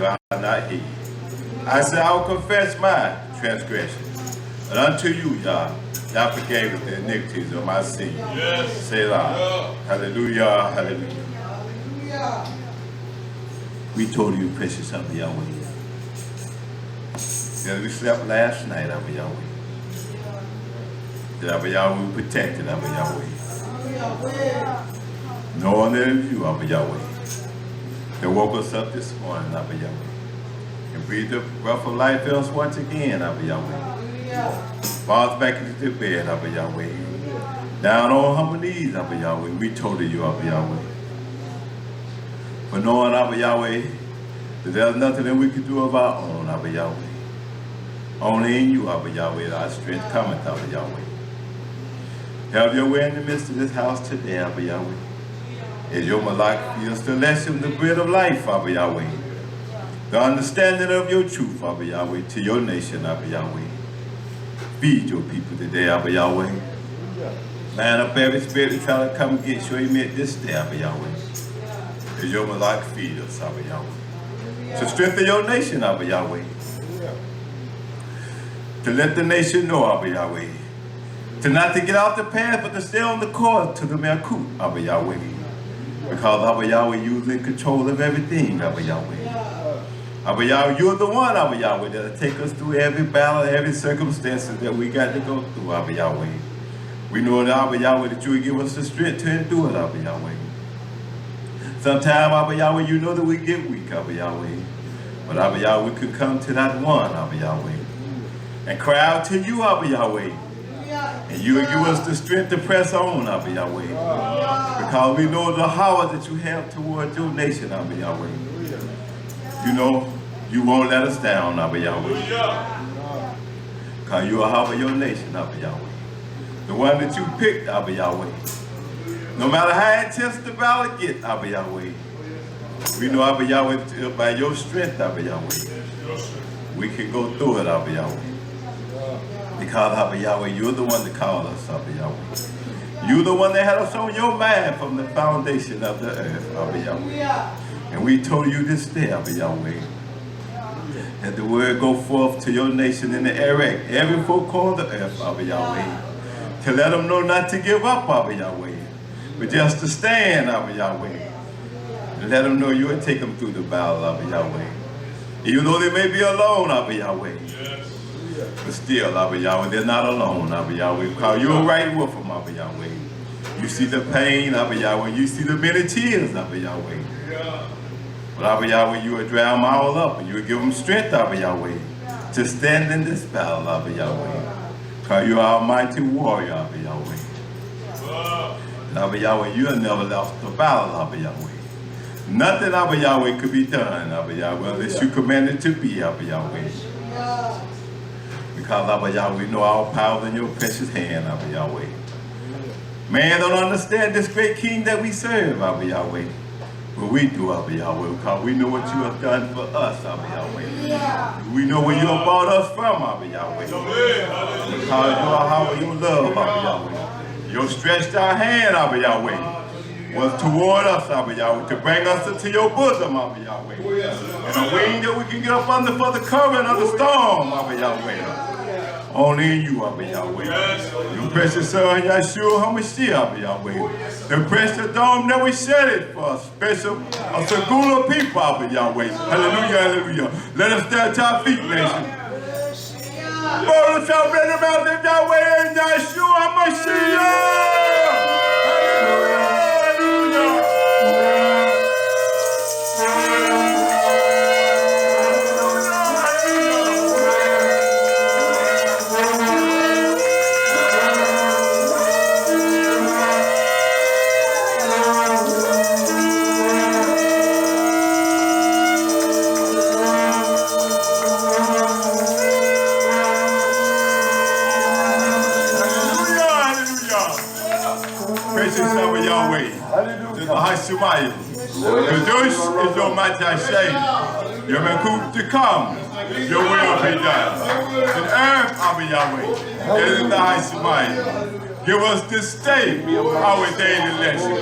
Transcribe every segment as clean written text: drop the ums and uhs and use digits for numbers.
will I not hear. I said, I will confess my transgressions. But unto you, Yah, Thou forgave the iniquities of my sin. Yes. Selah. Hallelujah. Hallelujah. Hallelujah. We told you, precious Abba Yahweh. That we slept last night, Abba Yahweh. That Abba Yahweh we protected, Abba Yahweh. Knowing that it was you, Abba Yahweh, that woke us up this morning, Abba Yahweh, and breathed the breath of life in us once again, Abba Yahweh. Brought us back into the bed, Abba Yahweh. Down on humble knees, Abba Yahweh, we told you, Abba Yahweh. For knowing, Abba Yahweh, that there's nothing that we can do of our own, Abba Yahweh. Only in you, Abba Yahweh, that our strength cometh, Abba Yahweh. Have your way in the midst of this house today, Abba Yahweh. As your malak feels to lessen the bread of life, Abba Yahweh. The understanding of your truth, Abba Yahweh, to your nation, Abba Yahweh. Feed your people today, Abba Yahweh. Man up every spirit to try to come get you, amen, this day, Abba Yahweh. As your malak feed us, Abba Yahweh. To strengthen your nation, Abba Yahweh. To let the nation know, Abba Yahweh. To not to get off the path, but to stay on the course to the Merkut, Abba Yahweh. Because Abba Yahweh, you're in control of everything, Abba Yahweh. Abba Yahweh, you're the one, Abba Yahweh, that'll take us through every battle, every circumstance that we got to go through, Abba Yahweh. We know, that, Abba Yahweh, that you will give us the strength to endure it, Abba Yahweh. Sometimes, Abba Yahweh, you know that we get weak, Abba Yahweh. But Abba Yahweh, we could come to that one, Abba Yahweh, and cry out to you, Abba Yahweh. And you will give us the strength to press on, Abba Yahweh. Because we know the power that you have towards your nation, Abba Yahweh. You know, you won't let us down, Abba Yahweh. Because you are Abba your nation, Abba Yahweh. The one that you picked, Abba Yahweh. No matter how intense the battle gets, Abba Yahweh. We know, Abba Yahweh, by your strength, Abba Yahweh, we can go through it, Abba Yahweh. Because, Abba Yahweh, you're the one that called us, Abba Yahweh. You're the one that had us on your mind from the foundation of the earth, Abba Yahweh. And we told you this day, Abba Yahweh, that the word go forth to your nation in the Iraq, every four corners of the earth, Abba Yahweh, to let them know not to give up, Abba Yahweh, but just to stand, Abba Yahweh, and let them know you will take them through the battle, Abba Yahweh. Even though they may be alone, Abba Yahweh, but still, Abba Yahweh, they're not alone, Abba Yahweh, because you're right with them, Abba Yahweh. You see the pain, Abba Yahweh. You see the many tears, Abba Yahweh. But Abba Yahweh, you will dry them all up, and you will give them strength, Abba Yahweh, to stand in this battle, Abba Yahweh. Because you are a mighty warrior, Abba Yahweh. And Abba Yahweh, you have never lost the battle, Abba Yahweh. Nothing, Abba Yahweh, could be done, Abba Yahweh, unless you commanded to be, Abba Yahweh. Because, Abba Yahweh, we know our power in your precious hand, Abba Yahweh. Man don't understand this great king that we serve, Abba Yahweh. But we do, Abba Yahweh, because we know what you have done for us, Abba Yahweh. We know where you have brought us from, Abba Yahweh. Because you are how you love, Abba Yahweh. Your stretched out hand, Abba Yahweh, was toward us, Abba Yahweh, to bring us into your bosom, Abba Yahweh. And a wing that we can get up under for the current of the storm, Abba Yahweh. Only in you, Abba Yahweh. Your precious son, YisraYah'ale, Abba Yahweh. The precious dome that we shed it for a special, a segula people, Abba Yahweh. Hallelujah, hallelujah. Let us stand to our feet, nation. For the salvation of Yahweh and YisraYah'ale. Kadosh is your Matashay. Your Merkut to come. Your will be done. In earth, Abba Yahweh, and in the high Shemayim. Give us this day our daily lesson.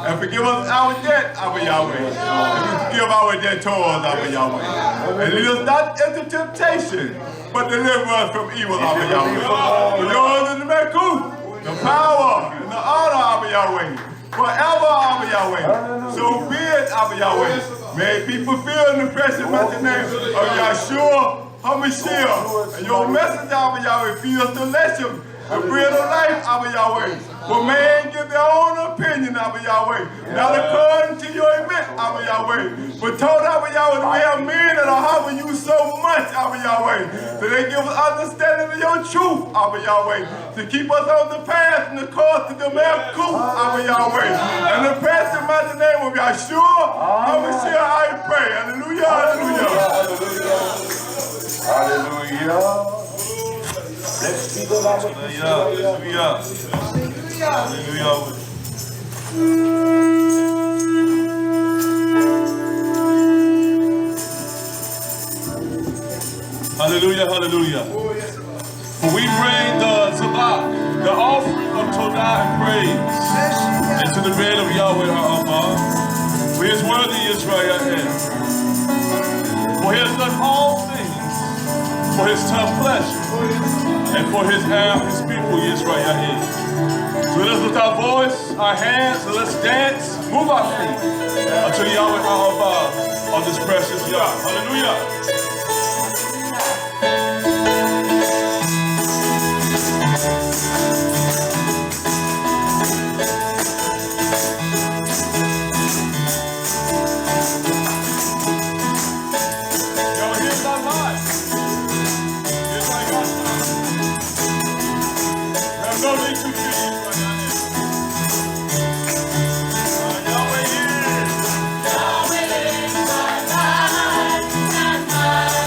And forgive us our debt, Abba Yahweh. And we forgive our debtors, Abba Yahweh. And lead us not into temptation, but deliver us from evil, Abba Yahweh. For yours is the Meku, the power, and the honor, Abba Yahweh. Forever, Abba Yahweh. So be it, Abba Yahweh. May it be fulfilled in the precious mighty name of Yahshua HaMashiach. And your message, Abba Yahweh, feed us delicious, the bread of life, Abba Yahweh. For man give their own opinion, Abba Yahweh. Not according to your event, Abba Yahweh. But told Abba Yahweh that we have men that are harboring you so much, Abba Yahweh. So they give us understanding of your truth, Abba Yahweh. To keep us on the path and the course to the Meku, Abba Yahweh. And the precious mighty name of Yahshua HaMashiach, I pray. Hallelujah, hallelujah. Hallelujah. Let's be the Lord. Hallelujah. Hallelujah. Hallelujah, hallelujah. For we bring the Shabbat, the offering of Torah and praise, into the bed of Yahweh our Abba. For he is worthy, YisraYah'ale. For he has done all things for his tough pleasure, and for his people, YisraYah'ale. So let us lift our voice, our hands, and let's dance, move our feet unto Yahweh our Abba on this precious Yah. Hallelujah. Yahweh is my light and my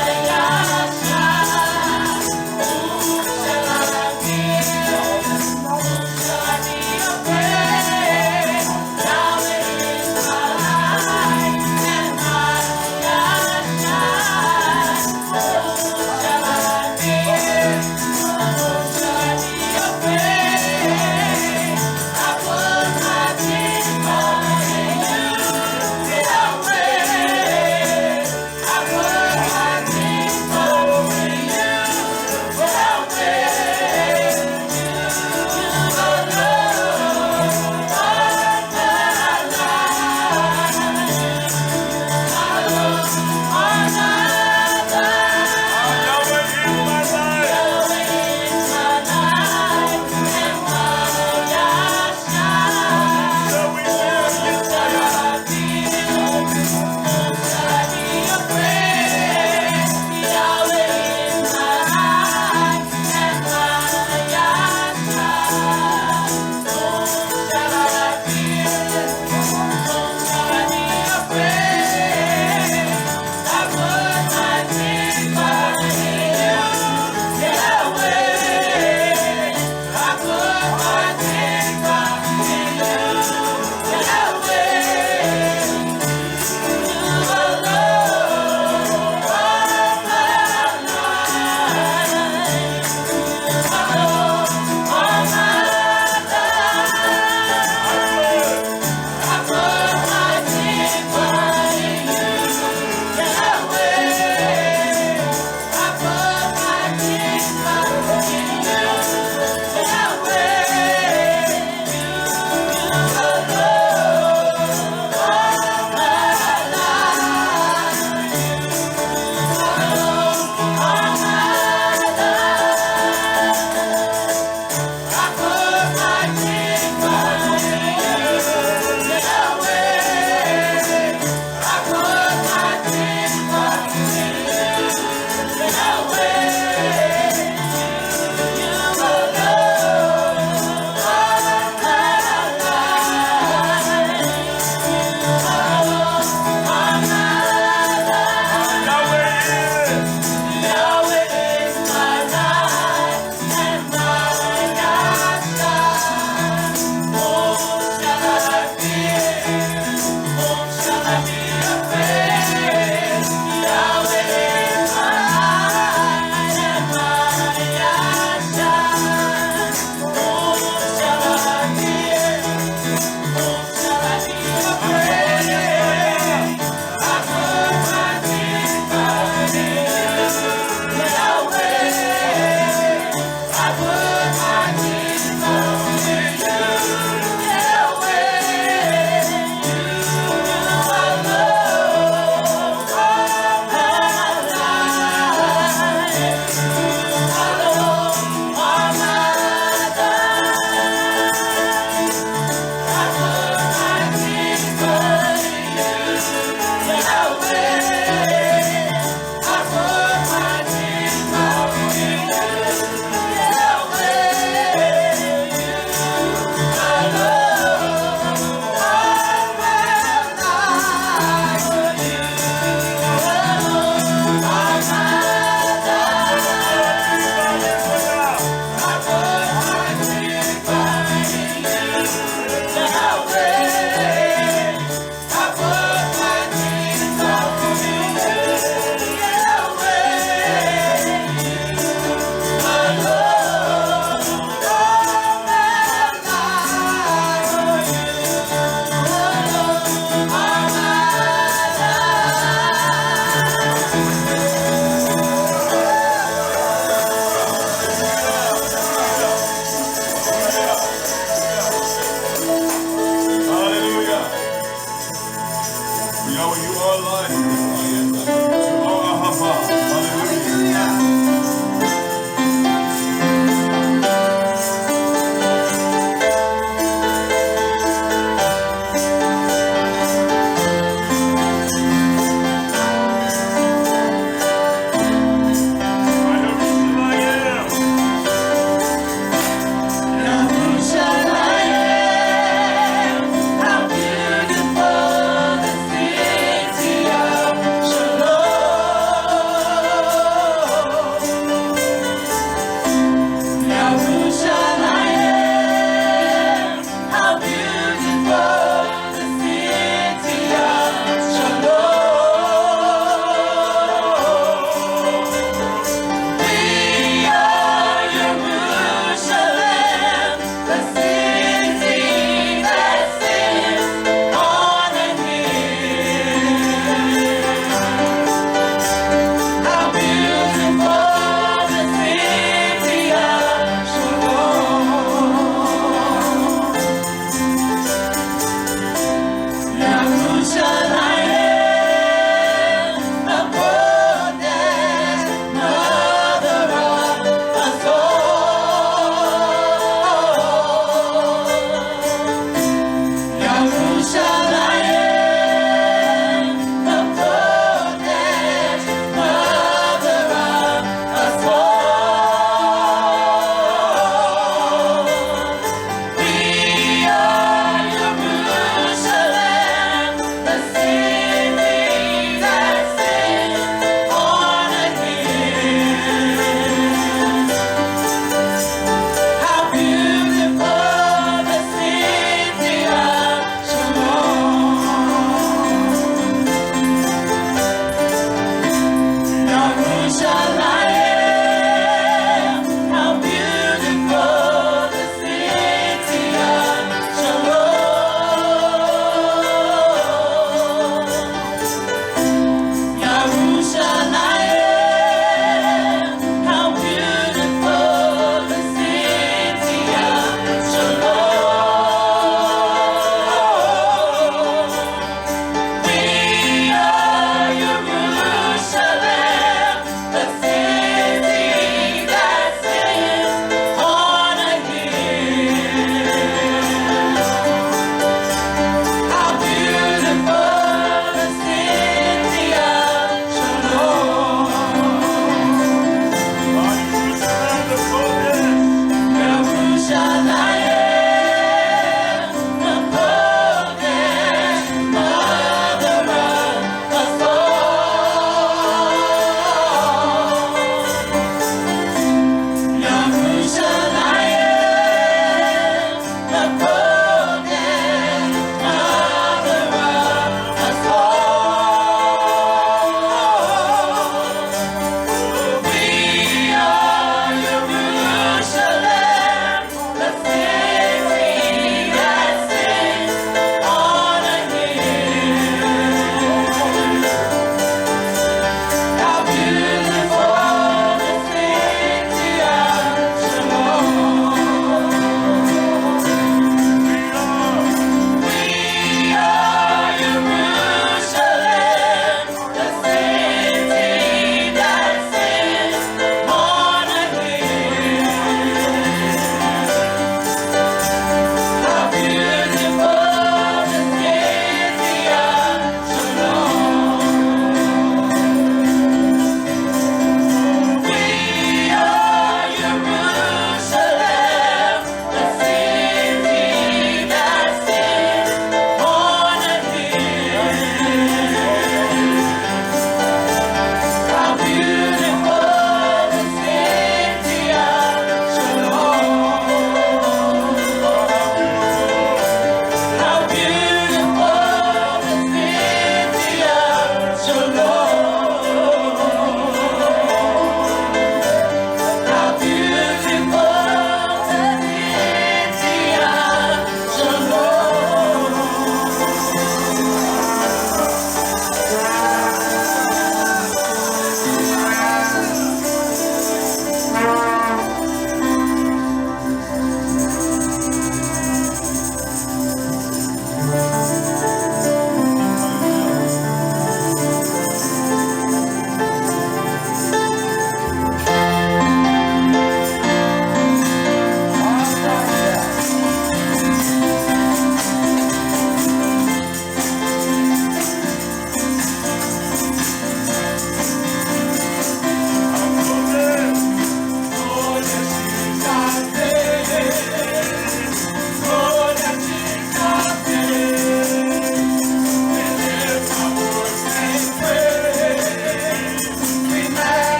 The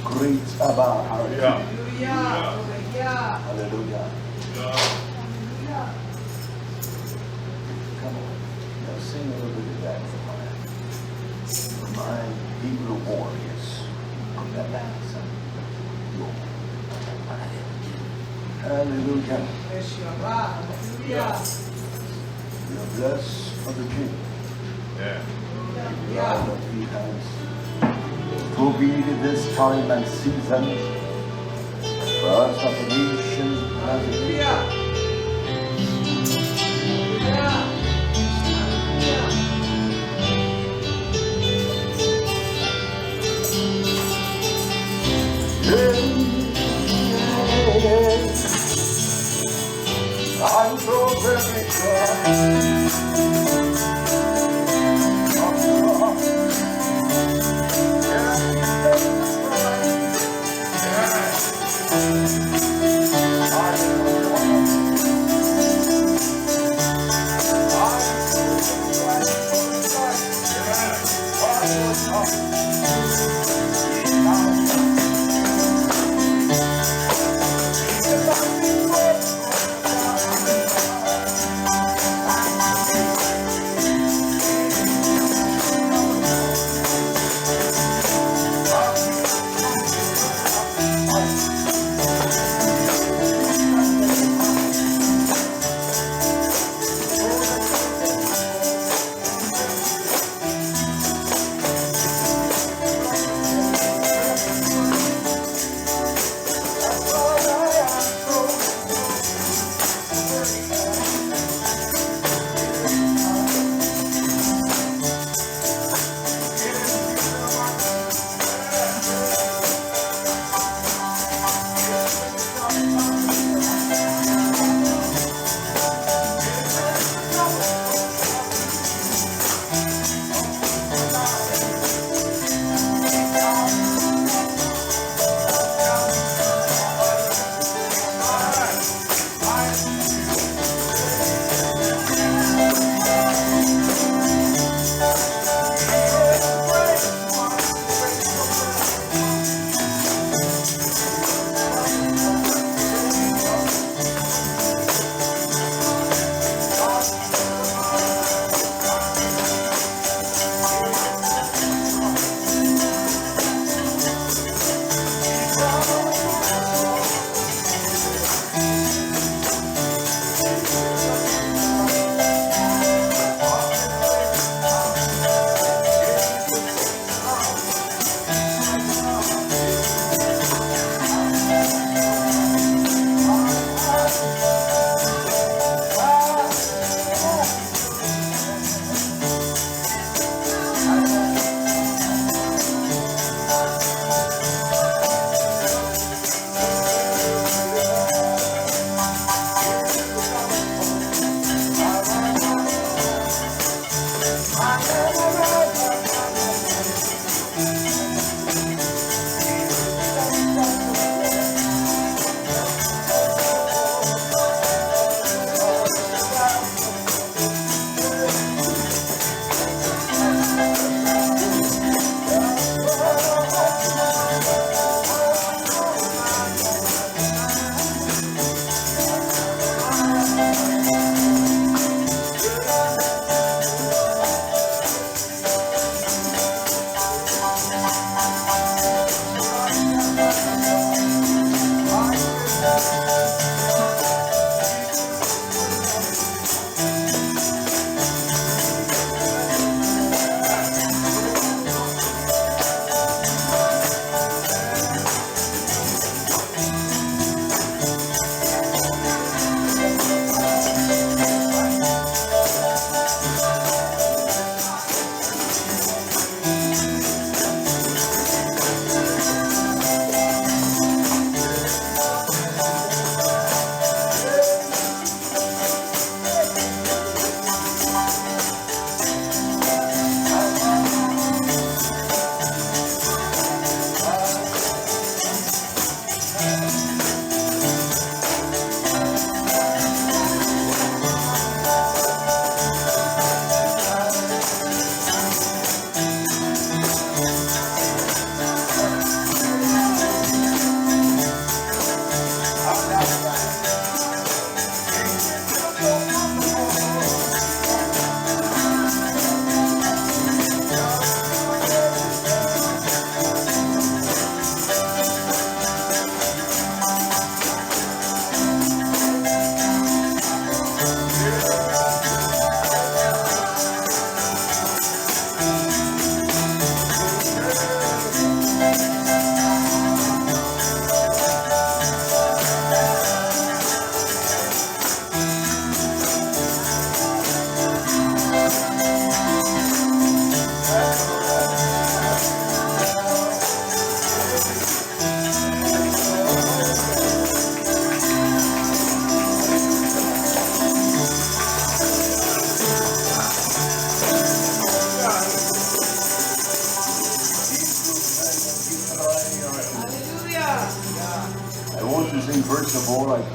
Great Abba, hallelujah. Yeah. Hallelujah. Yeah. Come on. Now sing a little bit of that for my Hebrew warriors. Put that down, son. Hallelujah. The bless of the King. Yeah. God that he has provided this time and season for us of the nation as a people. I'm so very glad.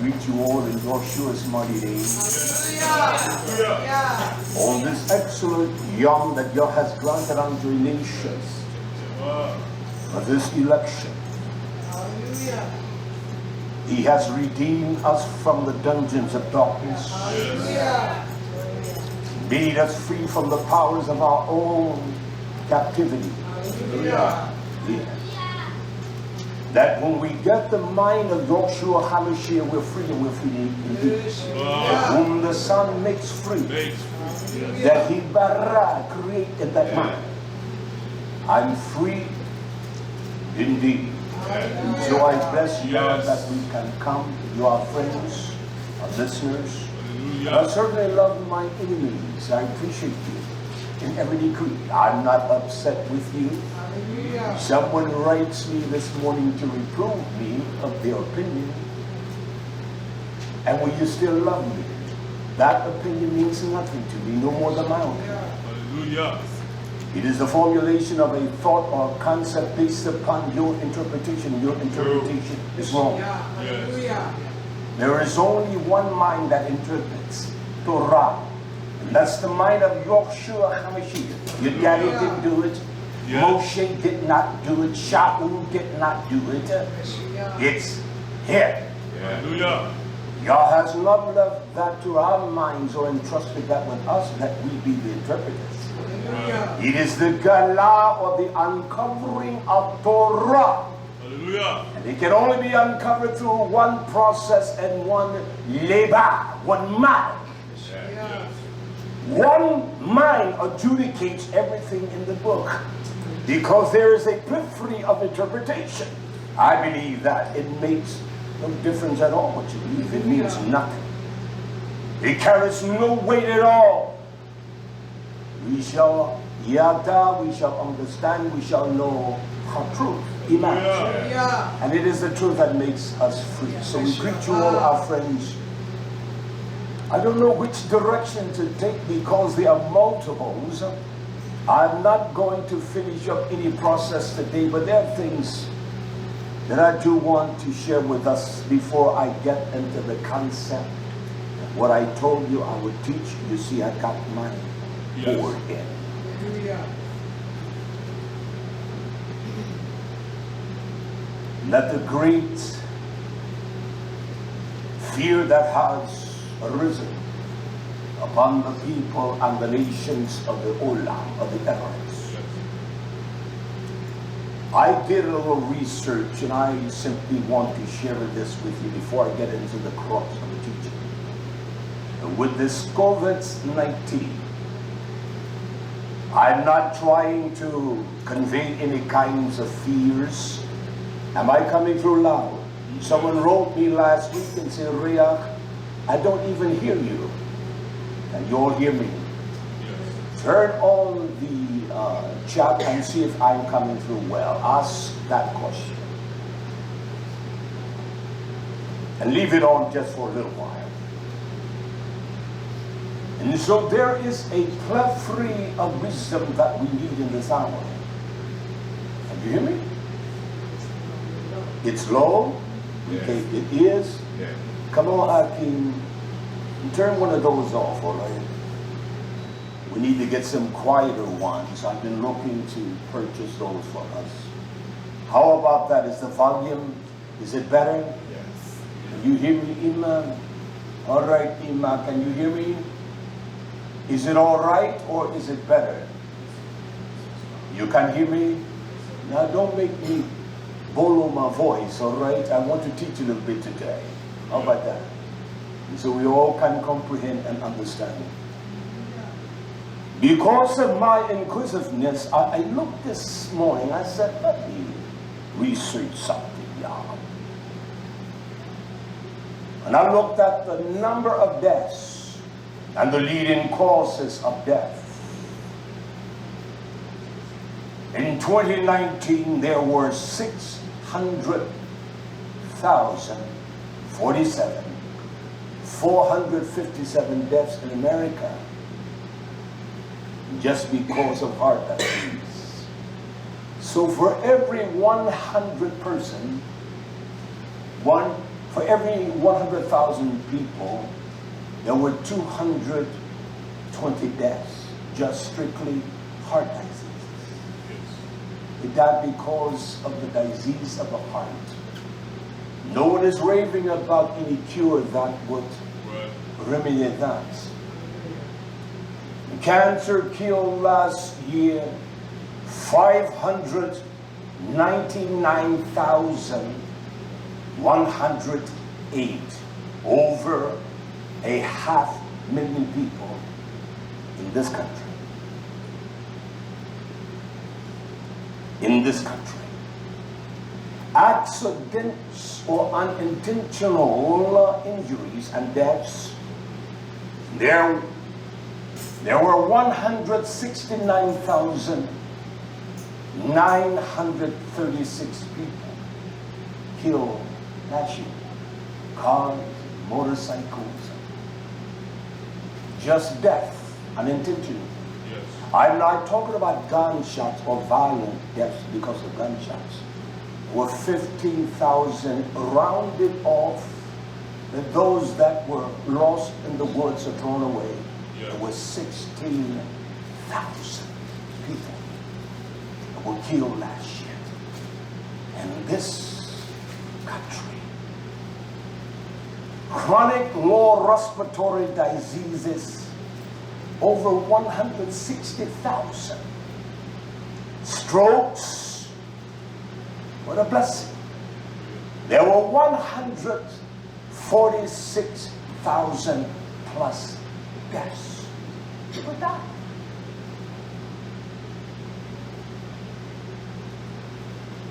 greet you all in Yahshua's mighty name. On this excellent Yom that Yah has granted unto the nations for this election. He has redeemed us from the dungeons of darkness. Made us free from the powers of our own captivity. Yes. That when we get the mind of Yahshua HaMashiach, we're free and we're free indeed. Whom the Son makes free, that He bara created that mind. I'm free indeed. And so I bless you that we can come. You are friends, our listeners. I certainly love my enemies. I appreciate you in every degree. I'm not upset with you. Someone writes me this morning to reprove me of their opinion. And will you still love me? That opinion means nothing to me, no more than my own. Hallelujah. It is the formulation of a thought or concept based upon your interpretation. Your interpretation is wrong. Yes. There is only one mind that interprets, Torah. And that's the mind of Yahshua HaMashiach. Your daddy didn't do it. Yes. Moshe did not do it. Shaul did not do it. It's him. Hallelujah. Yah has not left that to our minds or entrusted that with us that we be the interpreters. It is the Gala or the uncovering of Torah. Hallelujah. And it can only be uncovered through one process and one labor, one mind. Yes. One mind adjudicates everything in the book because there is a plethora of interpretation. I believe that it makes no difference at all what you believe. It means nothing. It carries no weight at all. We shall yada, we shall understand, we shall know our truth. Imagine. And it is the truth that makes us free. So we greet you all, our friends. I don't know which direction to take because there are multiples. I'm not going to finish up any process today, but there are things that I do want to share with us before I get into the concept. What I told you I would teach, you see, I got my board in. Let the great fear that has arisen upon the people and the nations of the Olam, of the Emirates. I did a little research and I simply want to share this with you before I get into the crux of the teaching. With this COVID-19, I'm not trying to convey any kinds of fears. Am I coming through loud? Someone wrote me last week and said, Riak, I don't even hear you. And you all hear me. Yes. Turn on the chat and see if I'm coming through well. Ask that question. And leave it on just for a little while. And so there is a plethora of wisdom that we need in this hour. Can you hear me? It's low. Yes. Okay, it is. Yes. Come on, Akeem. Turn one of those off, all right? We need to get some quieter ones. I've been looking to purchase those for us. How about that? Is the volume, is it better? Yes. Can you hear me, Imam? All right, Imam, can you hear me? Is it all right or is it better? You can hear me? Now don't make me borrow my voice, all right? I want to teach a little bit today. How about that? And so we all can comprehend and understand. Because of my inquisitiveness, I looked this morning, I said, let me research something, y'all. And I looked at the number of deaths and the leading causes of death. In 2019, there were 457 deaths in America just because of heart disease. So for every 100 person, For every 100,000 people, there were 220 deaths, just strictly heart diseases. They died because of the disease of the heart. No one is raving about any cure that would remedy that. Cancer killed last year 599,108. Over 500,000 people in this country. In this country. Accidents or unintentional injuries and deaths, there were 169,936 people killed last year. Cars, motorcycles, just death, unintentional. Yes. I'm not talking about gunshots or violent deaths because of gunshots. Were 15,000 rounded off, and those that were lost in the woods or thrown away. Yes. There were 16,000 people that were killed last year. And this country, chronic lower respiratory diseases, over 160,000. Strokes, what a blessing. There were 146,000 plus deaths. People died.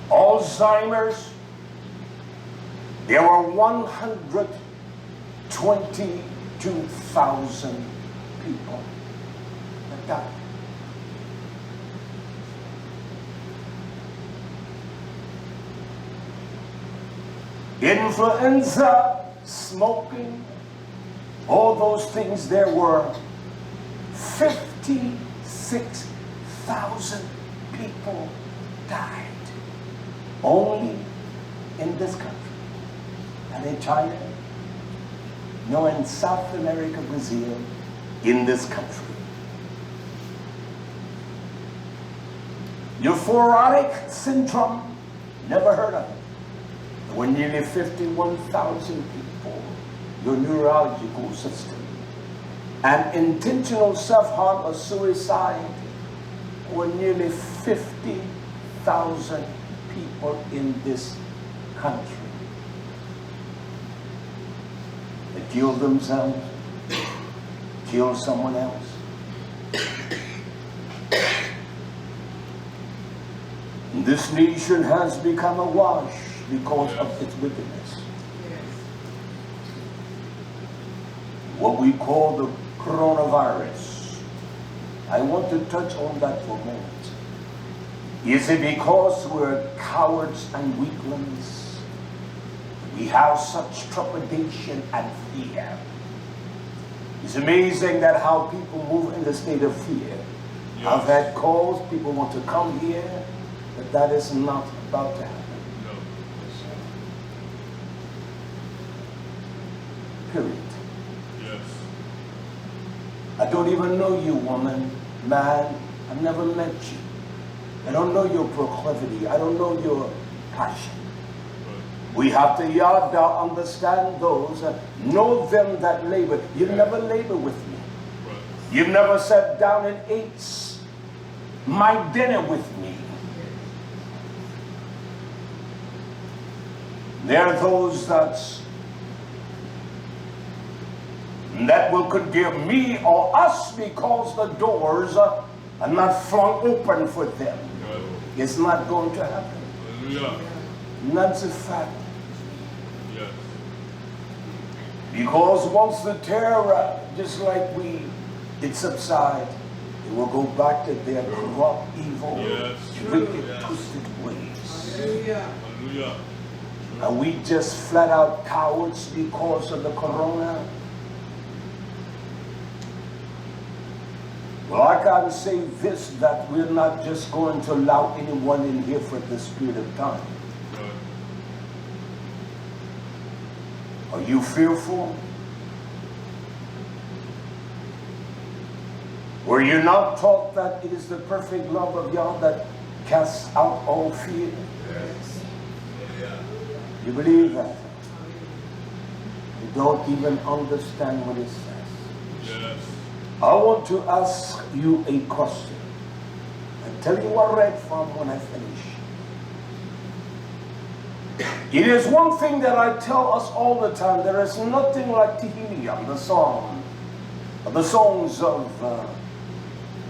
Alzheimer's, there were 122,000 people that died. Influenza, smoking, all those things, there were 56,000 people died only in this country. And in China, no, in South America, Brazil, in this country. Euphoric syndrome, never heard of it. There were nearly 51,000 people, your neurological system. And intentional self-harm or suicide were nearly 50,000 people in this country. They killed themselves, killed someone else. This nation has become awash because of its wickedness. What we call the coronavirus. I want to touch on that for a moment. Is it because we're cowards and weaklings? We have such trepidation and fear. It's amazing that how people move in the state of fear. Yes. I've had calls, people want to come here, but that is not about to happen. No. Period. Yes. I don't even know you, woman, man. I've never met you. I don't know your proclivity. I don't know your passion. We have to yada understand those, know them that labor. You've never labored with me. You've never sat down and ate my dinner with me. There are those that will condemn me or us because the doors are not flung open for them. It's not going to happen. Hallelujah. That's a fact. Yes. Because once the terror, just like it subsides, it will go back to their corrupt, evil, wicked, twisted ways. Hallelujah. Hallelujah. Are we just flat out cowards because of the corona? Well, I can say this, that we're not just going to allow anyone in here for this period of time. Are you fearful? Were you not taught that it is the perfect love of God that casts out all fear? Yes. You believe that? You don't even understand what it says. Yes. I want to ask you a question. I'll tell you what I read from when I finish. It is one thing that I tell us all the time. There is nothing like Tehillim, the songs of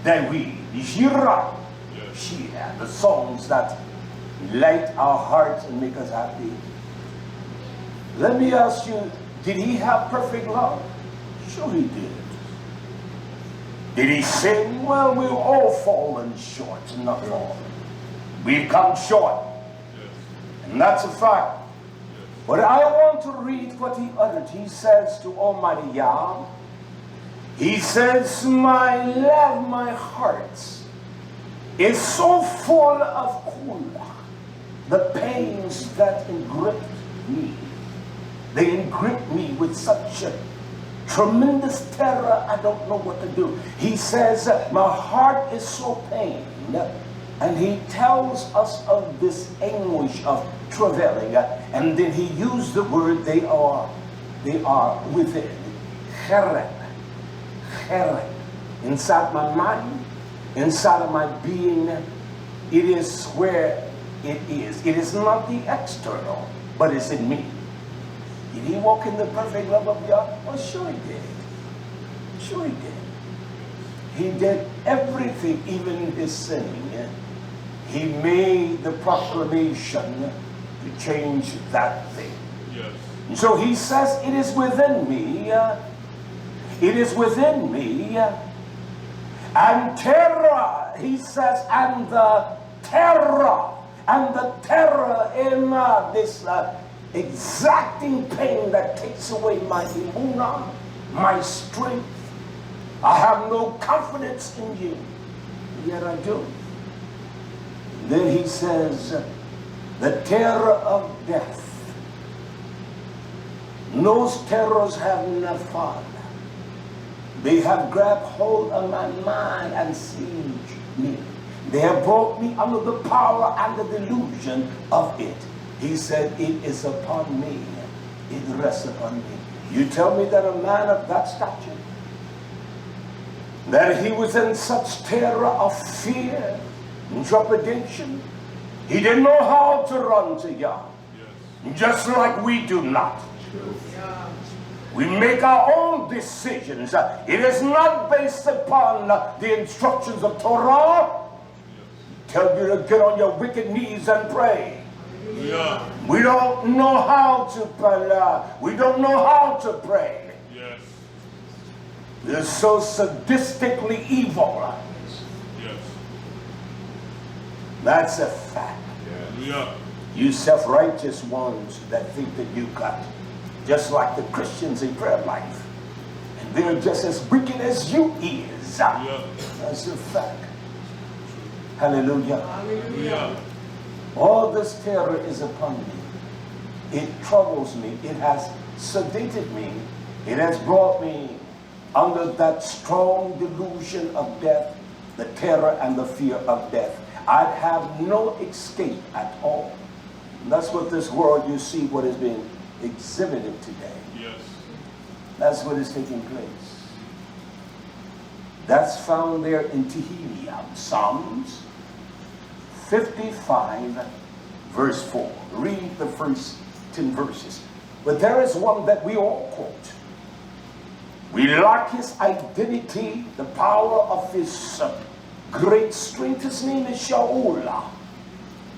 Dawid, YisraYah'ale, the songs that light our hearts and make us happy. Let me ask you, did he have perfect love? Sure he did. Did he sin? Well, we've all fallen short, not all. We've come short. And that's a fact. But I want to read what he uttered. He says to Almighty Yah, he says, my love, my heart is so full of kula. The pains that engrip me. They engrip me with such a tremendous terror, I don't know what to do. He says, my heart is so pained. And he tells us of this anguish of travailing. And then he used the word, they are within. Chereb. Inside my mind, inside of my being, it is where it is. It is not the external, but it's in me. Did he walk in the perfect love of God? Well, sure he did. Sure he did. He did everything, even his sinning. He made the proclamation to change that thing. Yes. So he says, it is within me. It is within me. And terror, he says, and the terror in this exacting pain that takes away my emunah, my strength. I have no confidence in you, yet I do. Then he says, the terror of death. Those terrors have not fallen. They have grabbed hold of my mind and sieged me. They have brought me under the power and the delusion of it. He said, it is upon me. It rests upon me. You tell me that a man of that stature, that he was in such terror of fear and trepidation, he didn't know how to run to Yah. Yes. Just like we do not. Yeah. We make our own decisions. It is not based upon the instructions of Torah. Tell you to get on your wicked knees and pray. Yeah. We don't know how to pray. We don't know how to pray. Yes. They're so sadistically evil. Yes. That's a fact. Yeah. You self-righteous ones that think that you got just like the Christians in prayer life, and they're just as wicked as you is. Yeah. That's a fact. Hallelujah. Hallelujah. All this terror is upon me. It troubles me. It has sedated me. It has brought me under that strong delusion of death, the terror and the fear of death. I'd have no escape at all. And that's what this world, you see what is being exhibited today. Yes. That's what is taking place. That's found there in Tehillim, Psalms 55, verse 4. Read the first 10 verses. But there is one that we all quote. We lack his identity, the power of his great strength. His name is Shaul.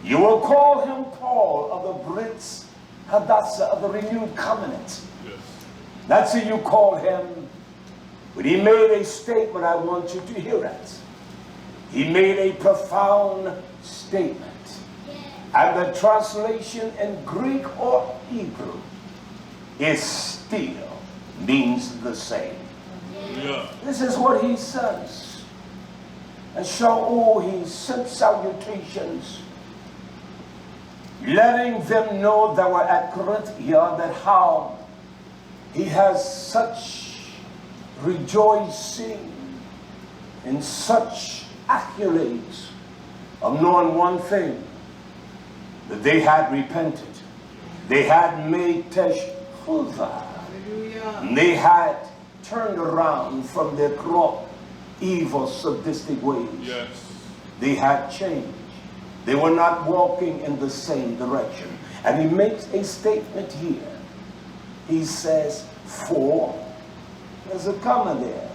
You will call him Paul of the Brits Hadassah of the renewed covenant. Yes. That's who you call him. But he made a statement. I want you to hear it. He made a profound statement. And the translation in Greek or Hebrew is still means the same. Yeah. This is what he says. And Shaul, he sent salutations, letting them know that were at Corinth, that how he has such rejoicing and such accolades of knowing one thing, that they had repented. They had made teshuvah. And they had turned around from their corrupt, evil, sadistic ways. Yes. They had changed. They were not walking in the same direction. And he makes a statement here. He says, for, there's a comma there,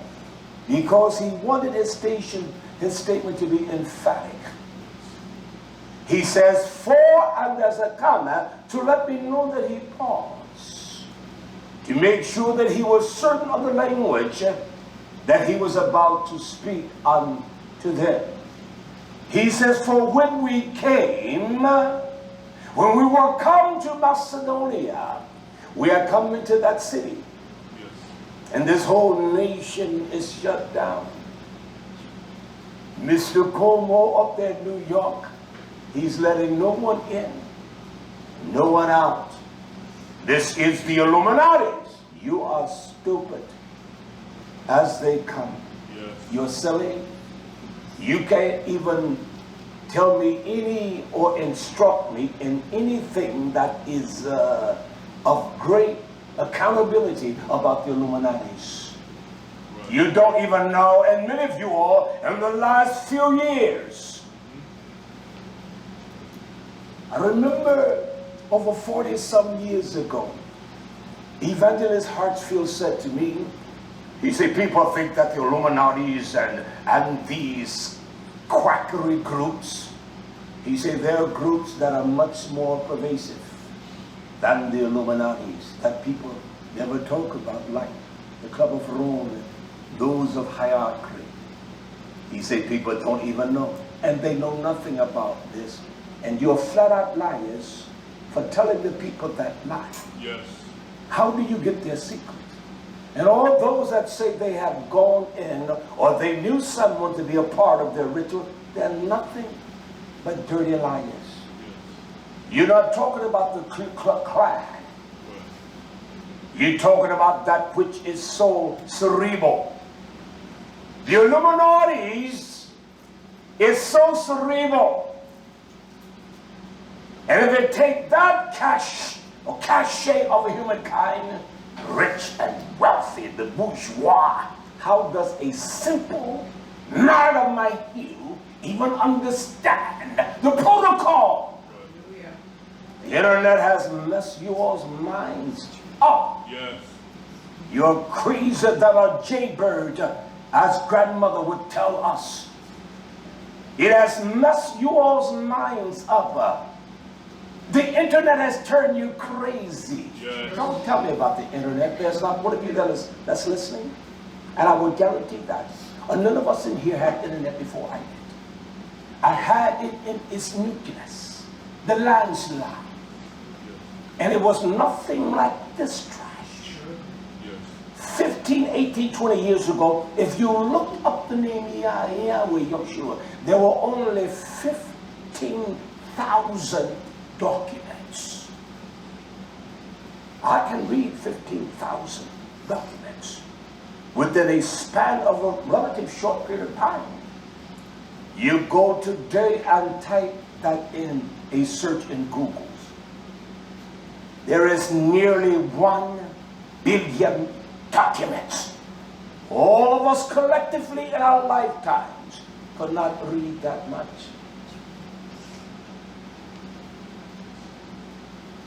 because he wanted his statement to be emphatic. He says, for, and there's a comma to let me know that he paused, to make sure that he was certain of the language that he was about to speak unto them. He says, for when we came, when we were come to Macedonia, we are coming to that city. Yes. And this whole nation is shut down. Mr. Como up there in New York, he's letting no one in, no one out. This is the Illuminatis. You are stupid as they come. Yes. You're silly. You can't even tell me any or instruct me in anything that is of great accountability about the Illuminatis. Right. You don't even know, and many of you all, in the last few years. I remember over 40-some years ago, Evangelist Hartsfield said to me, he said, people think that the Illuminatis and these quackery groups, he said, there are groups that are much more pervasive than the Illuminatis, that people never talk about, like the Club of Rome and those of hierarchy. He said, people don't even know, and they know nothing about this. And you're flat out liars for telling the people that lie. Yes. How do you get their secret? And all those that say they have gone in, or they knew someone to be a part of their ritual, they're nothing but dirty liars. Yes. You're not talking about the Ku Klux Klan. Right. You're talking about that which is so cerebral. The Illuminatis is so cerebral. And if they take that cachet of humankind, rich and wealthy, the bourgeois, how does a simple man of my hue even understand the protocol? Right. The internet has messed you all's minds up. Yes. You're crazy than a jaybird, as grandmother would tell us. It has messed you all's minds up. The internet has turned you crazy. Yes. Don't tell me about the internet. There's not one of you that's listening. And I will guarantee that. None of us in here had internet before I did. I had it in its nucleus, the landslide. And it was nothing like this trash. Yes. 15, 18, 20 years ago, if you looked up the name YHWHSHUA, there were only 15,000 documents. I can read 15,000 documents within a span of a relative short period of time. You go today and type that in a search in Google. There is nearly 1 billion documents. All of us collectively in our lifetimes could not read that much.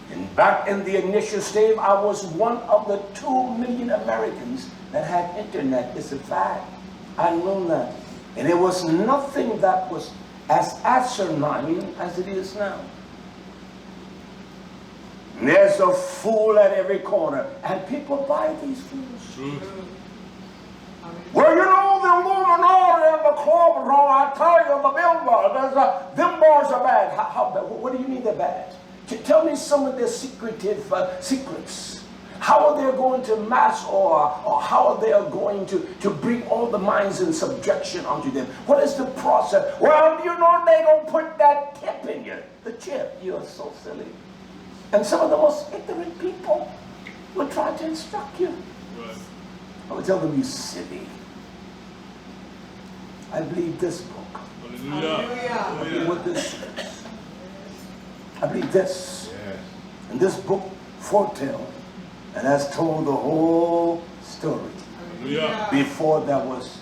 And back in the initial stage, I was one of the 2 million Americans that had internet. It's a fact. I know that. And it was nothing that was as asinine as it is now. And there's a fool at every corner. And people buy these fools. Truth. Well, you know, the Illuminati and the club, I tell you, the billboard, them boys are bad. How bad? What do you mean they're bad? Tell me some of their secretive secrets. How are they going to mass or how are they going to bring all the minds in subjection unto them? What is the process? Well, you know, they don't put that tip in you. The chip. You're so silly. And some of the most ignorant people will try to instruct you. Right. I will tell them, you silly. I believe this book. Hallelujah. I believe what this says. I believe this. Yes. And this book foretells and has told the whole story Hallelujah. before there was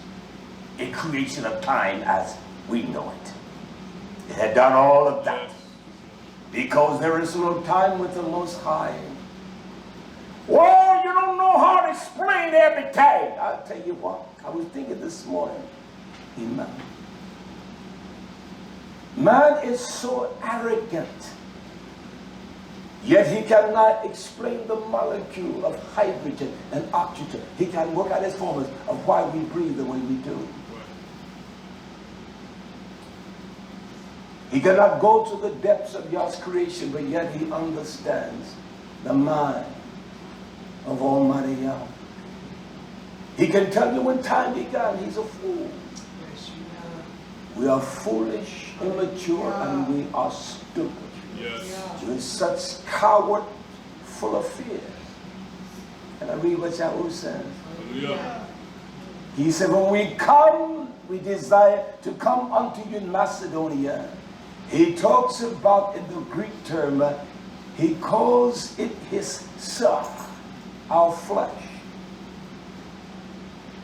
a creation of time as we know it. It had done all of that. Because there is no time with the Most High. Well, you don't know how to explain everything. I'll tell you what, I was thinking this morning. Amen. Man is so arrogant, yet he cannot explain the molecule of hydrogen and oxygen. He can work out his formulas of why we breathe the way we do. He cannot go to the depths of Yah's creation, but yet he understands the mind of Almighty Yah. He can tell you when time began. He's a fool. We are foolish, immature, and we are stupid. Yes. We're such coward, full of fear. And I read what Yahweh says. Hallelujah. He said, when we come, we desire to come unto you in Macedonia. He talks about, in the Greek term, he calls it his self, our flesh,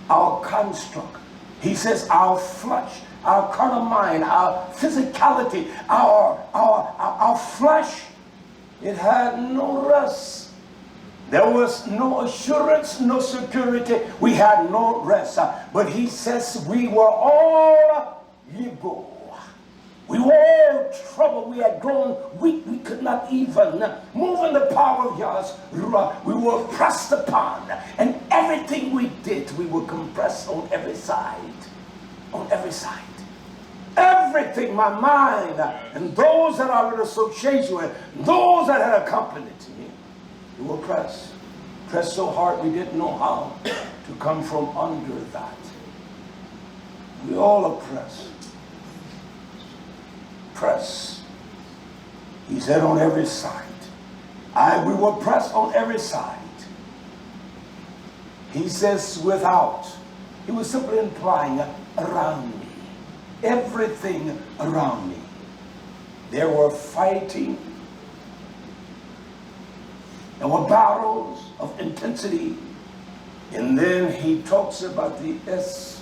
our construct. He says our flesh, our carnal mind, our physicality, our flesh, it had no rest. There was no assurance, no security. We had no rest. But he says we were all libo. We were all troubled. We had grown weak. We could not even move in the power of Yah's Ruah. We were pressed upon. And everything we did, we were compressed on every side. On every side. Everything, my mind, and those that I would associate with, those that had accompanied me, we were pressed. Pressed so hard we didn't know how to come from under that. We all are pressed. Press. He said on every side. We were pressed on every side. He says without. He was simply implying around me. Everything around me. There were fighting. There were battles of intensity. And then he talks about the S-O-T.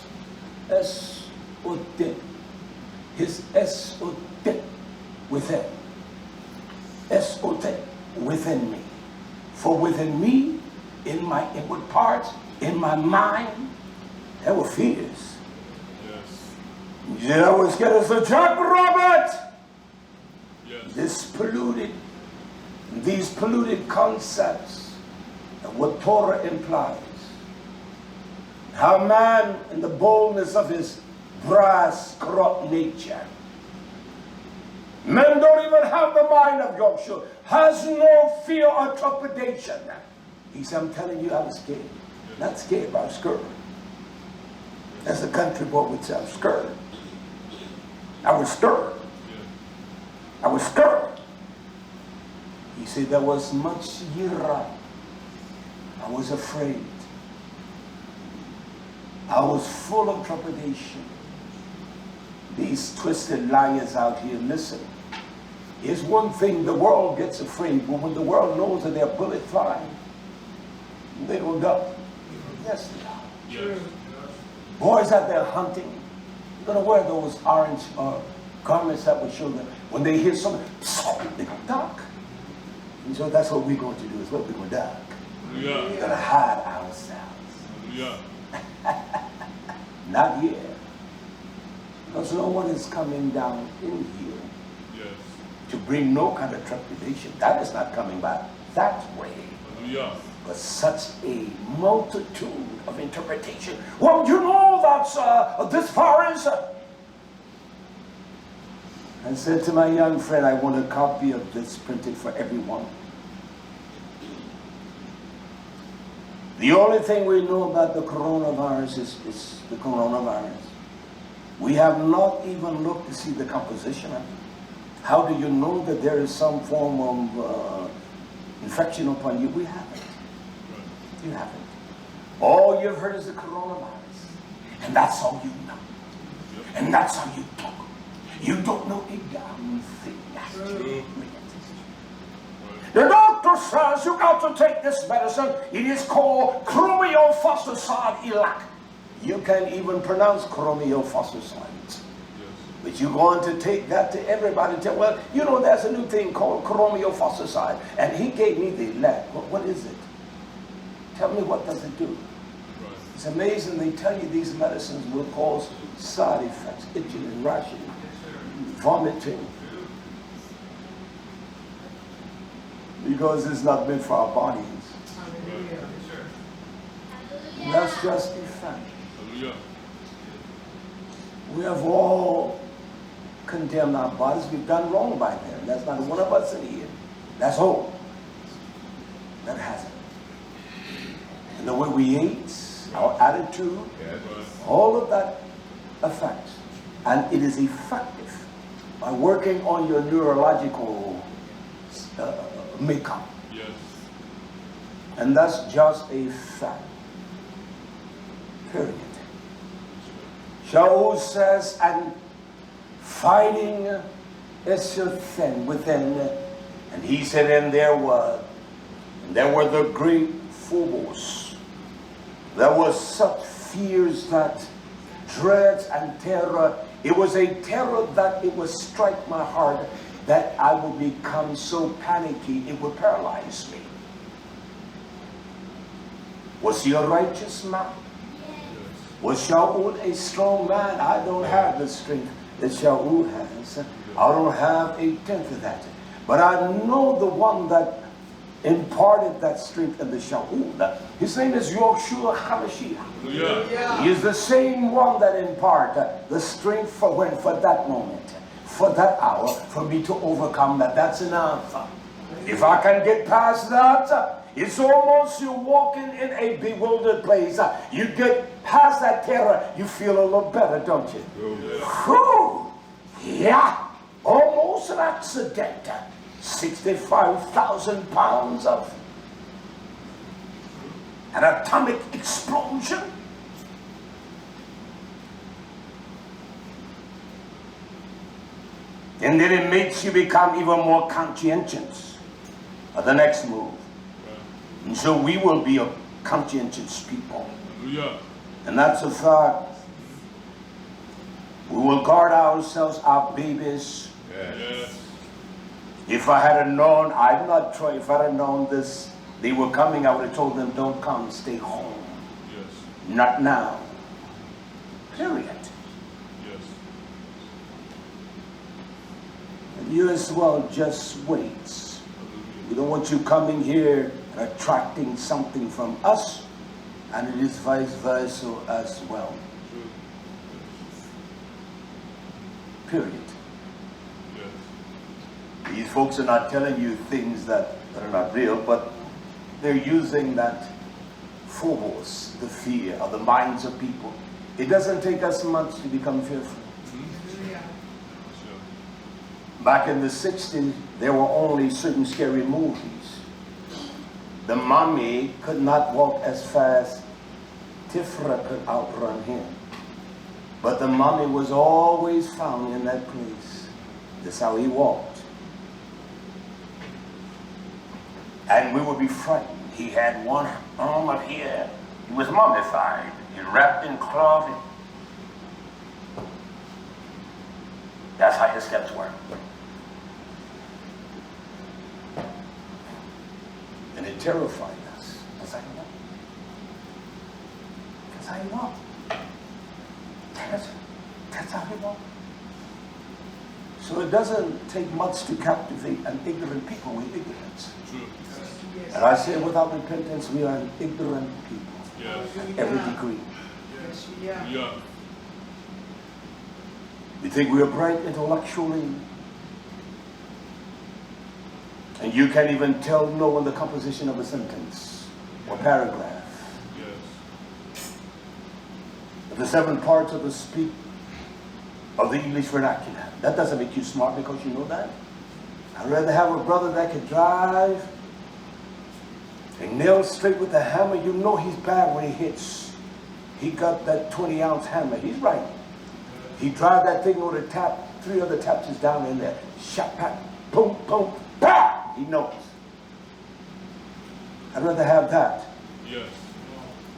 His S-O-T within. S-O-T within me. For within me, in my inward parts, in my mind, there were fears. Yes. Yeah, I was scared as a jackrabbit. Yes. These polluted concepts of what Torah implies. How man, in the boldness of his brass, corrupt nature, men don't even have the mind of Yahushua, has no fear or trepidation. He said, I'm telling you, I was scared. Not scared, but I was scared. As the country boy would say, I was scared. I was stirred. I was scared. He said, there was much yira. I was afraid. I was full of trepidation. These twisted liars out here, listen. Here's one thing, the world gets afraid, but when the world knows that they're bullet flying, they will go. Yes, they are. Yes. Boys out there hunting, they're going to wear those orange garments that will show them. When they hear something, they go dark. And so that's what we're going to do, is what we're going to dark. Yeah. We're going to hide ourselves. Yeah. Not yet. Because no one is coming down in here to bring no kind of trepidation. That is not coming back that way. Hallelujah. But such a multitude of interpretation. Well, you know that's this far is. I said to my young friend, I want a copy of this printed for everyone. The only thing we know about the coronavirus is the coronavirus. We have not even looked to see the composition of it. How do you know that there is some form of infection upon you? We haven't. You haven't. All you've heard is the coronavirus. And that's all you know. And that's how you talk. You don't know a damn thing. The doctor says you got to take this medicine. It is called chromophosphoside ilac. You can't even pronounce chromophosphosides. But you're going to take that to everybody. Tell, well, you know, there's a new thing called chromophosphoside. And he gave me the lab. What is it? Tell me, what does it do? It's amazing. They tell you these medicines will cause side effects, itching and rashing, vomiting. Because it's not meant for our bodies. And that's just the fact. We have all condemned our bodies. We've done wrong by them. There's not one of us in here. That's all. That hasn't. And the way we ate, our attitude, all of that affects. And it is effective by working on your neurological makeup. Yes. And that's just a fact. Period. Shaul says, and fighting is thin within, and he said, and there were the great phobos. There was such fears, that dreads and terror. It was a terror that it would strike my heart, that I would become so panicky it would paralyze me. Was he a righteous man? Was Shaul a strong man? I don't have the strength that Shaul has. I don't have a tenth of that. But I know the one that imparted that strength in the Shaul. His name is Yoshua HaMashiach. He is the same one that imparted the strength for that moment, for that hour, for me to overcome that. That's enough. If I can get past that, it's almost you're walking in a bewildered place. You get past that terror, you feel a little better, don't you? Whew. Yeah, almost an accident. 65,000 pounds of an atomic explosion. And then it makes you become even more conscientious of the next move. And so we will be a conscientious people. And that's a fact. We will guard ourselves, our babies. If I had known, I'm not sure, if I had known this, they were coming, I would have told them, don't come, stay home. Not now. Period. And you as well, just wait. We don't want you coming here and attracting something from us, and it is vice versa as well. Period. These folks are not telling you things that are not real, but they're using that phobos, the fear of the minds of people. It doesn't take us much to become fearful. Back in the 60s, there were only certain scary movies. The mummy could not walk as fast. Tifra could outrun him. But the mummy was always found in that place. That's how he walked. And we would be frightened. He had one arm up here. He was mummified. He wrapped in cloth. That's how his steps were. And it terrified us. That's how he walked. That's how he walked. That's how he walked. So it doesn't take much to captivate an ignorant people with ignorance. And I say without repentance, we are an ignorant people. Every degree. You think we are bright intellectually, and you can't even tell no one the composition of a sentence or paragraph. The 7 parts of the speak of the English vernacular. That doesn't make you smart because you know that. I'd rather have a brother that could drive And nailed straight with the hammer, you know he's bad when he hits. He got that 20-ounce hammer. He's right. He drive that thing over the tap, 3 other taps is down in there. SHABBAT, boom, boom, bah! He knows. I'd rather have that. Yes.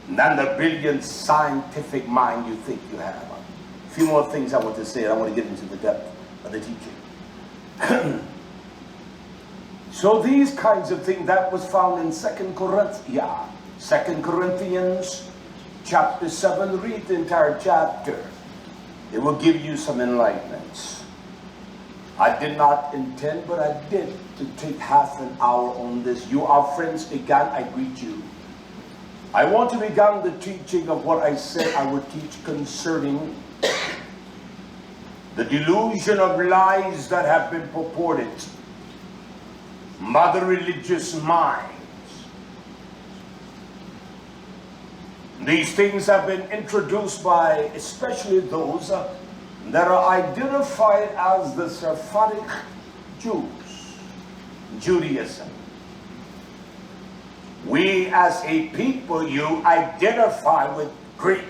Than the brilliant scientific mind you think you have. A few more things I want to say. I want to get into the depth of the teaching. So these kinds of things, that was found in 2 Corinthians chapter 7. Read the entire chapter. It will give you some enlightenment. I did not intend, but I did, to take half an hour on this. You are friends began, I greet you. I want to begin the teaching of what I said I would teach concerning the delusion of lies that have been purported by the religious minds. These things have been introduced by especially those that are identified as the Sephardic Jews, Judaism. We as a people, you identify with great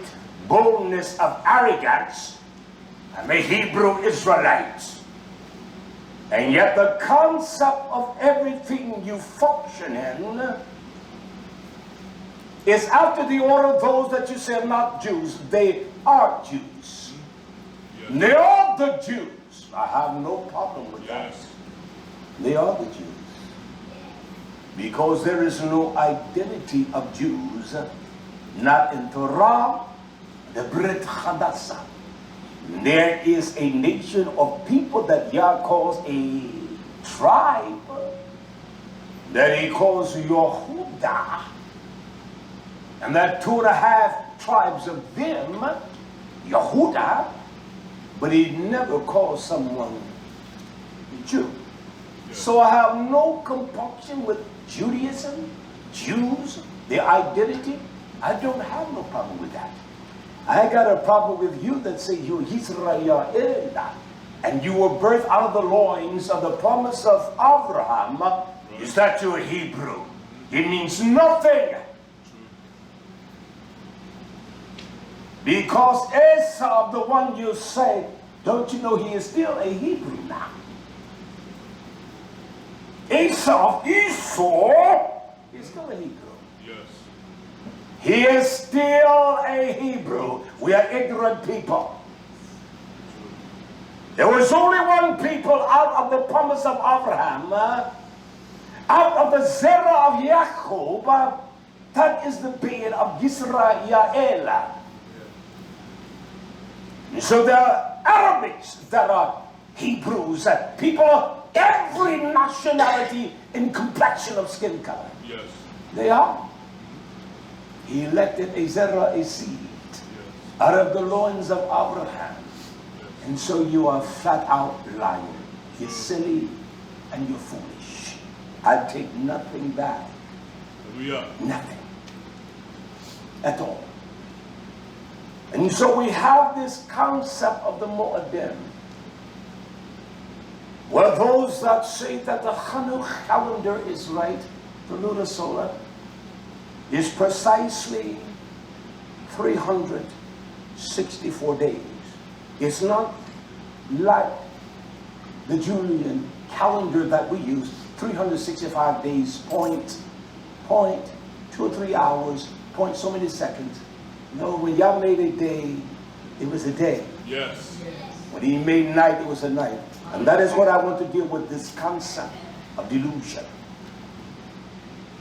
boldness of arrogance. I'm a Hebrew Israelite. And yet the concept of everything you function in is after the order of those that you say are not Jews. They are Jews. Yes. They are the Jews. I have no problem with Yes. that. They are the Jews. Because there is no identity of Jews, not in Torah, the Brit Hadassa. There is a nation of people that Yah calls a tribe, that he calls Yehuda, and that 2.5 tribes of them, Yehuda, but he never calls someone a Jew. Yes. So I have no compunction with Judaism, Jews, their identity. I don't have no problem with that. I got a problem with you that say you're YisraYah'ale, and you were birthed out of the loins of the promise of Abraham. Right. Is that you're a Hebrew? It means nothing. Because Esau, the one you say, don't you know he is still a Hebrew now? Esau is still a Hebrew. Yes. He is still a Hebrew. We are ignorant people. There was only one people out of the promise of Abraham, out of the Zerah of Yaakov, that is the being of YisraYah'ale. So there are Arabics that are Hebrews, people, every nationality in complexion of skin color. Yes. They are. He elected a Zerah, a seed, out of the loins of Abraham. And so you are flat out lying. You're silly and you're foolish. I take nothing back. Hallelujah. Nothing. At all. And so we have this concept of the Moadim. Well, those that say that the Hanoch calendar is right, the lunar solar, is precisely 364 days. It's not like the Julian calendar that we use, 365 days, point, 2 or 3 hours, point so many seconds. No, when Yah made a day, it was a day. Yes. When he made night, it was a night. And that is what I want to deal with, this concept of delusion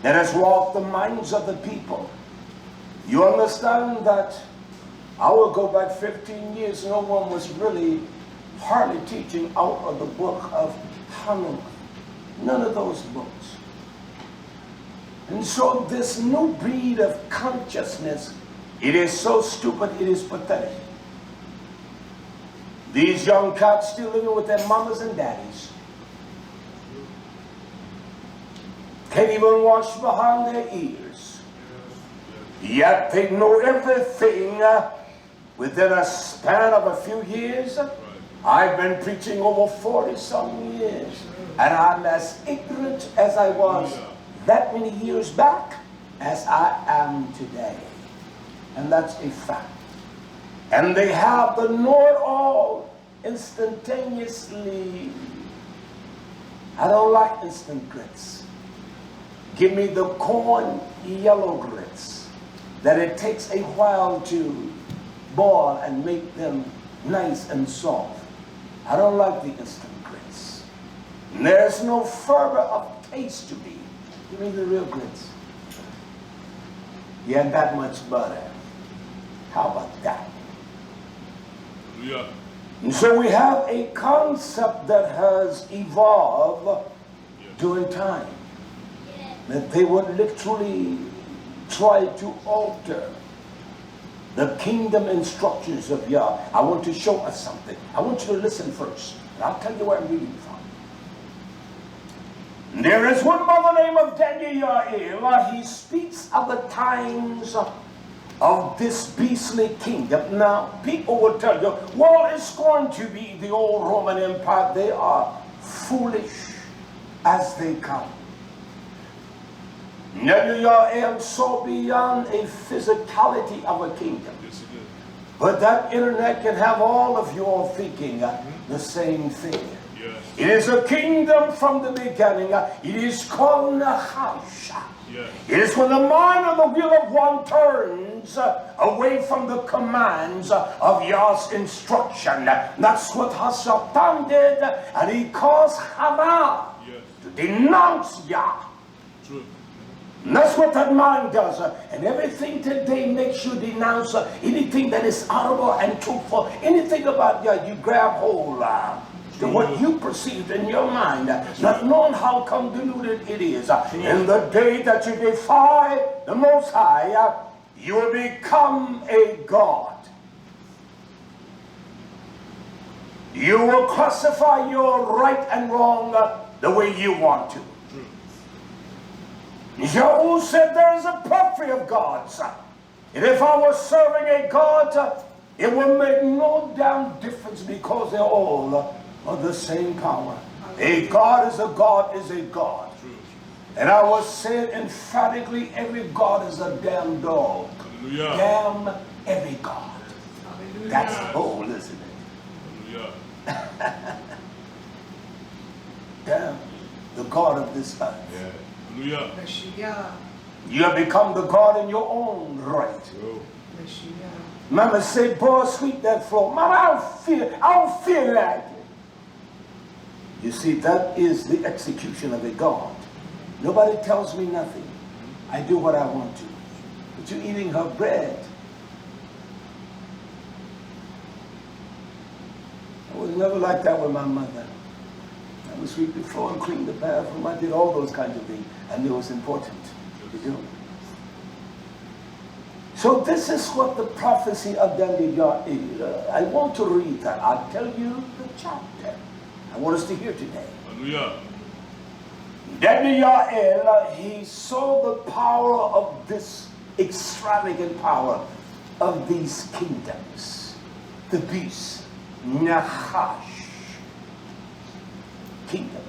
that has walked the minds of the people. You understand that I will go back 15 years, no one was really hardly teaching out of the Book of Hanoch. None of those books. And so this new breed of consciousness, it is so stupid, it is pathetic. These young cats still living with their mamas and daddies. Can't even wash behind their ears. Yet they know everything within a span of a few years. I've been preaching over 40-some years. And I'm as ignorant as I was that many years back. as I am today. And that's a fact. And they have the know-it-all instantaneously. I don't like instant grits. Give me the corn yellow grits that it takes a while to boil and make them nice and soft. I don't like the instant grits. And there's no fervor of taste to me. Give me the real grits. You had that much butter. How about that? Yeah. And so we have a concept that has evolved during time. That they would literally try to alter the kingdom instructions of Yah. I want to show us something. I want you to listen first. And I'll tell you where I'm reading from. There is one mother named of YisraYah'ale. He speaks of the times of this beastly kingdom. Now, people will tell you, well, it's going to be the old Roman Empire. They are foolish as they come. YisraYah'ale saw beyond a physicality of a kingdom. Yes, it is. But that internet can have all of you all thinking the same thing. Yes. It is a kingdom from the beginning. It is called Nachash. Yes. It is when the mind of the will of one turns away from the commands of Yah's instruction. That's what Hasatan did, and he caused Hava to denounce Yah. True. And that's what that mind does. And everything today makes you denounce anything that is honorable and truthful. Anything about Yah, you grab hold to what you perceived in your mind, not knowing how convoluted it is. In the day that you defy the Most High, you will become a god. You will classify your right and wrong the way you want to. Yahweh said there is a plethora of gods. And if I was serving a god, it will make no damn difference because they're all of the same power. A god is a god is a god. And I was saying emphatically, every god is a damn dog. Hallelujah. Damn every god. Hallelujah. That's bold, isn't it? Hallelujah. Damn the god of this earth. Yeah. Hallelujah. YHWH. You have become the god in your own right. True. YHWH. Mama say, boy, sweep that floor. Mama, I don't feel like it. You see, that is the execution of a God. Nobody tells me nothing. I do what I want to. But you're eating her bread. I was never like that with my mother. I would sweep the floor and clean the bathroom. I did all those kinds of things. I knew it was important to do. So this is what the prophecy of Daniel is. I want to read that. I'll tell you the chapter. I want us to hear today. Hallelujah. Daniel, he saw the power of this extravagant power of these kingdoms. The beast, Nachash kingdom.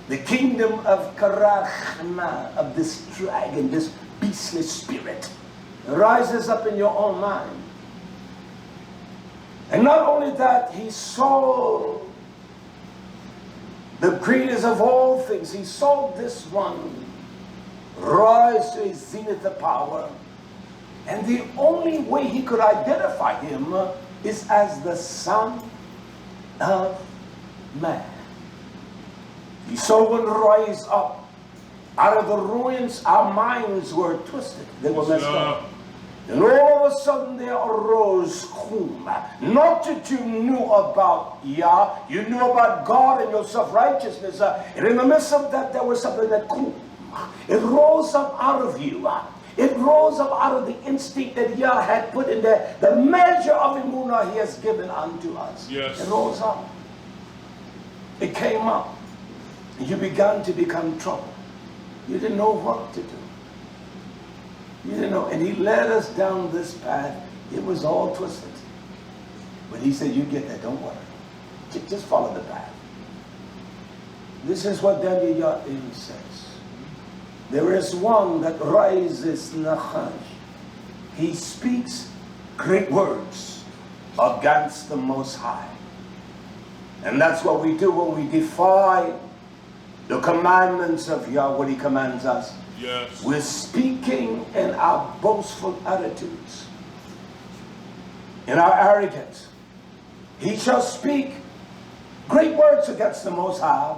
The kingdom of Karachma, of this dragon, this beastly spirit, rises up in your own mind. And not only that, he saw the greatest of all things. He saw this one rise to his zenith of power. And the only way he could identify him is as the Son of Man. He saw one rise up. Out of the ruins, our minds were twisted. They were messed up. And all of a sudden there arose Chum. Not that you knew about Yah, you knew about God and your self-righteousness. And in the midst of that, there was something that Chum. It rose up out of you. It rose up out of the instinct that Yah had put in there. The measure of Emunah he has given unto us. Yes. It rose up. It came up. You began to become trouble. You didn't know what to do. You didn't know. And he led us down this path. It was all twisted. But he said, you get that, don't worry. Just follow the path. This is what Daniel says. There is one that rises Nachash. He speaks great words against the Most High. And that's what we do when we defy the commandments of Yahweh, what He commands us. Yes. We're speaking in our boastful attitudes, in our arrogance. He shall speak great words against the Most High.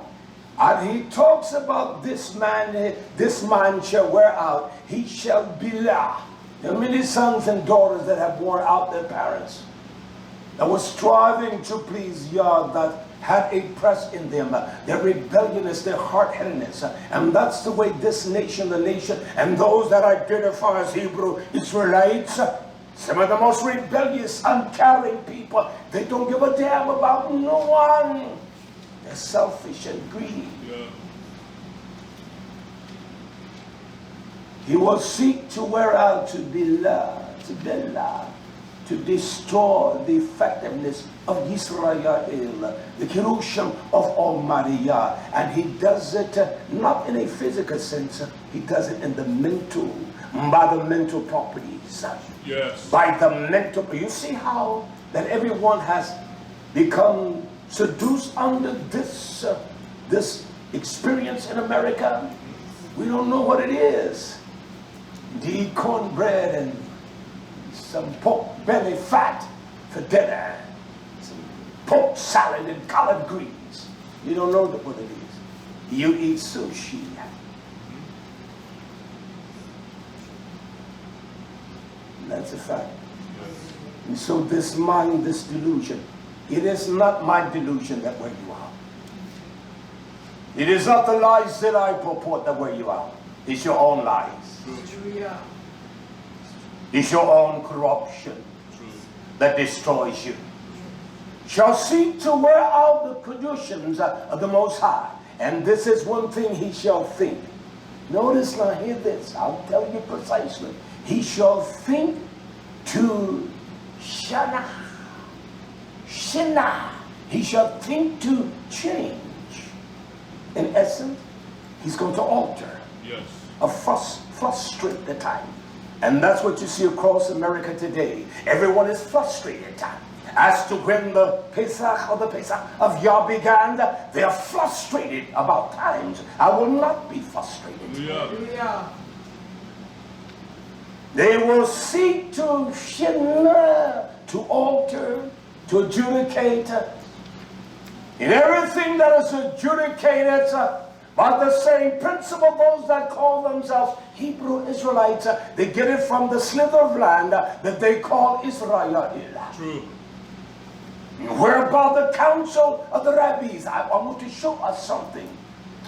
And he talks about this man shall wear out. He shall belah. There are many sons and daughters that have worn out their parents, that were striving to please Yah, that had a press in them, their rebelliousness, their hard-headedness. And that's the way this nation, the nation, and those that identify as Hebrew Israelites, some of the most rebellious, uncaring people, they don't give a damn about no one. They're selfish and greedy. Yeah. He will seek to wear out, to destroy the effectiveness of YisraYah'ale, the Kirushim of Almighty Yah. And he does it not in a physical sense, he does it in the mental, by the mental properties. Yes. By the mental, you see how that everyone has become seduced under this experience in America. We don't know what it is. The cornbread and some pork belly fat for dinner, some pork salad and collard greens. You don't know what it is. You eat sushi. That's a fact. And so this mind, this delusion, it is not my delusion that wear you out. It is not the lies that I purport that wear you out. It's your own lies. It's your own corruption that destroys you. Shall seek to wear out the conditions of the Most High. And this is one thing he shall think. Notice now, hear this. I'll tell you precisely. He shall think to shana. He shall think to change. In essence, he's going to alter. Yes. Frustrate the time. And that's what you see across America today. Everyone is frustrated as to when the Pesach or the Pesach of Yah began. They are frustrated about times. I will not be frustrated. Hallelujah. They will seek to shinna, to alter, to adjudicate. In everything that is adjudicated by the same principle, those that call themselves Hebrew Israelites, they get it from the slither of land that they call YisraYah'ale. True. Whereby the council of the rabbis, I want to show us something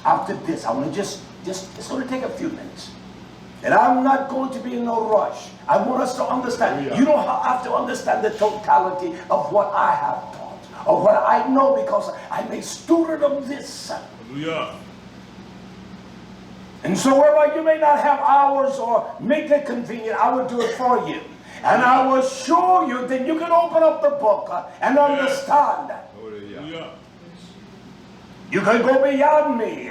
after this. I want to it's going to take a few minutes. And I'm not going to be in no rush. I want us to understand. You don't have to understand the totality of what I have taught, of what I know, because I'm a student of this. Hallelujah. And so whereby you may not have hours or make it convenient, I will do it for you. And I will show you, then you can open up the book and understand. Hallelujah. You can go beyond me.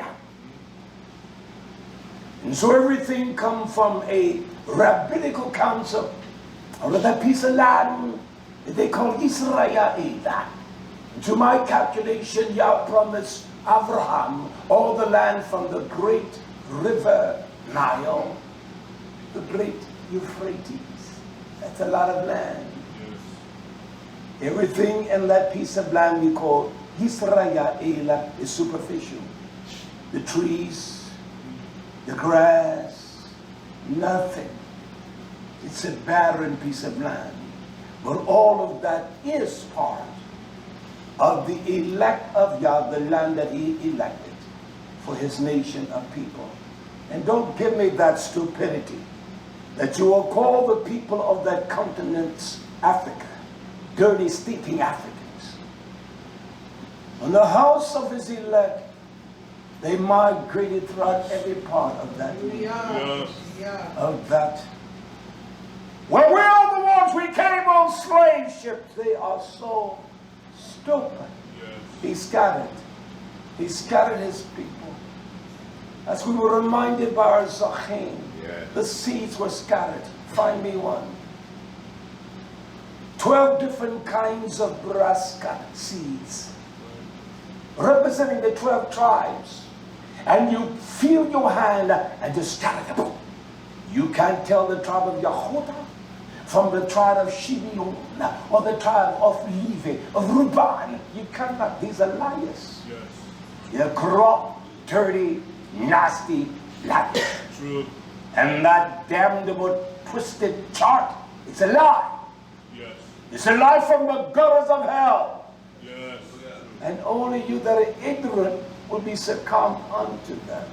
And so everything comes from a rabbinical council, or that piece of land that they call YisraYah'ale. To my calculation, Yah promised Abraham all the land from the great river Nile, the great Euphrates. That's a lot of land. Yes. Everything in that piece of land we call YisraYah'ale is superficial. The trees, the grass, nothing. It's a barren piece of land. But all of that is part of the elect of Yah, the land that he elected for his nation of people. And don't give me that stupidity that you will call the people of that continent Africa, dirty, stinking Africans. In the house of his elect, they migrated throughout every part of that. Yes. Of that. Well, we are the ones, we came on slave ships. They are so stupid. Yes. He scattered. He scattered his people. As we were reminded by our Zachin, the seeds were scattered. Find me one. 12 different kinds of brassica seeds, representing the 12 tribes. And you feel your hand and just scatter them. You can't tell the tribe of Yehuda from the tribe of Shimon or the tribe of Levi, of Reuben. You cannot. These are liars. Yes. They're corrupt, dirty, nasty liars. True. And that damnable, twisted chart, it's a lie. Yes. It's a lie from the gutters of hell. Yes. And only you that are ignorant will be succumbed unto them.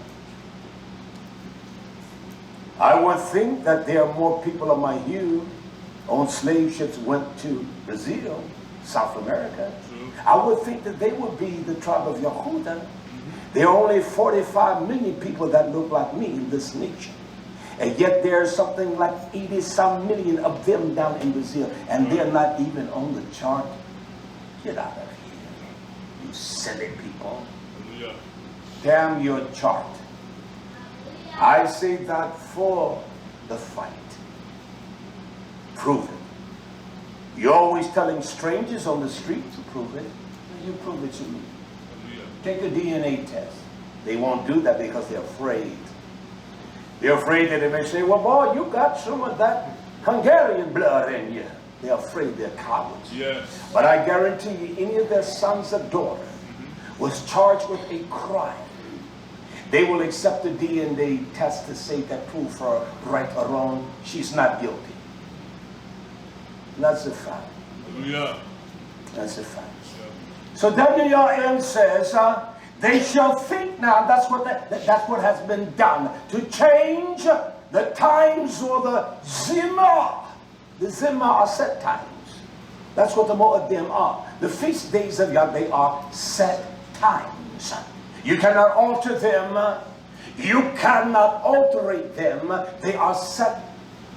I would think that there are more people of my hue on slave ships went to Brazil, South America. True. I would think that they would be the tribe of Yehuda. There are only 45 million people that look like me in this nation. And yet there's something like 80-some million of them down in Brazil. And they're not even on the chart. Get out of here, you silly people. Hallelujah. Damn your chart. I say that for the fight. Prove it. You're always telling strangers on the street to prove it. You prove it to me. Hallelujah. Take a DNA test. They won't do that because they're afraid. They're afraid that they may say, well, boy, you got some of that Hungarian blood in you. They're afraid, they're cowards. Yes. But I guarantee you, any of their sons or daughters was charged with a crime, they will accept the DNA test to say that prove her right or wrong. She's not guilty. And that's a fact. Hallelujah. That's a fact. Yeah. So WYM says, they shall think now, that's what has been done, to change the times or the Zimah. The Zimah are set times. That's what the Moadim are. The feast days of Yah, they are set times. You cannot alter them. You cannot alterate them. They are set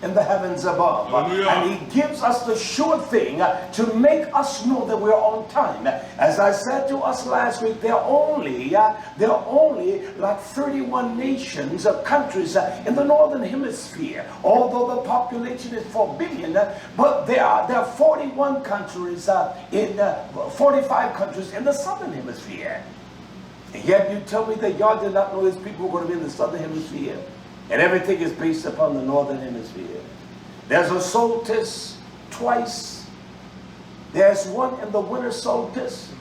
in the heavens above. Hallelujah. And he gives us the sure thing to make us know that we're on time. As I said to us last week, there are only like 31 nations or countries in the northern hemisphere. Although the population is 4 billion, but there are 41 countries in 45 countries in the southern hemisphere. And yet you tell me that y'all did not know his people were going to be in the southern hemisphere. And everything is based upon the northern hemisphere. There's a solstice twice. There's one in the winter solstice.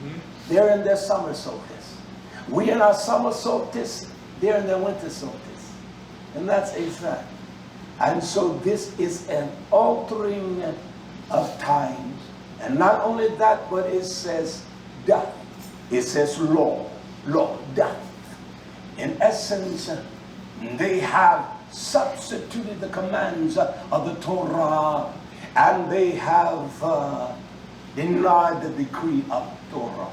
They're in their summer solstice. We in our summer solstice, they're in their winter solstice. And that's a fact. And so this is an altering of times. And not only that, but it says death. It says law, death. In essence, they have substituted the commands of the Torah, and they have denied the decree of Torah.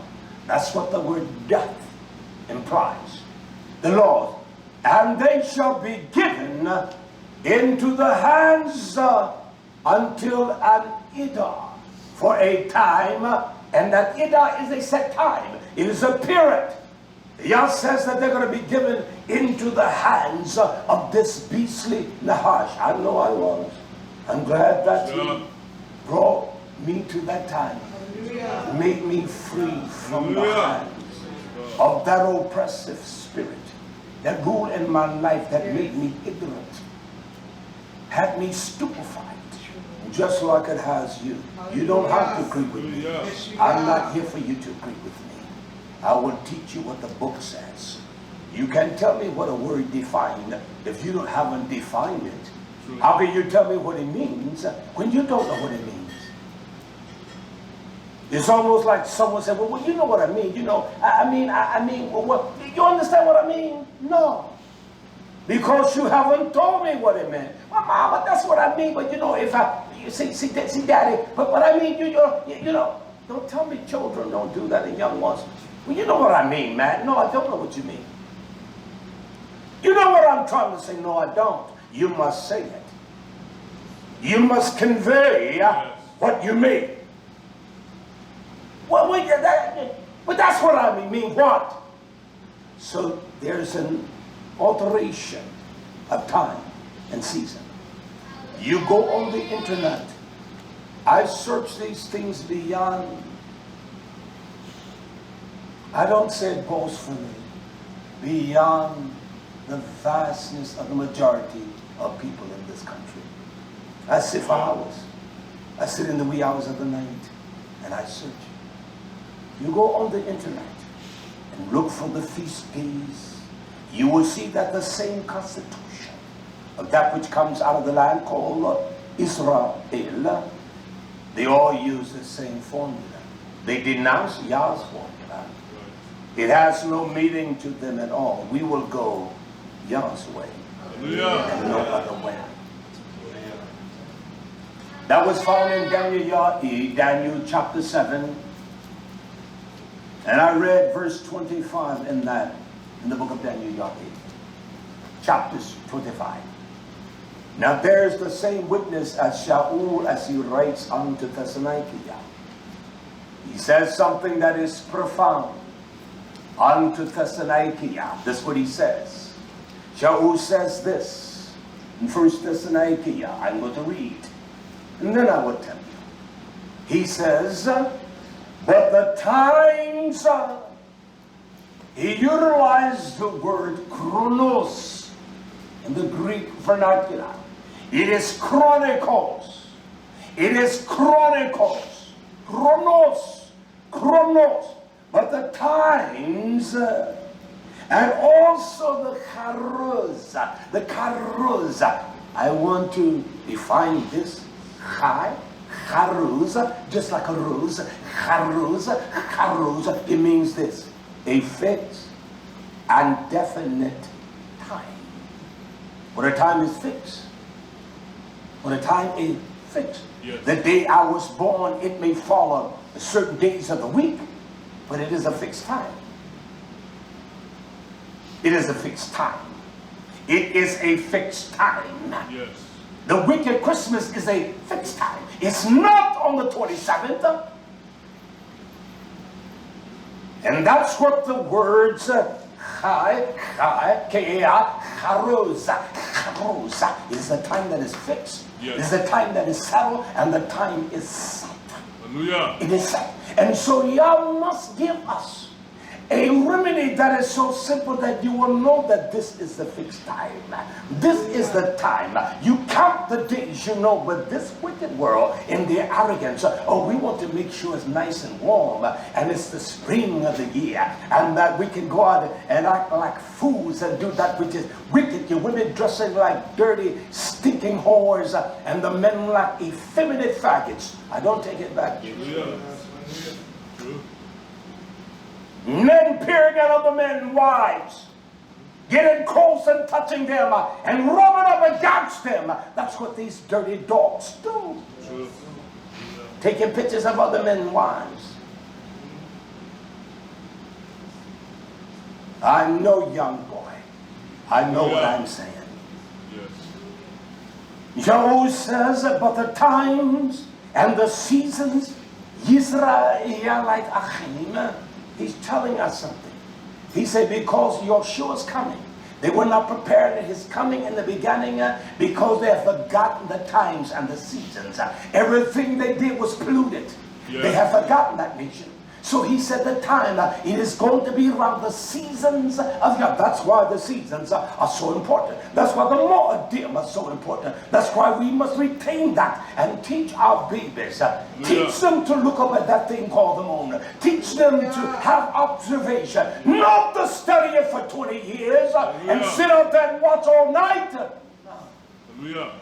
That's what the word death implies. The Lord, and they shall be given into the hands until an Idah, for a time, and that Idah is a set time. It is a period. Yah says that they're going to be given into the hands of this beastly Nahash. I know I was. I'm glad that he brought me to that time. Hallelujah. Made me free from the hands of that oppressive spirit that ruled in my life, that made me ignorant, had me stupefied, just like it has you. You don't have to agree with me. I'm not here for you to agree with me. I will teach you what the book says. You can tell me what a word defined if you haven't defined it. How can you tell me what it means when you don't know what it means? It's almost like someone said, well, you know what I mean. You know, I mean, well, you understand what I mean? No. Because you haven't told me what it meant. Well, Mama, that's what I mean. But you know, if you see, Daddy, but what I mean, you know, don't tell me children don't do that and young ones. Well, you know what I mean, man. No, I don't know what you mean. You know what I'm trying to say? No, I don't. You must say it. You must convey what you mean. Well, but that's what I mean. Mean what? So there's an alteration of time and season. You go on the internet. I search these things beyond. I don't say it boastfully. Beyond the vastness of the majority of people in this country. I sit for hours. I sit in the wee hours of the night and I search. You go on the internet and look for the feast days. You will see that the same constitution of that which comes out of the land called Israel, they all use the same formula. They denounce Yah's formula. It has no meaning to them at all. We will go Yah's way and no other way. That was found in Daniel chapter 7. And I read verse 25 in that, in the book of Daniel, chapter 25. Now there's the same witness as Shaul as he writes unto Thessalonica. He says something that is profound unto Thessalonica. That's what he says. Shaul says this in 1 Thessalonica. I'm going to read. And then I will tell you. He says, but the times, he utilized the word chronos in the Greek vernacular. It is chronicles. It is chronicles. Chronos. Chronos. But the times, and also the charuz. The charuz. I want to define this. Chai, charuz, just like a rose. Charuz, charuz. It means this. A fixed and definite time. When a time is fixed. When a time is fixed. Yes. The day I was born, it may follow certain days of the week, but it is a fixed time. It is a fixed time. It is a fixed time. Yes. The wicked Christmas is a fixed time. It's not on the 27th. And that's what the words Chai, K-A-I, Charoza, Charoza is the time that is fixed. Yes. It's the time that is settled, and the time is set. Hallelujah. It is set. And so Yah must give us a remedy that is so simple that you will know that this is the fixed time. This is the time. You count the days, you know, but this wicked world in their arrogance, oh, we want to make sure it's nice and warm, and it's the spring of the year, and that we can go out and act like fools and do that which is wicked. Your women dressing like dirty, stinking whores, and the men like effeminate faggots. I don't take it back. Hallelujah. Men peering at other men's wives, getting close and touching them, and rubbing up against them. That's what these dirty dogs do. True. Taking pictures of other men's wives. I'm no young boy. I know what I'm saying. Yes. Job says about the times and the seasons, YisraYah'ale Achim. He's telling us something. He said, because Yeshua is coming. They were not prepared at his coming in the beginning because they have forgotten the times and the seasons. Everything they did was polluted. Yeah. They have forgotten that nation. So he said the time, it is going to be around the seasons of Yah. That's why the seasons are so important. That's why the Moedim are so important. That's why we must retain that and teach our babies. Teach them to look up at that thing called the moon. Teach them to have observation. Not to study it for 20 years and sit out there and watch all night. Hallelujah.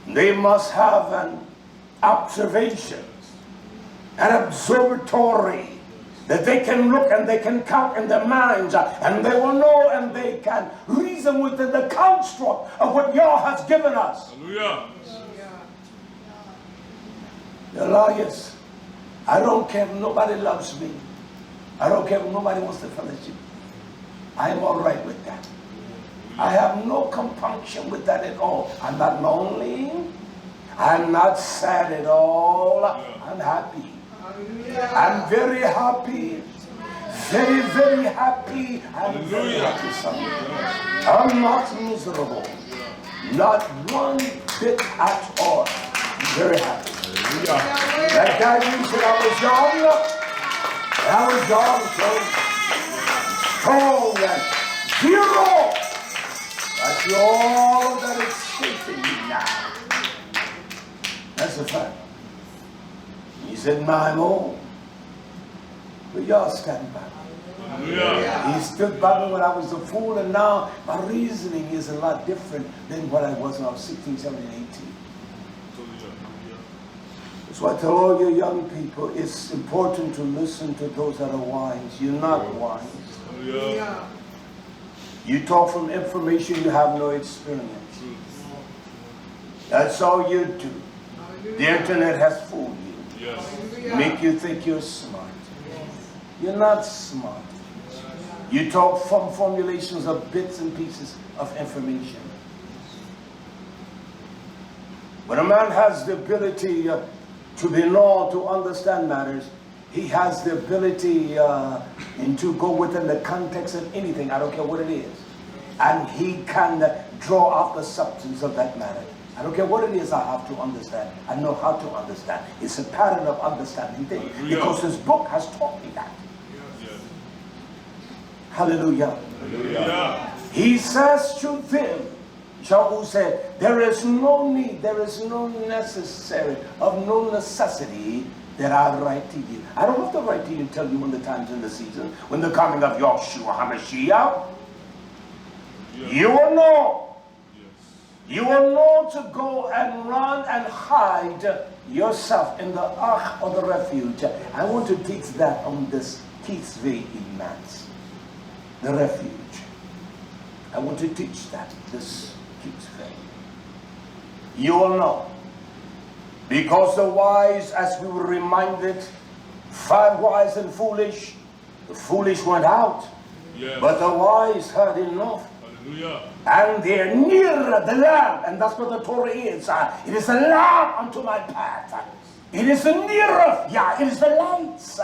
They must have an observation. An observatory that they can look and they can count in their minds and they will know and they can reason within the construct of what Yah has given us. Hallelujah. Elias, I don't care if nobody loves me. I don't care if nobody wants to fellowship. I am all right with that. I have no compunction with that at all. I'm not lonely. I'm not sad at all. I'm happy. I'm very happy. very, very happy. I'm very happy, son. I'm not miserable. Not one bit at all. I'm very happy. That guy you said I was young, so strong and zero. That's all that is shaping me now. That's a fact. He said, my own. But y'all stand by me. He stood by me when I was a fool, and now my reasoning is a lot different than what I was when I was 16, 17, 18. So I tell all you young people, it's important to listen to those that are wise. You're not wise. You talk from information, you have no experience. That's all you do. The internet has fooled you. Make you think you're smart. You're not smart. You talk from formulations of bits and pieces of information. When a man has the ability to be known, to understand matters, he has the ability to go within the context of anything, I don't care what it is. And he can draw out the substance of that matter. I don't care what it is I have to understand. I know how to understand. It's a pattern of understanding things. Because his book has taught me that. Hallelujah. Hallelujah. He says to them, Shaul said, there is no need, there is no necessary, of no necessity that I write to you. I don't have to write to you and tell you when the times and the season, when the coming of Yahshua HaMashiach. You will know. You will know to go and run and hide yourself in the ark of the refuge. I want to teach that on this Kitzveh Imans. The refuge. I want to teach that this Kitzveh. You will know. Because the wise, as we were reminded, 5 wise and foolish, the foolish went out. Yes. But the wise heard enough. Hallelujah. And they're near the lamp, and that's what the Torah is. It is a lamp unto my path. It is the nearest, it is the lights.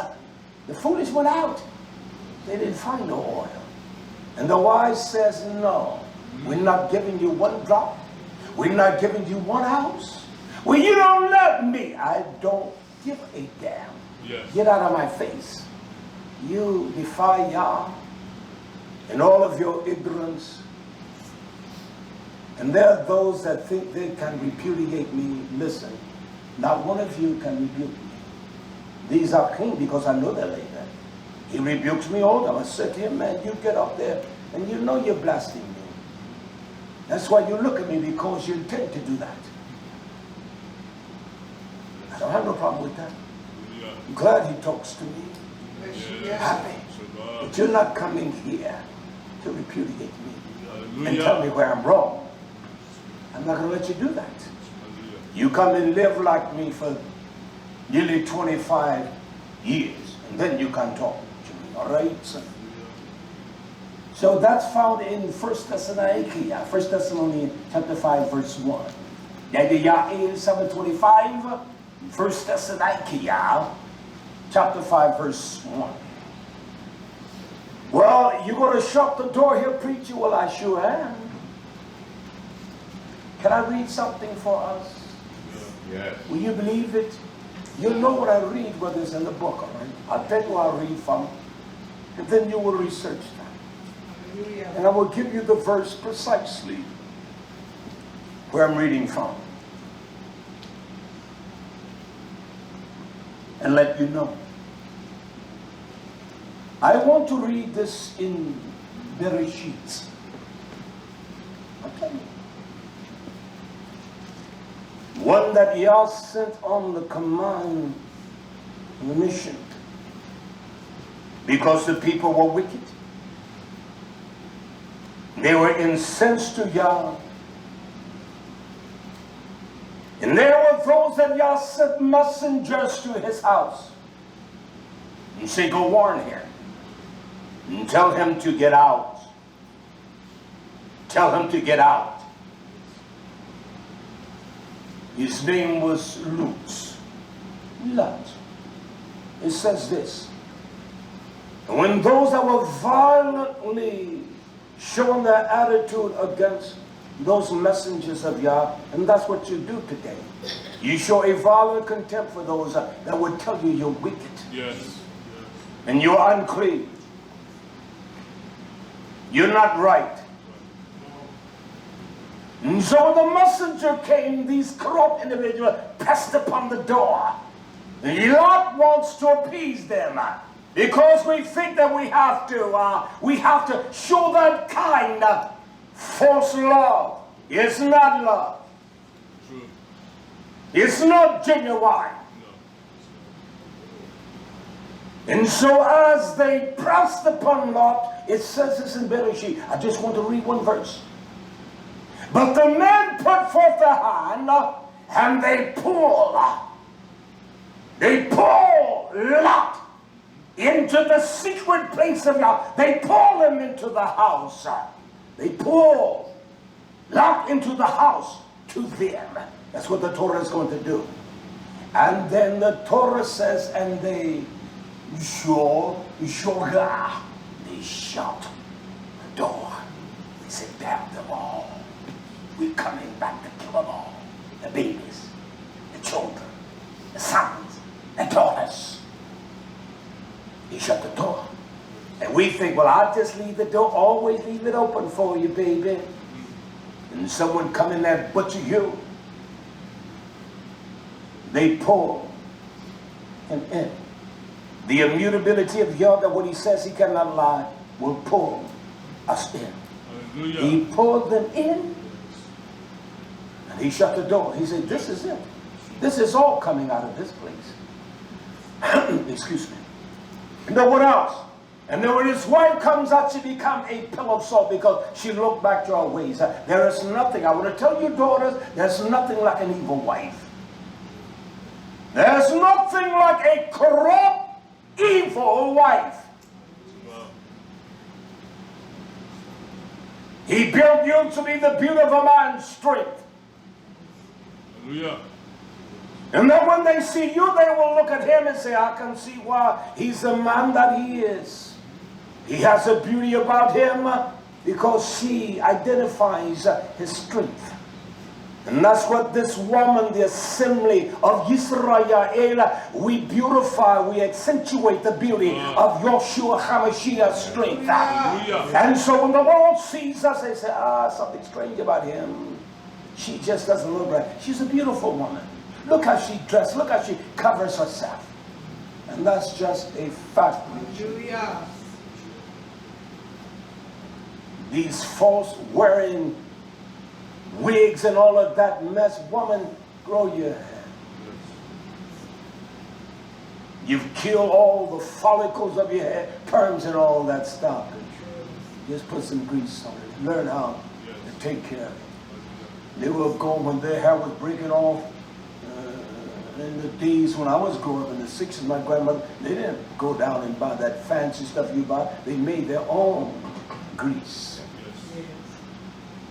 The foolish went out. They didn't find no oil. And the wise says, no, we're not giving you 1 drop. We're not giving you 1 ounce. Well, you don't love me. I don't give a damn. Yes. Get out of my face. You defy Yah and all of your ignorance. And there are those that think they can repudiate me. Listen, not one of you can rebuke me. These are clean because I know they're later. He rebukes me all the time. I said to him, man, you get up there and you know you're blaspheming me. That's why you look at me, because you intend to do that. I don't have no problem with that. I'm glad he talks to me. Happy. But you're not coming here to repudiate me and tell me where I'm wrong. I'm not going to let you do that. You come and live like me for nearly 25 years, and then you can talk to me, all right? So that's found in 1 Thessalonians chapter 5, verse 1. YisraYah'ale 7:25, 1 Thessalonians chapter 5, verse 1. Well, you're going to shut the door here, preacher? Well, I sure am. Can I read something for us? Yes. Will you believe it? You'll know what I read, whether it's in the book, all right? I'll tell you where I read from, and then you will research that. Hallelujah. And I will give you the verse precisely where I'm reading from, and let you know. I want to read this in Bereshit. Okay. One that Yah sent on the command and the mission, because the people were wicked. They were incensed to Yah. And there were those that Yah sent messengers to his house and say, go warn him and tell him to get out. Tell him to get out. His name was Lut. It says this. And when those that were violently showing their attitude against those messengers of Yah, and that's what you do today. You show a violent contempt for those that would tell you you're wicked. Yes. And you're unclean. You're not right. And so when the messenger came, these corrupt individuals pressed upon the door. And Lot wants to appease them because we think that we have to show that kind of false love. It's not love. True. It's not genuine. No. And so as they pressed upon Lot, it says this in Bereshit. I just want to read one verse. But the men put forth their hand and they pulled Lot into the secret place of Yah. They pulled him into the house. They pulled Lot into the house to them. That's what the Torah is going to do. And then the Torah says, and they shut the door. They said, damn them all. We're coming back to kill them all. The babies, the children, the sons, the daughters. He shut the door. And we think, well, I'll just leave the door, always leave it open for you, baby. And someone come in there and butcher you. They pull him in. The immutability of Yah, that what he says he cannot lie, will pull us in. Hallelujah. He pulled them in. And he shut the door. He said, this is it. This is all coming out of this place. Excuse me. No one else. And then when his wife comes out, she becomes a pillar of salt because she looked back to her ways. There is nothing, I want to tell you daughters, there's nothing like an evil wife. There's nothing like a corrupt, evil wife. Wow. He built you to be the beauty of a man's strength. Hallelujah. And then when they see you, they will look at him and say, I can see why he's the man that he is. He has a beauty about him because she identifies his strength. And that's what this woman, the assembly of YisraYah'ale, we beautify, we accentuate the beauty of Yeshua HaMashiach's strength. And so when the world sees us, they say, something strange about him. She just doesn't look right. She's a beautiful woman. Look how she dressed. Look how she covers herself. And that's just a fact. Hallelujah. These false wearing wigs and all of that mess. Woman, grow your hair. You've killed all the follicles of your hair, perms and all that stuff. Just put some grease on it. Learn how to take care of it. They will go when their hair was breaking off. In the days when I was growing up in the 60s, my grandmother, they didn't go down and buy that fancy stuff you buy. They made their own grease.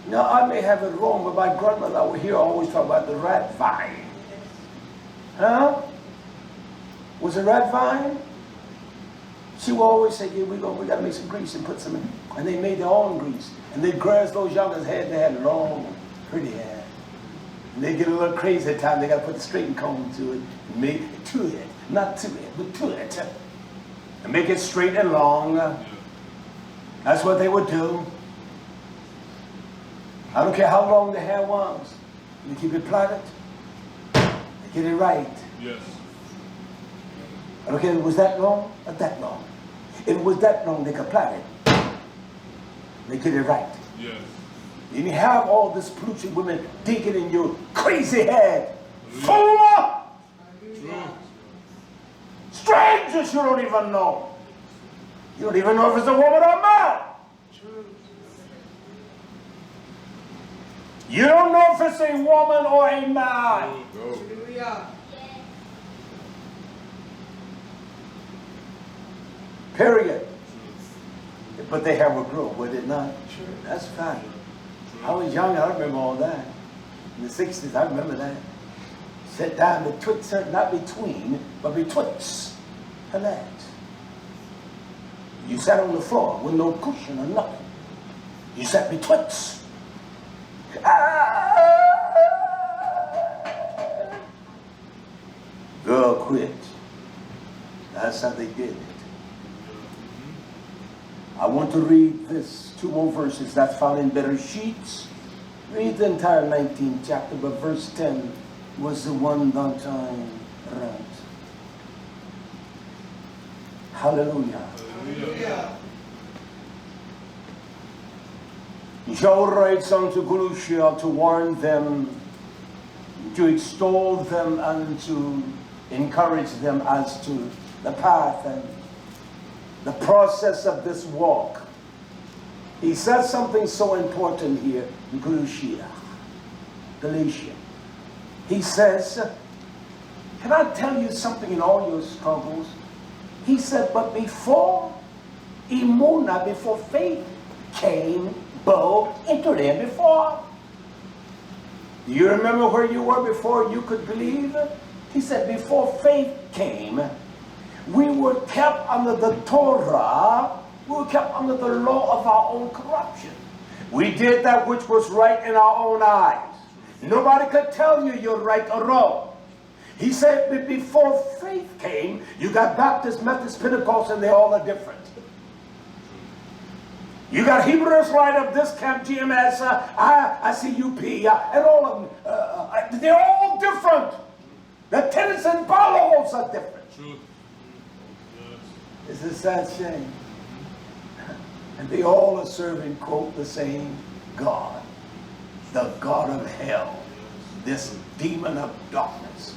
Now, I may have it wrong, but my grandmother over here always talk about the rat vine. Huh? Was it rat vine? She would always say, yeah, we got to make some grease and put some in. And they made their own grease. And they grass those youngers' head. They had long, pretty hair. And they get a little crazy at times. They got to put the straighten comb to it. And make it to it. Not to it, but to it. And make it straight and long. That's what they would do. I don't care how long the hair was. You keep it plaited. They get it right. Yes. I don't care if it was that long or that long. If it was that long, they could plait it. They get it right. Yes. And you have all this pollution, women digging in your crazy head. Fool! True. Strangers you don't even know. You don't even know if it's a woman or a man. True. You don't know if it's a woman or a man. Hallelujah. Period. But their hair would grow, would it not? True. That's fact. I was young, I remember all that. In the 60s, I remember that. Sit down betwixt her, not between, but betwixt her legs. You sat on the floor with no cushion or nothing. You sat betwixt. Girl quit. That's how they did it. I want to read this, 2 more verses that's found in Bereshit. Read the entire 19th chapter, but verse 10 was the one that time read. Hallelujah. Hallelujah. Joel writes unto Gulushia to warn them, to extol them, and to encourage them as to the path and the process of this walk. He says something so important here in Galatia. He says, can I tell you something in all your struggles? He said, but before Emunah, before faith came, Bo entered in before. Do you remember where you were before you could believe? He said, before faith came, we were kept under the Torah. We were kept under the law of our own corruption. We did that which was right in our own eyes. Nobody could tell you you're right or wrong. He said that before faith came, you got Baptist, Methodist, Pentecost, and they all are different. You got Hebrew Israelite of this camp, GMS, ICUP, and all of them. They're all different. The tenets and followers are different. True. It's a sad shame. And they all are serving, quote, the same God. The God of hell. This demon of darkness.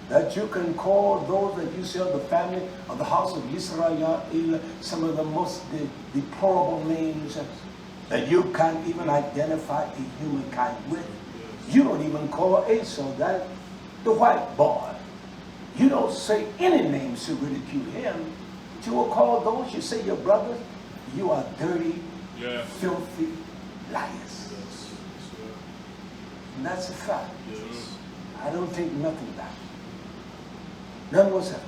That you can call those that you see of the family of the house of YisraYah'ale some of the most deplorable names that you can't even identify a humankind with. You don't even call Esau that, the white boy. You don't say any names to ridicule him. But you will call those you say your brothers, you are dirty, filthy liars. And that's a fact. I don't think nothing back. None whatsoever.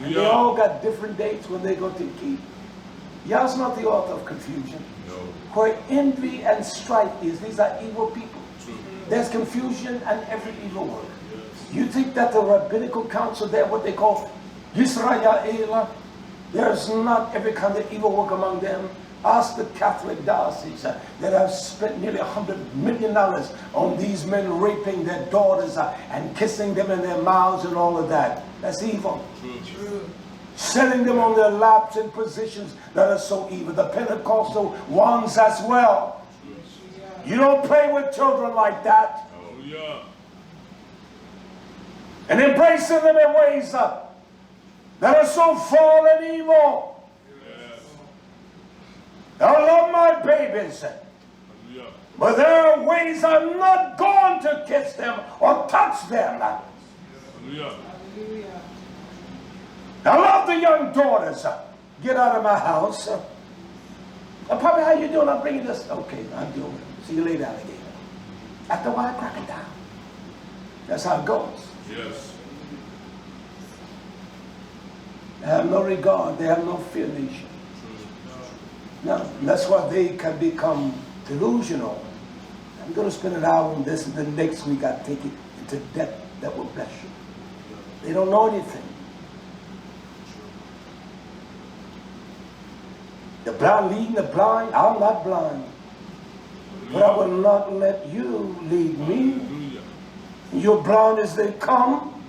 And they all got different dates when they go to keep. Yah's not the author of confusion. No. Where envy and strife is, these are evil people. True. There's confusion and every evil work. You think that the rabbinical council there, what they call YisraYah'ale, there's not every kind of evil work among them. Ask the Catholic diocese that have spent nearly $100 million on these men raping their daughters and kissing them in their mouths and all of that. That's evil. True. Setting them on their laps in positions that are so evil. The Pentecostal ones as well. You don't play with children like that. Hallelujah. And embracing them in ways that are so foul and evil. I love my babies, but their ways are not going to kiss them or touch them. Hallelujah. I love the young daughters. Get out of my house. Papa, how you doing? I'm bringing this. Okay, I'm doing it. See you later, alligator. After a while, crocodile. That's how it goes. Yes. They have no regard. They have no fear nation. No, that's why they can become delusional. I'm going to spend an hour on this, and the next week I take it into depth that will bless you. They don't know anything. The blind leading the blind. I'm not blind. But I will not let you lead me. You're blind as they come.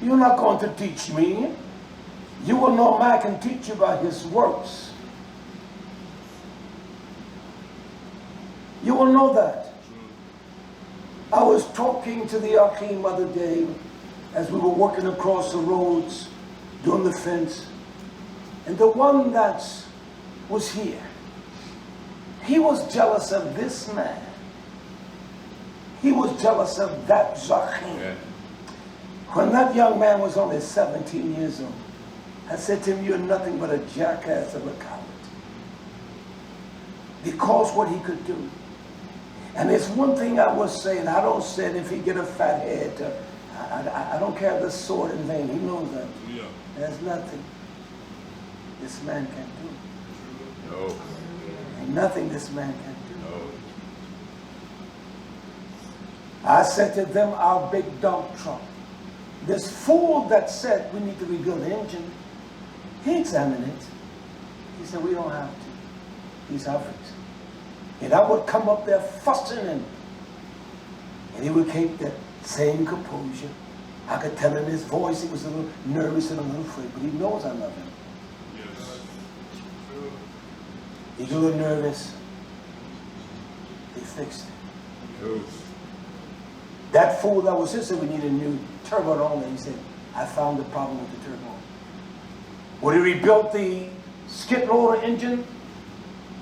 You're not going to teach me. You will know man can teach you by his works. You will know that. I was talking to the Achim the other day as we were walking across the roads doing the fence. And the one that was here, he was jealous of this man. He was jealous of that Zachim. Yeah. When that young man was only 17 years old, I said to him, you're nothing but a jackass of a coward. Because what he could do. And there's one thing I was saying, I don't say it if he get a fat head. I don't carry the sword in vain. He knows that. Yeah. There's nothing. this man can do. No. Ain't nothing this man can do. No. I said to them, our big dump truck. This fool that said we need to rebuild the engine, he examined it. He said, we don't have to. He's our fix. And I would come up there fussing and he would keep that same composure. I could tell in his voice he was a little nervous and a little afraid, but he knows I love him. Yes. He's a little nervous. They fixed it. No. That fool that was here said we need a new turbo on there. He said, I found the problem with the turbo. When he rebuilt the skid loader engine,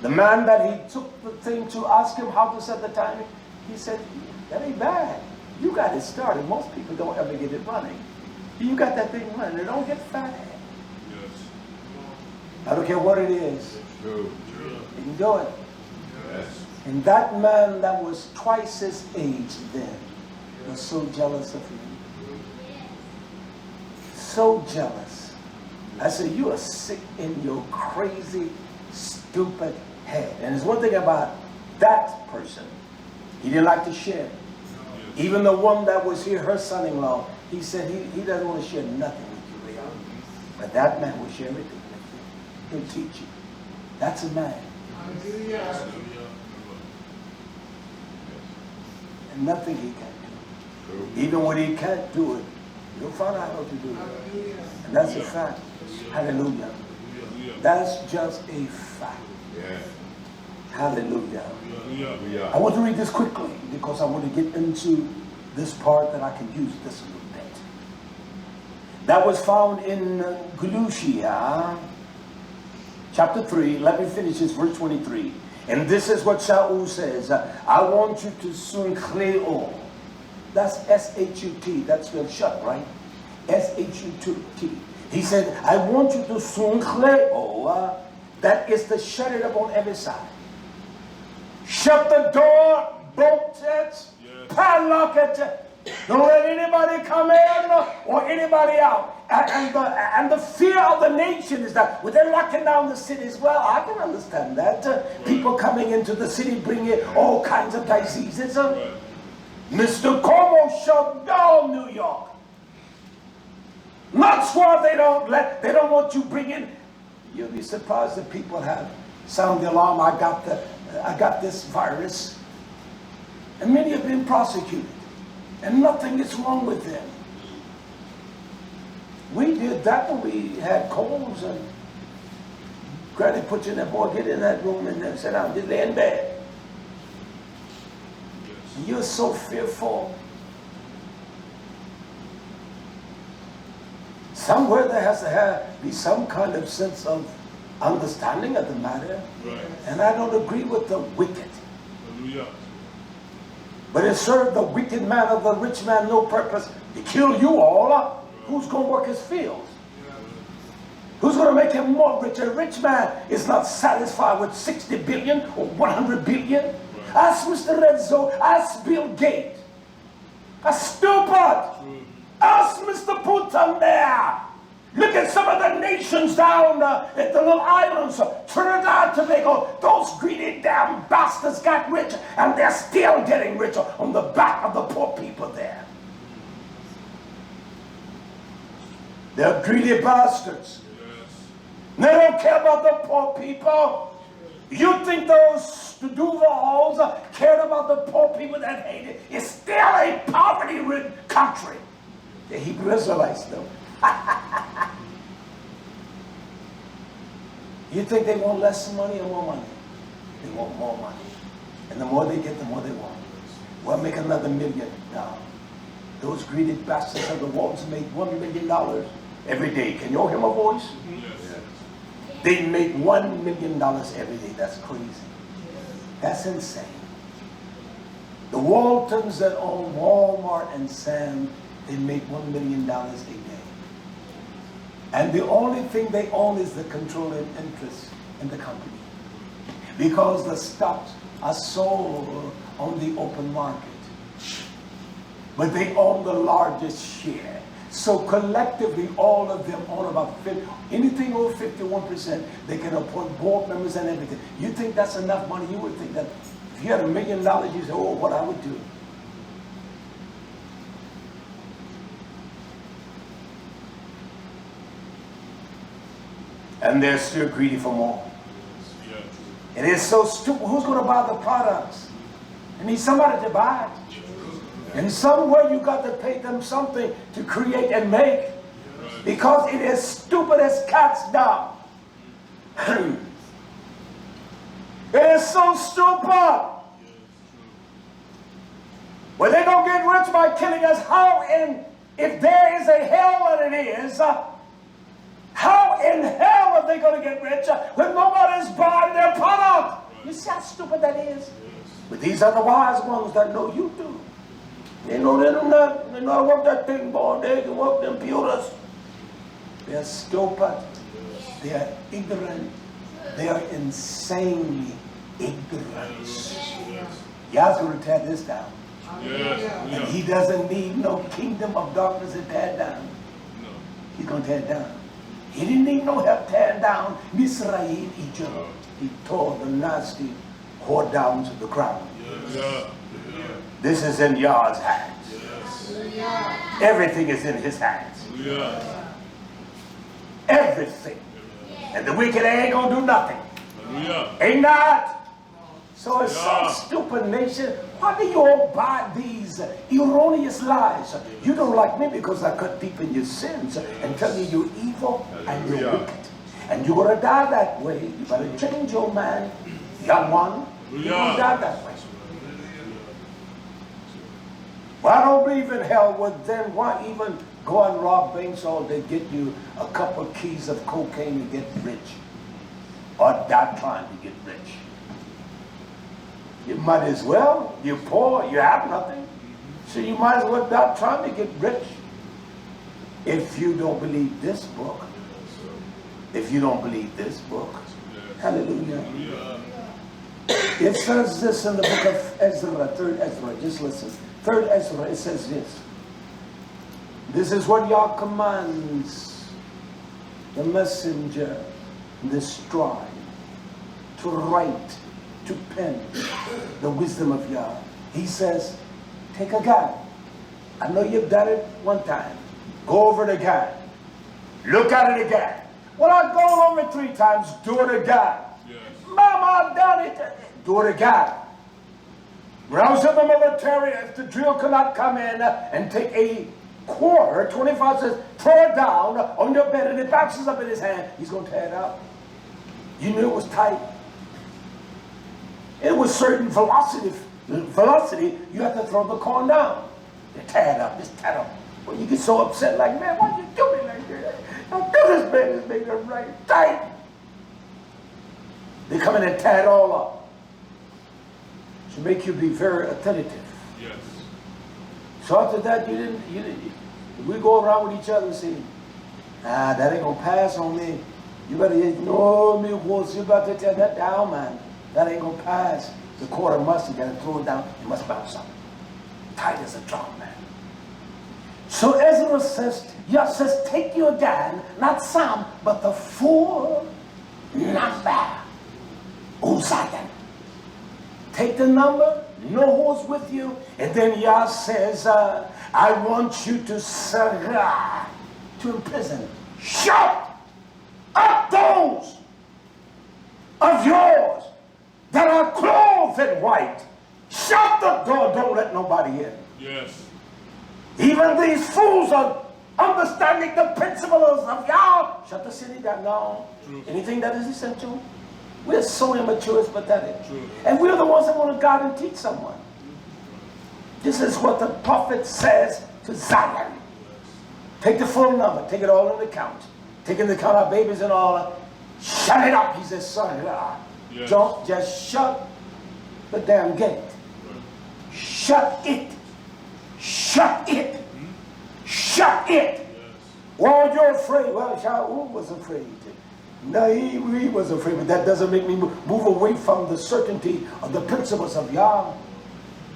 the man that he took the thing to ask him how to set the timing, he said, that ain't bad. You got it started. Most people don't ever get it running. You got that thing running. It don't get fat. Yes. I don't care what it is. True. You can do it. Yes. And that man that was twice his age then was so jealous of him. So jealous. I said, you are sick in your crazy, stupid head. And there's one thing about that person. He didn't like to share. Even the one that was here, her son-in-law, he said he doesn't want to share nothing with you, Leon. But that man will share everything with you. He'll teach you. That's a man. Hallelujah. And nothing he can do. Even when he can't do it, you'll find out how to do it. And that's a fact. Hallelujah. That's just a fact. Yeah. Hallelujah. Hallelujah. I want to read this quickly because I want to get into this part that I can use this a little bit. That was found in Gulushia, chapter 3. Let me finish this, verse 23. And this is what Shaul says. I want you to sunchleo. That's S-H-U-T. That's spelled shut, right? S-H-U-T. He said, I want you to sunchleo. That is to shut it up on every side. Shut the door, bolt it, padlock it. Don't let anybody come in or anybody out. And the fear of the nation is that when they're locking down the cities, well, I can understand that. People coming into the city bringing all kinds of diseases. Mr. Cuomo shut down New York. That's why they don't want you bringing. You'll be surprised that people have sound the alarm. I got this virus, and many have been prosecuted, and nothing is wrong with them. We did that when we had colds, and Granny put you in that boy, get in that room and then sit down, just lay in bed. And you're so fearful. Somewhere there has to be some kind of sense of understanding of the matter. Right. And I don't agree with the wicked. Hallelujah. But it served the wicked man of the rich man no purpose to kill you all. Who's going to work his fields? Who's going to make him more rich? A rich man is not satisfied with 60 billion or 100 billion. Ask Mr. Renzo, ask Bill Gates. Ask stupid. Ask Mr. Putin there. Look at some of the nations down at the little islands, Trinidad, Tobago. Those greedy damn bastards got rich, and they're still getting richer on the back of the poor people there. They're greedy bastards. They don't care about the poor people. You think those Duvals cared about the poor people that hated? It's still a poverty-ridden country. The Hebrew Israelites, though. You think they want less money or more money? They want more money. And the more they get, the more they want. Well, make another $1 million. No. Those greedy bastards of the ones make $1 million every day. Can you all hear my voice? Yes. They make $1 million every day. That's crazy. That's insane. The Waltons that own Walmart and Sam, they make $1 million a day. And the only thing they own is the controlling interest in the company. Because the stocks are sold on the open market. But they own the largest share. So collectively, all of them own about 50, anything over 51%, they can appoint board members and everything. You think that's enough money? You would think that if you had $1 million, you say, oh, what I would do. And they're still greedy for more. It is so stupid. Who's going to buy the products? You need somebody to buy it. And somewhere you got to pay them something to create and make. Because it is stupid as cat's dog. It is so stupid. Well, they're going to get rich by killing us. If there is a hell and it is, how in hell are they going to get rich when nobody's buying their product? You see how stupid that is? But these are the wise ones that know you do. They know they do not. They know how to work that thing, boy. They can work them computers. They are stupid. They are ignorant. They are insanely ignorant. God's going to tear this down. And he doesn't need no kingdom of darkness to tear down. He's going to tear it down. He didn't need no help tearing down YisraYah'ale, Egypt. He tore the nasty whore down to the ground. This is in Yah's hands. Everything is in his hands. Everything. And the wicked ain't going to do nothing. Ain't not. So it's some stupid nation. Why do you all buy these erroneous lies? You don't like me because I cut deep in your sins and tell you you're evil and you're wicked. And you're going to die that way. You better change your mind, young one. You're going to die that way. Well, I don't believe in hell. Well, then why even go and rob banks or they get you a couple of keys of cocaine and get rich? Or die trying to get rich? You might as well. You're poor. You have nothing. So you might as well die trying to get rich. If you don't believe this book. If you don't believe this book. Hallelujah. It says this in the book of Ezra, 3rd Ezra. Just listen. 3rd Ezra, it says this. This is what Yah commands the messenger, the scribe, to write, to pen the wisdom of Yah. He says, take a guide. I know you've done it one time. Go over it again. Look at it again. Well, I've gone over it 3 times. Do it again. Yes. Mama, I've done it. Do it again. When I was in the military, if the drill could not come in and take a quarter, 25 cents, throw it down on your bed and it bounces up in his hand, he's going to tear it out. You knew it was tight. It was certain velocity, you have to throw the corn down. You tear it up, just tear it up. Well, you get so upset like, man, why you do me like this? Don't do this, man, this make it right tight. They come in and tear it all up. To make you be very attentive. Yes. So after that, you didn't, we go around with each other and say, that ain't gonna pass on me. You better, no, me wolves, you about to tear that down, man. That ain't gonna pass. The quarter must, you gotta throw it down, it must bounce up. Tight as a drum, man. So Ezra says, Yah says, take your guide, not some, but the full number. Uzayan. Take the number, know who's with you, and then Yah says, I want you to sarah, to imprison. Shut up those of yours that are clothed in white. Shut the door, don't let nobody in. Yes. Even these fools are understanding the principles of Yah. Shut the city down. No. True. Anything that is essential. We're so immature, it's pathetic. True. And we're the ones that want to guide and teach someone. This is what the prophet says to Zion. Take the full number. Take it all into account. Take into account our babies and all. Shut it up, he says, son. Yes. Don't just shut the damn gate. Right. Shut it. Shut it. Hmm? Shut it. Yes. Well, you're afraid. Well, Shaul was afraid. No, he was afraid, but that doesn't make me move away from the certainty of the principles of Yah.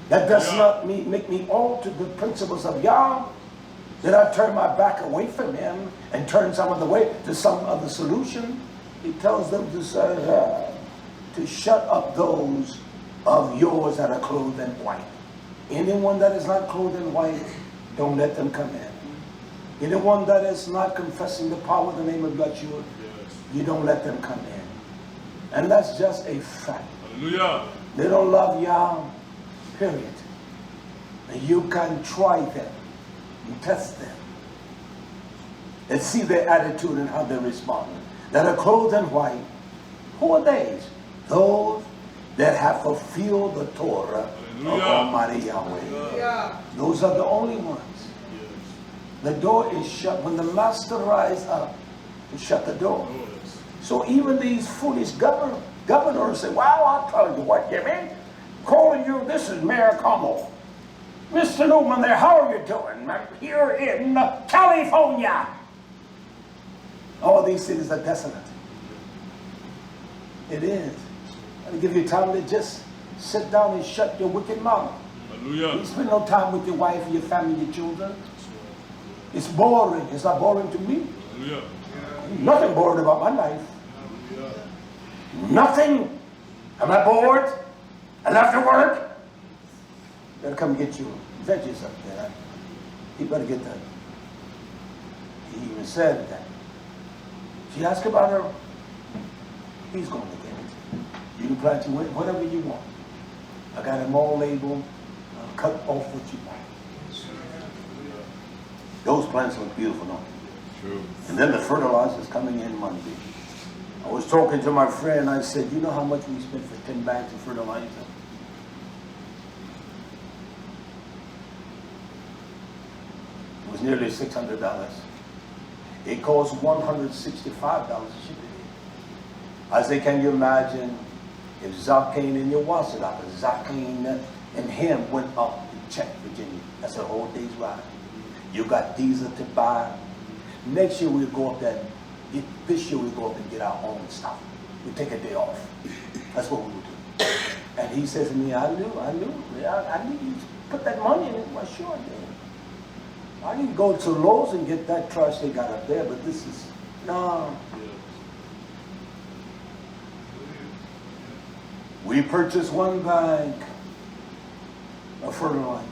That does not make me alter the principles of Yah. Did I turn my back away from him and turn some other way to some other solution? He tells them to shut up those of yours that are clothed in white. Anyone that is not clothed in white, don't let them come in. Anyone that is not confessing the power of the name of Yahshua, you don't let them come in. And that's just a fact. Hallelujah. They don't love Yah, period. And you can try them and test them and see their attitude and how they respond. That are clothed in white, who are they? Those that have fulfilled the Torah of Almighty Yahweh. Hallelujah. Those are the only ones. The door is shut. When the master rises up, he shut the door. So even these foolish governors say, well, I'll tell you what, Jimmy, calling you, this is Mayor Como. Mr. Newman there, how are you doing? I'm here in California. All these cities are desolate. It is. I'll give you time to just sit down and shut your wicked mouth. Hallelujah. You spend no time with your wife, your family, your children. It's boring. It's not boring to me. Hallelujah. Nothing boring about my life. Nothing. Am I bored? I left to work. Better come get you veggies up there. You better get that. He even said that. She asked about her. He's going to get it. You can plant your whatever you want. I got them all labeled. I'll cut off what you want. Those plants look beautiful, don't they? True. And then the fertilizer is coming in Monday. I was talking to my friend. I said, you know how much we spent for 10 bags of fertilizer? It was nearly $600. It cost $165 to ship it. I say, can you imagine if Zakane and Yawasada, Zakane and him went up to check Virginia? That's a whole day's ride. You got diesel to buy. Next year we'll go up there. This year we'll go up and get our own stuff. We take a day off. That's what we will do. And he says to me, I knew. I knew you put that money in it. Well, sure I did. I didn't go to Lowe's and get that trash they got up there, but this is, no. We purchased one bag of fertilizer,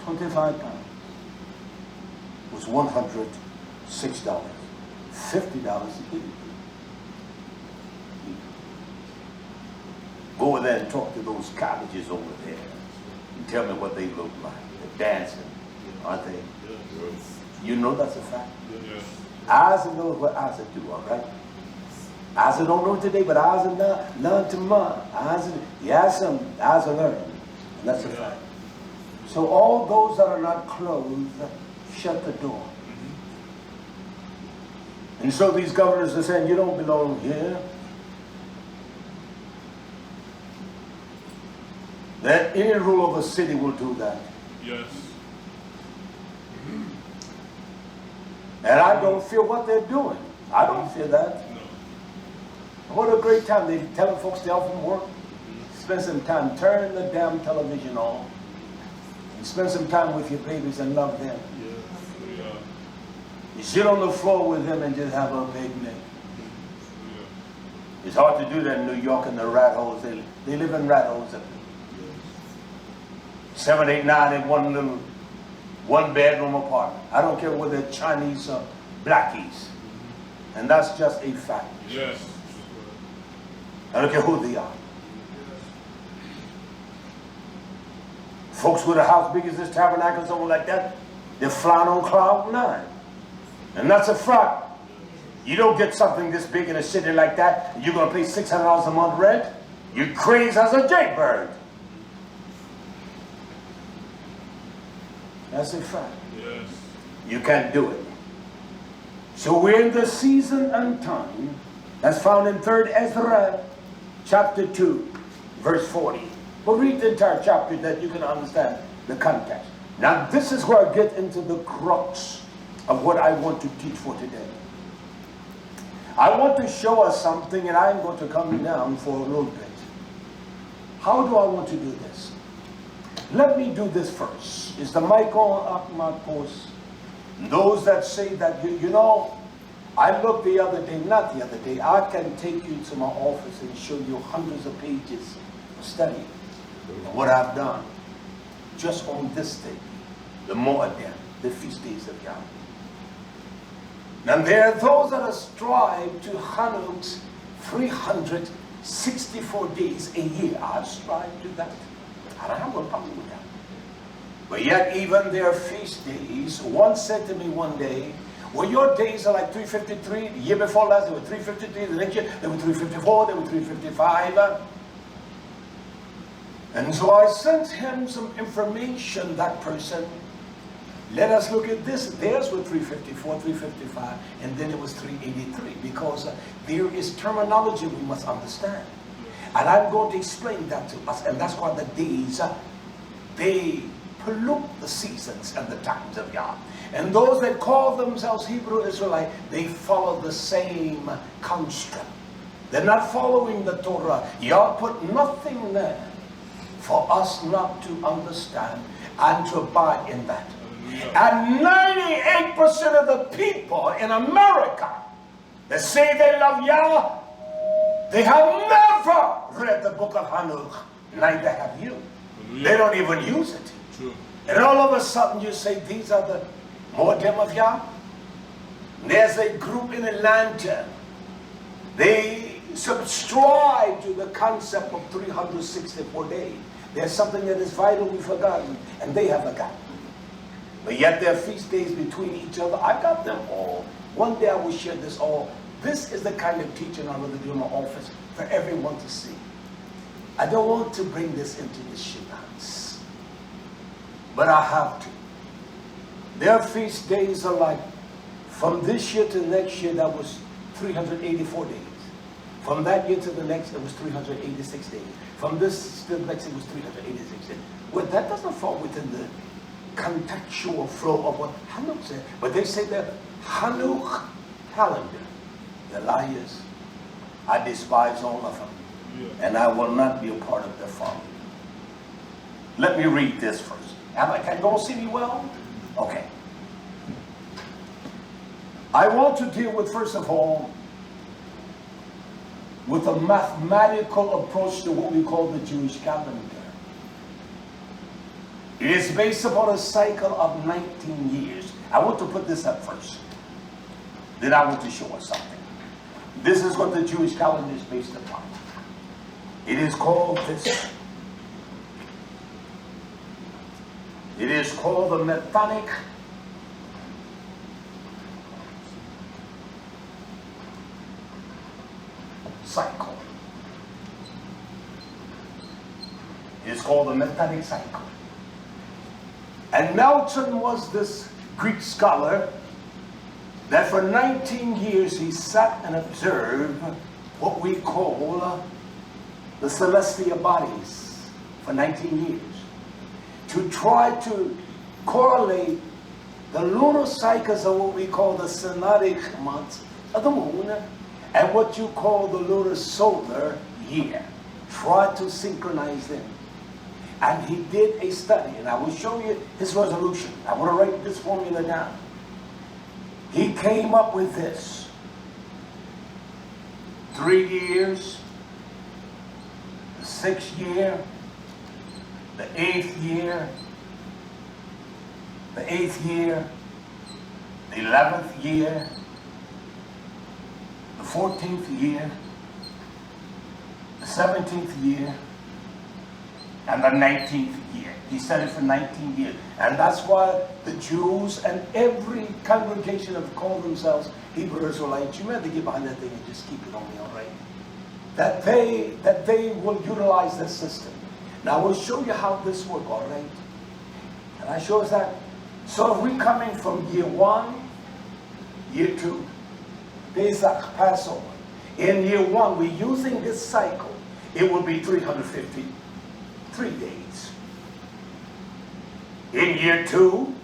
25 pounds. It was $106, $50 a kilo. Go over there and talk to those cabbages over there and tell me what they look like. They're dancing, aren't they? You know that's a fact. Isaac knows what Isaac do, all right? Isaac don't know today, but Isaac learn tomorrow. Isaac learn. And that's a fact. So all those that are not clothed, shut the door. And so these governors are saying, you don't belong here. That any rule of a city will do that. Yes. And I don't fear what they're doing. I don't fear that. No. What a great time. They telling folks they off from work. Spend some time. Turn the damn television on. And spend some time with your babies and love them. Yeah. You sit on the floor with them and just have a picnic. It's hard to do that in New York in the rat holes. They live in rat holes. 7, 8, 9 in one little one-bedroom apartment. I don't care whether they're Chinese or blackies. And that's just a fact. Yes. I don't care who they are. Folks with a house big as this tabernacle, something like that, they're flying on cloud 9. And that's a fact. You don't get something this big in a city like that, and you're going to pay $600 a month rent? You're crazy as a jaybird. That's a fact. Yes. You can't do it. So we're in the season and time that's found in 3rd Ezra chapter 2 verse 40. We'll read the entire chapter that you can understand the context. Now this is where I get into the crux of what I want to teach for today. I want to show us something, and I'm going to come down for a little bit. How do I want to do this? Let me do this first. Is the mic on, my post? Those that say that, you know, I looked the other day, not the other day, I can take you to my office and show you hundreds of pages of study. What I've done just on this day, the Moed, the feast days of Yahweh. And there are those that ascribe to Hanoch's 364 days a year. I ascribe to that. I don't have a problem with that. But yet even their feast days, one said to me one day, well, your days are like 353. The year before last, they were 353. The next year, they were 354. They were 355. And so I sent him some information, that person. Let us look at this. Theirs were 354, 355, and then it was 383, because there is terminology we must understand. And I'm going to explain that to us. And that's why the days, they pollute the seasons and the times of Yah. And those that call themselves Hebrew Israelite, they follow the same construct. They're not following the Torah. Yah put nothing there for us not to understand and to abide in that. And 98% of the people in America that say they love Yah, they have never read the Book of Hanoch. Neither have you. They don't even use it. And all of a sudden you say, these are the Moedim of Yah. There's a group in Atlanta. They subscribe to the concept of 364 days. There's something that is vital we've forgotten, and they have forgotten. But yet their feast days between each other, I got them all. One day I will share this all. This is the kind of teaching I'm going to do in my office for everyone to see. I don't want to bring this into the Shabbat, but I have to. Their feast days are like, from this year to next year, that was 384 days. From that year to the next, it was 386 days. From this to the next, it was 386 days. Well, that doesn't fall within the contextual flow of what Hanoch said. But they say that Hanoch calendar, the liars, I despise all of them. And I will not be a part of their folly. Let me read this first. Can you all see me well? Okay. I want to deal with, first of all, with a mathematical approach to what we call the Jewish calendar. It is based upon a cycle of 19 years. I want to put this up first. Then I want to show us something. This is what the Jewish calendar is based upon. It is called this. It is called the Metonic cycle. It is called the Metonic cycle. And Melton was this Greek scholar that for 19 years he sat and observed what we call the celestial bodies for 19 years to try to correlate the lunar cycles of what we call the synodic months of the moon and what you call the lunar solar year. Try to synchronize them. And he did a study, and I will show you his resolution. I want to write this formula down. He came up with this. 3 years, the 6th year, the 8th year, the 8th year, the 11th year, the 14th year, the 17th year, and the 19th year. He studied for 19 years. And that's why the Jews and every congregation have called themselves Hebrew Israelites. You have to get behind that thing and just keep it on me, all right? That they will utilize this system. Now, I will show you how this works, all right? And I show us that. So if we're coming from year 1, year 2, Pesach, Passover. In year 1, we're using this cycle. It will be 353 days. In year 2,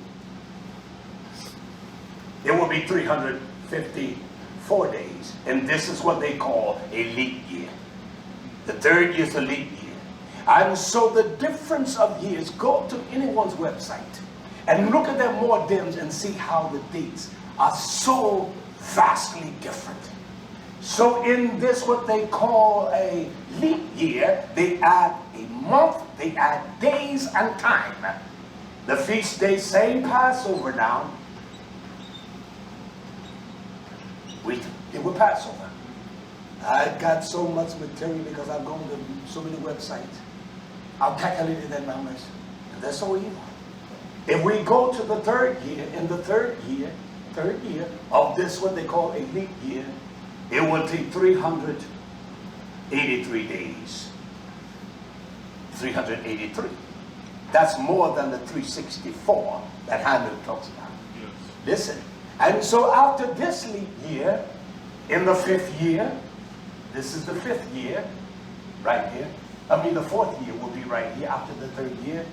it will be 354 days. And this is what they call a leap year. The 3rd year is a leap year. And so the difference of years, go to anyone's website and look at their modems and see how the dates are so vastly different. So in this, what they call a leap year, they add a month, they add days and time. The feast day, same Passover now. It was Passover. I got so much material because I've gone to so many websites. I've calculated their numbers, and they're so evil. If we go to the third year, in the third year of this, what they call a leap year, it will take 383 days. 383. That's more than the 364 that Hanoch talks about. Yes. Listen. And so after this leap year, in the 5th year, this is the 5th year, right here. I mean, the 4th year will be right here after the 3rd year.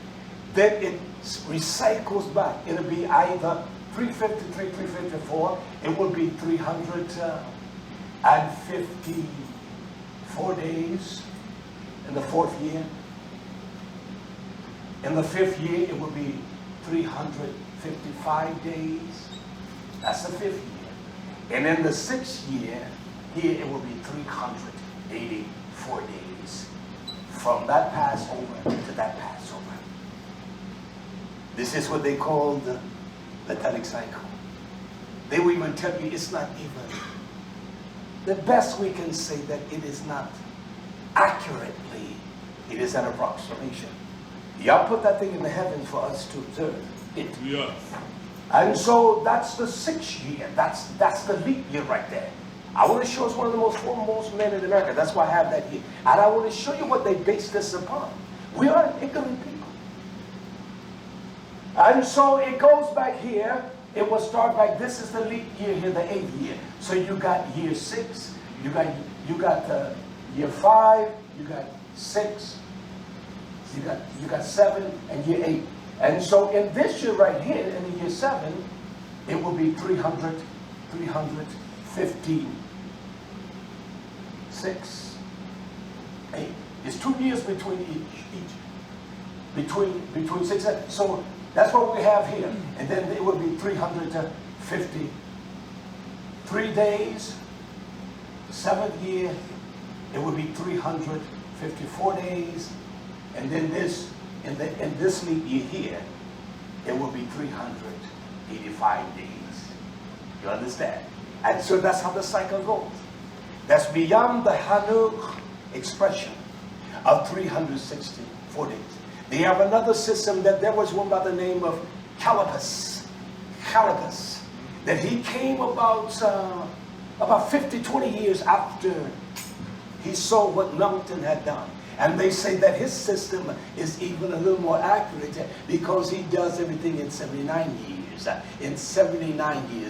Then it recycles back. It'll be either 353, 354. It will be 354 days in the 4th year. In the 5th year, it will be 355 days. That's the 5th year. And in the 6th year, here it will be 384 days. From that Passover to that Passover. This is what they call the Metonic cycle. They will even tell you it's not even, the best we can say that it is not accurately, it is an approximation. Y'all put that thing in the heavens for us to observe it. Yes. And so that's the 6th year. That's the leap year right there. I want to show us one of the most foremost men in America. That's why I have that here. And I want to show you what they base this upon. We are an ignorant people. And so it goes back here. It will start back. This is the leap year here, the 8th year. So you got year 6. You got year 5. You got 6. You got 7 and year 8. And so in this year right here, in the year 7, it will be 315. 6, 8. It's 2 years between each. Between 6 and 8. So that's what we have here. And then it will be 353 days. 7th year, it will be 354 days. And then this, in this leap year here, it will be 385 days. You understand? And so that's how the cycle goes. That's beyond the Hanoch expression of 364 days. They have another system that there was one by the name of Calipus, that he came about 20 years after he saw what Mountain had done. And they say that his system is even a little more accurate because he does everything in 79 years.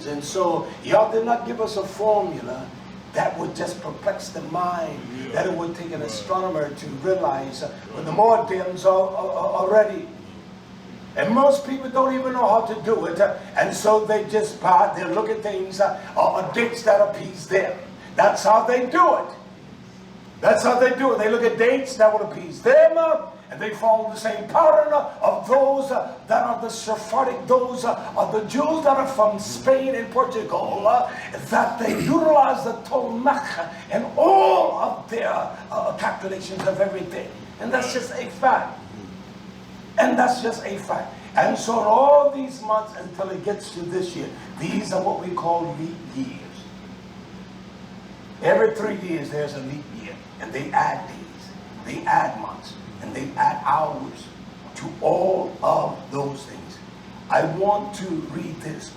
And so y'all did not give us a formula that would just perplex the mind, that it would take an astronomer to realize when the modems are already. And most people don't even know how to do it. And so they just they look at things or dates that appease them. That's how they do it. That's how they do it. They look at dates that will appease them, and they follow the same pattern of those that are the Sephardic, those are the Jews that are from Spain and Portugal, that they utilize the Tanakh and all of their calculations of everything. And that's just a fact. And that's just a fact. And so all these months until it gets to this year, these are what we call leap years. Every 3 years there's a leap year. And they add days, they add months, and they add hours to all of those things. I want to read this.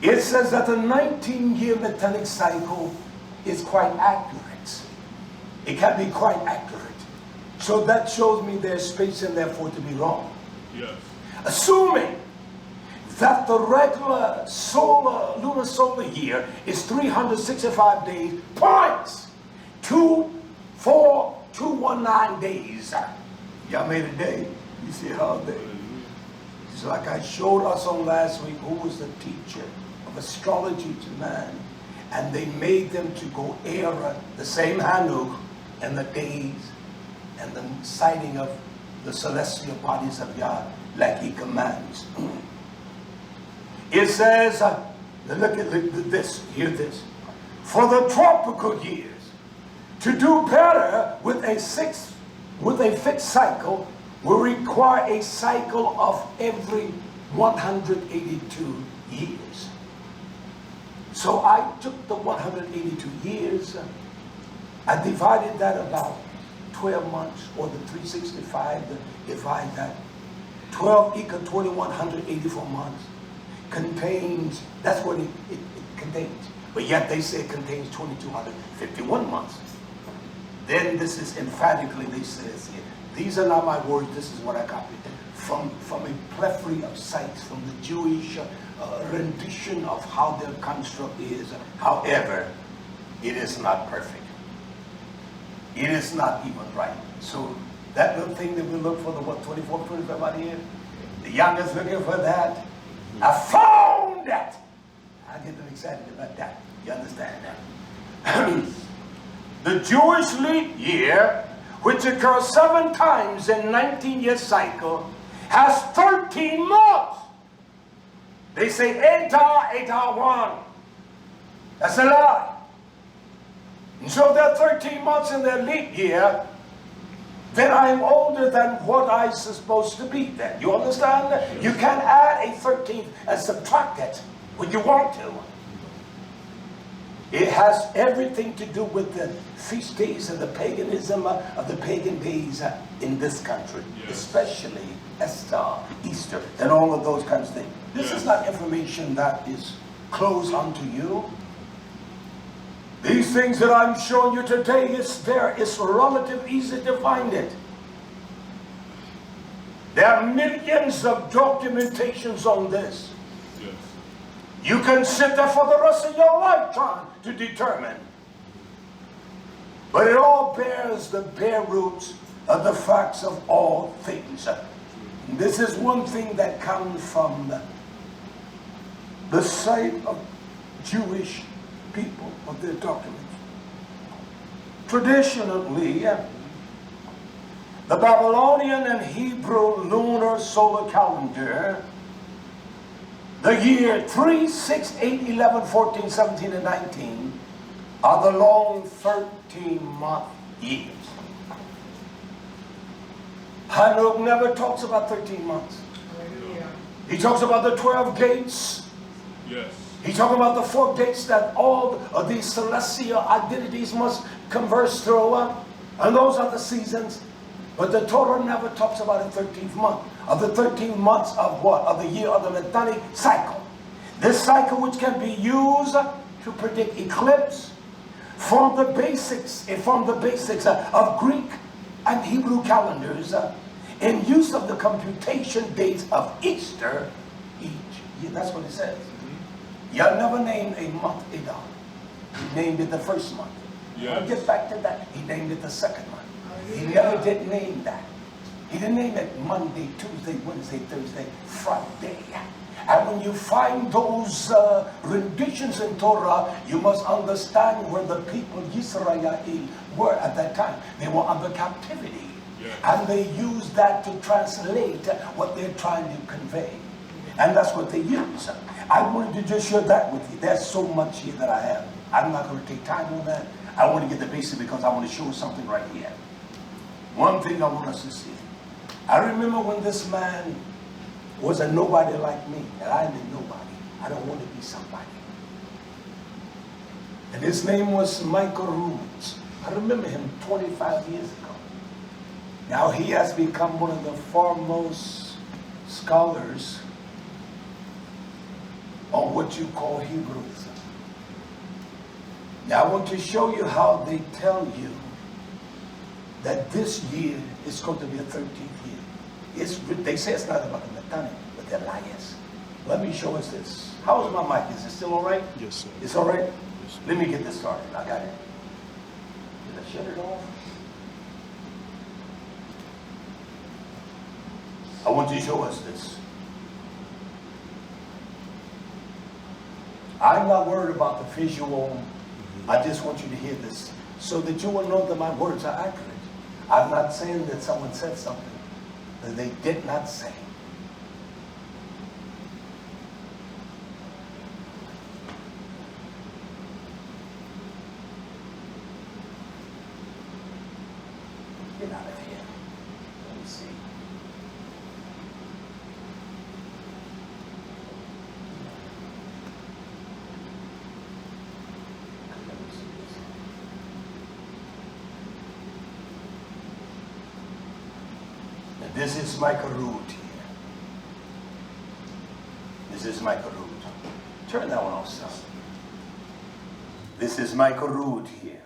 It says that the 19-year Metonic cycle is quite accurate. It can be quite accurate. So that shows me there's space in there for it to be wrong. Yes. Assuming that the regular lunar solar year is 365 days, points. 24219 days. Y'all made a day. You see how they. It's like I showed us on last week who was the teacher of astrology to man, and they made them to go error the same Hanoch and the days and the sighting of the celestial bodies of God like he commands. It says, look at this, hear this. For the tropical years, to do better with a fixed cycle will require a cycle of every 182 years. So I took the 182 years, I divided that about 12 months, or the 365, divide that. 12 equal 2184 months contains, that's what it contains. But yet they say it contains 2251 months. Then this is emphatically, they say, these are not my words, this is what I copied. From a plethora of sites, from the Jewish rendition of how their construct is. However, it is not perfect. It is not even right. So that little thing that we look for, the 24, 25 out here, the youngest looking for that, I found that. I get them excited about that. You understand that? The Jewish leap year, which occurs 7 times in 19-year cycle, has 13 months. They say Adar, Adar 1. That's a lie. And so there are 13 months in their leap year. Then I am older than what I'm supposed to be then. You understand? You can add a 13th and subtract it when you want to. It has everything to do with the feast days and the paganism of the pagan days in this country, especially Easter, and all of those kinds of things. This is not information that is closed unto you. These things that I'm showing you today is there. It's relatively easy to find it. There are millions of documentations on this. Yes. You can sit there for the rest of your life trying to determine. But it all bears the bare roots of the facts of all things. And this is one thing that comes from the sight of Jewish people, of their documents. Traditionally, the Babylonian and Hebrew lunar solar calendar, the year 3, 6, 8, 11, 14, 17, and 19 are the long 13-month years. Hanoch never talks about 13 months. He talks about the 12 gates. Yes. He talks about the 4 gates that all of these celestial identities must converse through. And those are the seasons. But the Torah never talks about a 13th month. Of the 13 months of what? Of the year of the Metonic cycle. This cycle which can be used to predict eclipse from the basics of Greek and Hebrew calendars in use of the computation dates of Easter each year. That's what it says. Yah never named a month Adar. He named it the first month. Yes. I'll get back to that. He named it the second month. He never did name that. He didn't name it Monday, Tuesday, Wednesday, Thursday, Friday. And when you find those renditions in Torah, you must understand where the people, YisraYah'ale, were at that time. They were under captivity. Yes. And they used that to translate what they're trying to convey. And that's what they use. I wanted to just share that with you. There's so much here that I have. I'm not going to take time on that. I want to get the basic because I want to show something right here. One thing I want us to see. I remember when this man was a nobody like me, and I am a nobody. I don't want to be somebody. And his name was Michael Rubens. I remember him 25 years ago. Now he has become one of the foremost scholars on what you call Hebrews. Now I want to show you how they tell you that this year is going to be a 13th year. They say it's not about the Metonic, but they're liars. Let me show us this. How is my mic? Is it still all right? Yes, sir. It's all right? Yes, Let me get this started. I got it. Did I shut it off? I want you to show us this. I'm not worried about the visual. I just want you to hear this so that you will know that my words are accurate. I'm not saying that someone said something that they did not say. Get out of here. Let me see. This is my root here. This is my root. Turn that one off, son. This is my root here.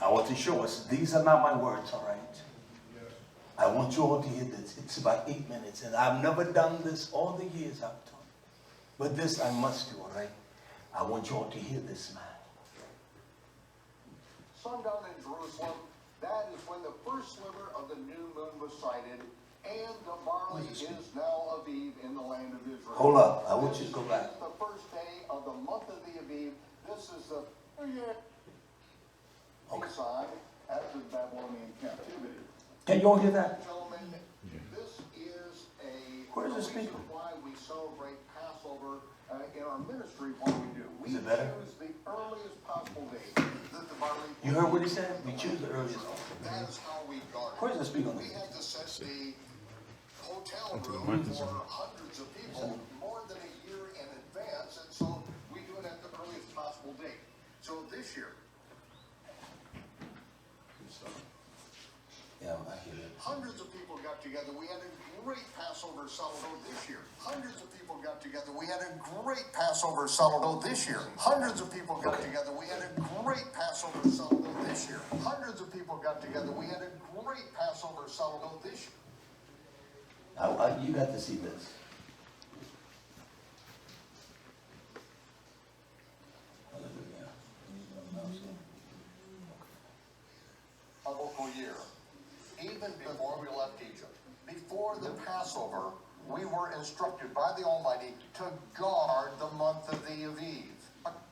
I want to show us, these are not my words, all right? I want you all to hear this. It's about 8 minutes, and I've never done this all the years I've taught. But this I must do, all right? I want you all to hear this, man. Sundown in Jerusalem, that is when the first sliver of the new moon was sighted, and the barley is now Aviv in the land of Israel. Hold up, I want you to go back. This is the first day of the month of the Aviv. This is the Nisan after the Babylonian captivity. Can you all hear that? Gentlemen, this is a Where's the reason speaker? why we celebrate Passover in our ministry. What we do, we Is it better? choose the earliest possible date that the barley. You heard what he said? We choose the earliest. That is how we guard it. Where's the speaker? We have to set the hotel room for hundreds of people more than a year in advance, and so we do it at the earliest possible date. So this year, Yeah, I hear it. hundreds of people got together. We had a great Passover Shalom this year. Hundreds of people got together. We had a great Passover Shalom this year. Hundreds of people got together. We had a great Passover Shalom this year. Hundreds of people got together. We had a great Passover Shalom this year. You got to see this. A local year. Even before we left Egypt, before the Passover, we were instructed by the Almighty to guard the month of the Aviv.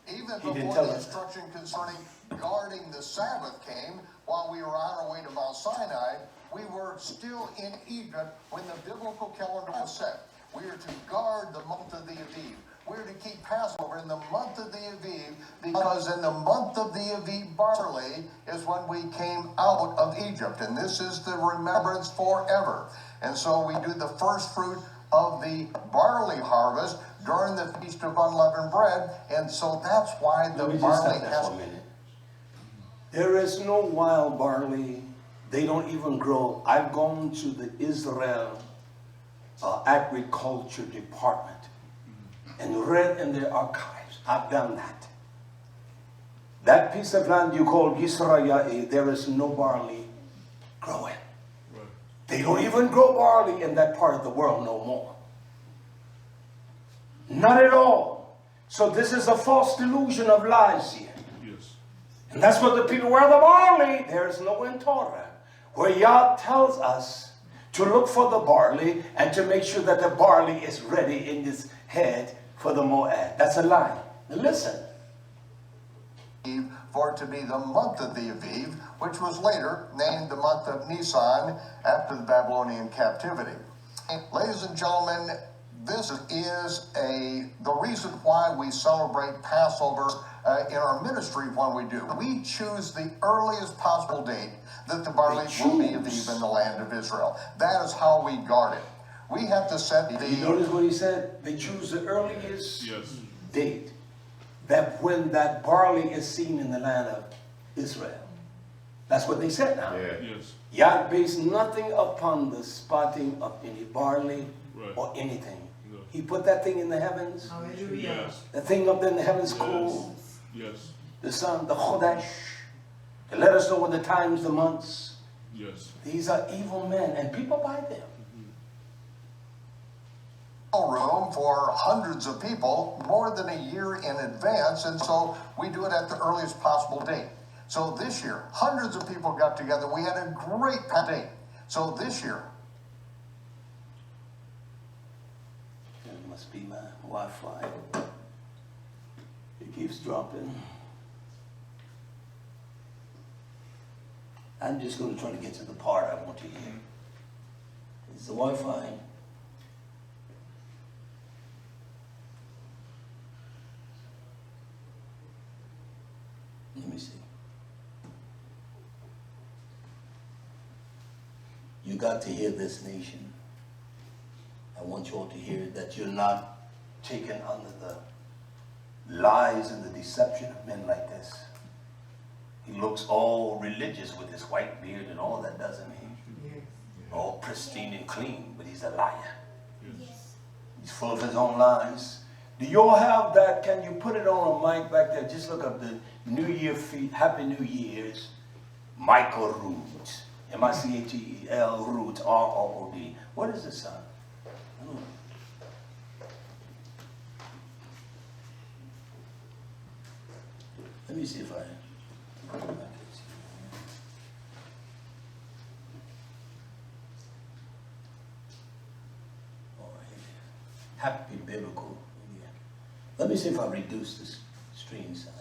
Even before the instruction concerning guarding the Sabbath came, while we were on our way to Mount Sinai, we were still in Egypt when the biblical calendar was set. We are to guard the month of the Aviv. We're to keep Passover in the month of the Aviv, because in the month of the Aviv barley is when we came out of Egypt, and this is the remembrance forever. And so we do the first fruit of the barley harvest during the Feast of Unleavened Bread, and so that's why the barley has... There is no wild barley. They don't even grow. I've gone to the Israel agriculture department and read in their archives. I've done that. That piece of land you call YisraYah'ale, there is no barley growing. They don't even grow barley in that part of the world no more. Not at all. So this is a false delusion of lies here. Yes. And that's what the people wear the barley. There is no in Torah where Yah tells us to look for the barley and to make sure that the barley is ready in his head for the Moed. That's a lie. Now listen. For it to be the month of the Aviv, which was later named the month of Nisan after the Babylonian captivity. Ladies and gentlemen, this is the reason why we celebrate Passover in our ministry when we do. We choose the earliest possible date that the barley will be Aviv in the land of Israel. That is how we guard it. We have to set the... You notice what he said? They choose the earliest date. That when that barley is seen in the land of Israel. That's what they said now. Yeah. Yes. Yah based nothing upon the spotting of any barley or anything. No. He put that thing in the heavens. Hallelujah. Yes. The thing up there in the heavens cool. Yes. The sun, the Chodesh. To let us know what the times, the months. Yes. These are evil men and people buy them. room for hundreds of people more than a year in advance, and so we do it at the earliest possible date. So this year, hundreds of people got together. We had a great date. So this year, it must be my Wi-Fi. It keeps dropping. I'm just going to try to get to the part I want to hear. Is the Wi-Fi? Let me see. You got to hear this, nation. I want you all to hear that you're not taken under the lies and the deception of men like this. He looks all religious with his white beard and all that, doesn't he? All pristine and clean, but he's a liar. He's full of his own lies. Do you all have that? Can you put it on a mic back there? Just look up the New Year feed. Happy New Year's. Michael Root. M-I-C-H-E-L Root. R-O-O-D. What is this, son? I don't know. Let me see if I... Happy biblical. Yeah. Let me see if I reduce this stream size.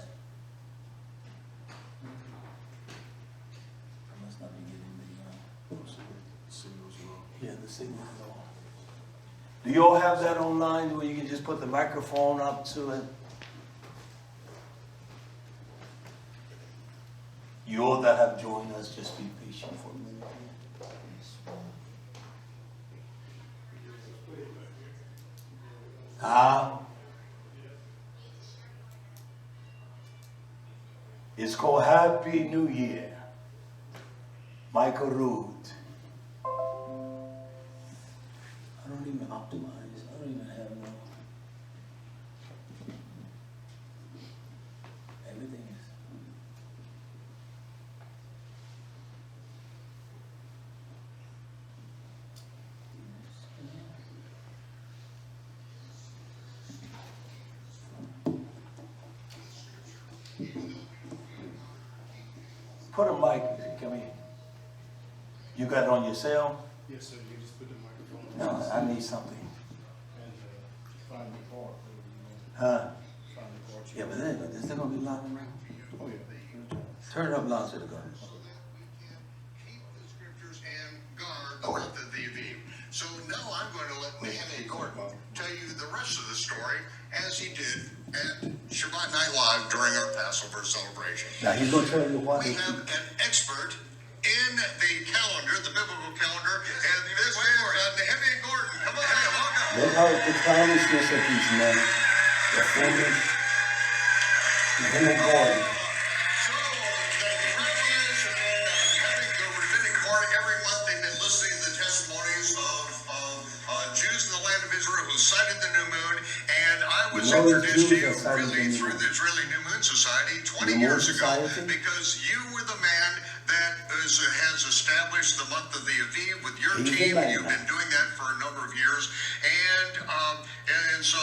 I must not be getting the signals low. Yeah, the signal is low. Do you all have that online where you can just put the microphone up to it? You all that have joined us, just be patient for a minute. It's called Happy New Year. Michael Root. I don't even optimize. I don't even have no. Everything is. Put a mic, come here. You got it on your cell? Yes, sir. You just put the microphone on. No, I need something. And find the part. Huh? Find the part. Yeah, but then, is there going to be loud around? Oh, yeah. Turn it up loud to the gun. Keep the scriptures and guard the month of the Aviv. So now I'm going to let Nehemiah Gordon tell you the rest of the story as he did at Shabbat Night Live during our Passover celebration. Now he's going to tell you why. We have an expert in the calendar, the biblical calendar, and this is Nehemiah Gordon. Come on, welcome. Look how the childishness of these men. The foolish. Nehemiah Gordon. So, the rabbis have been having the rabbinic court every month. They've been listening to the testimonies of Jews in the land of Israel who cited the new moon. And I was introduced to you really through the Israeli New Moon Society 20 years ago because you were the man that has established the month of the Aviv with your team. You've been doing that for a number of years. And so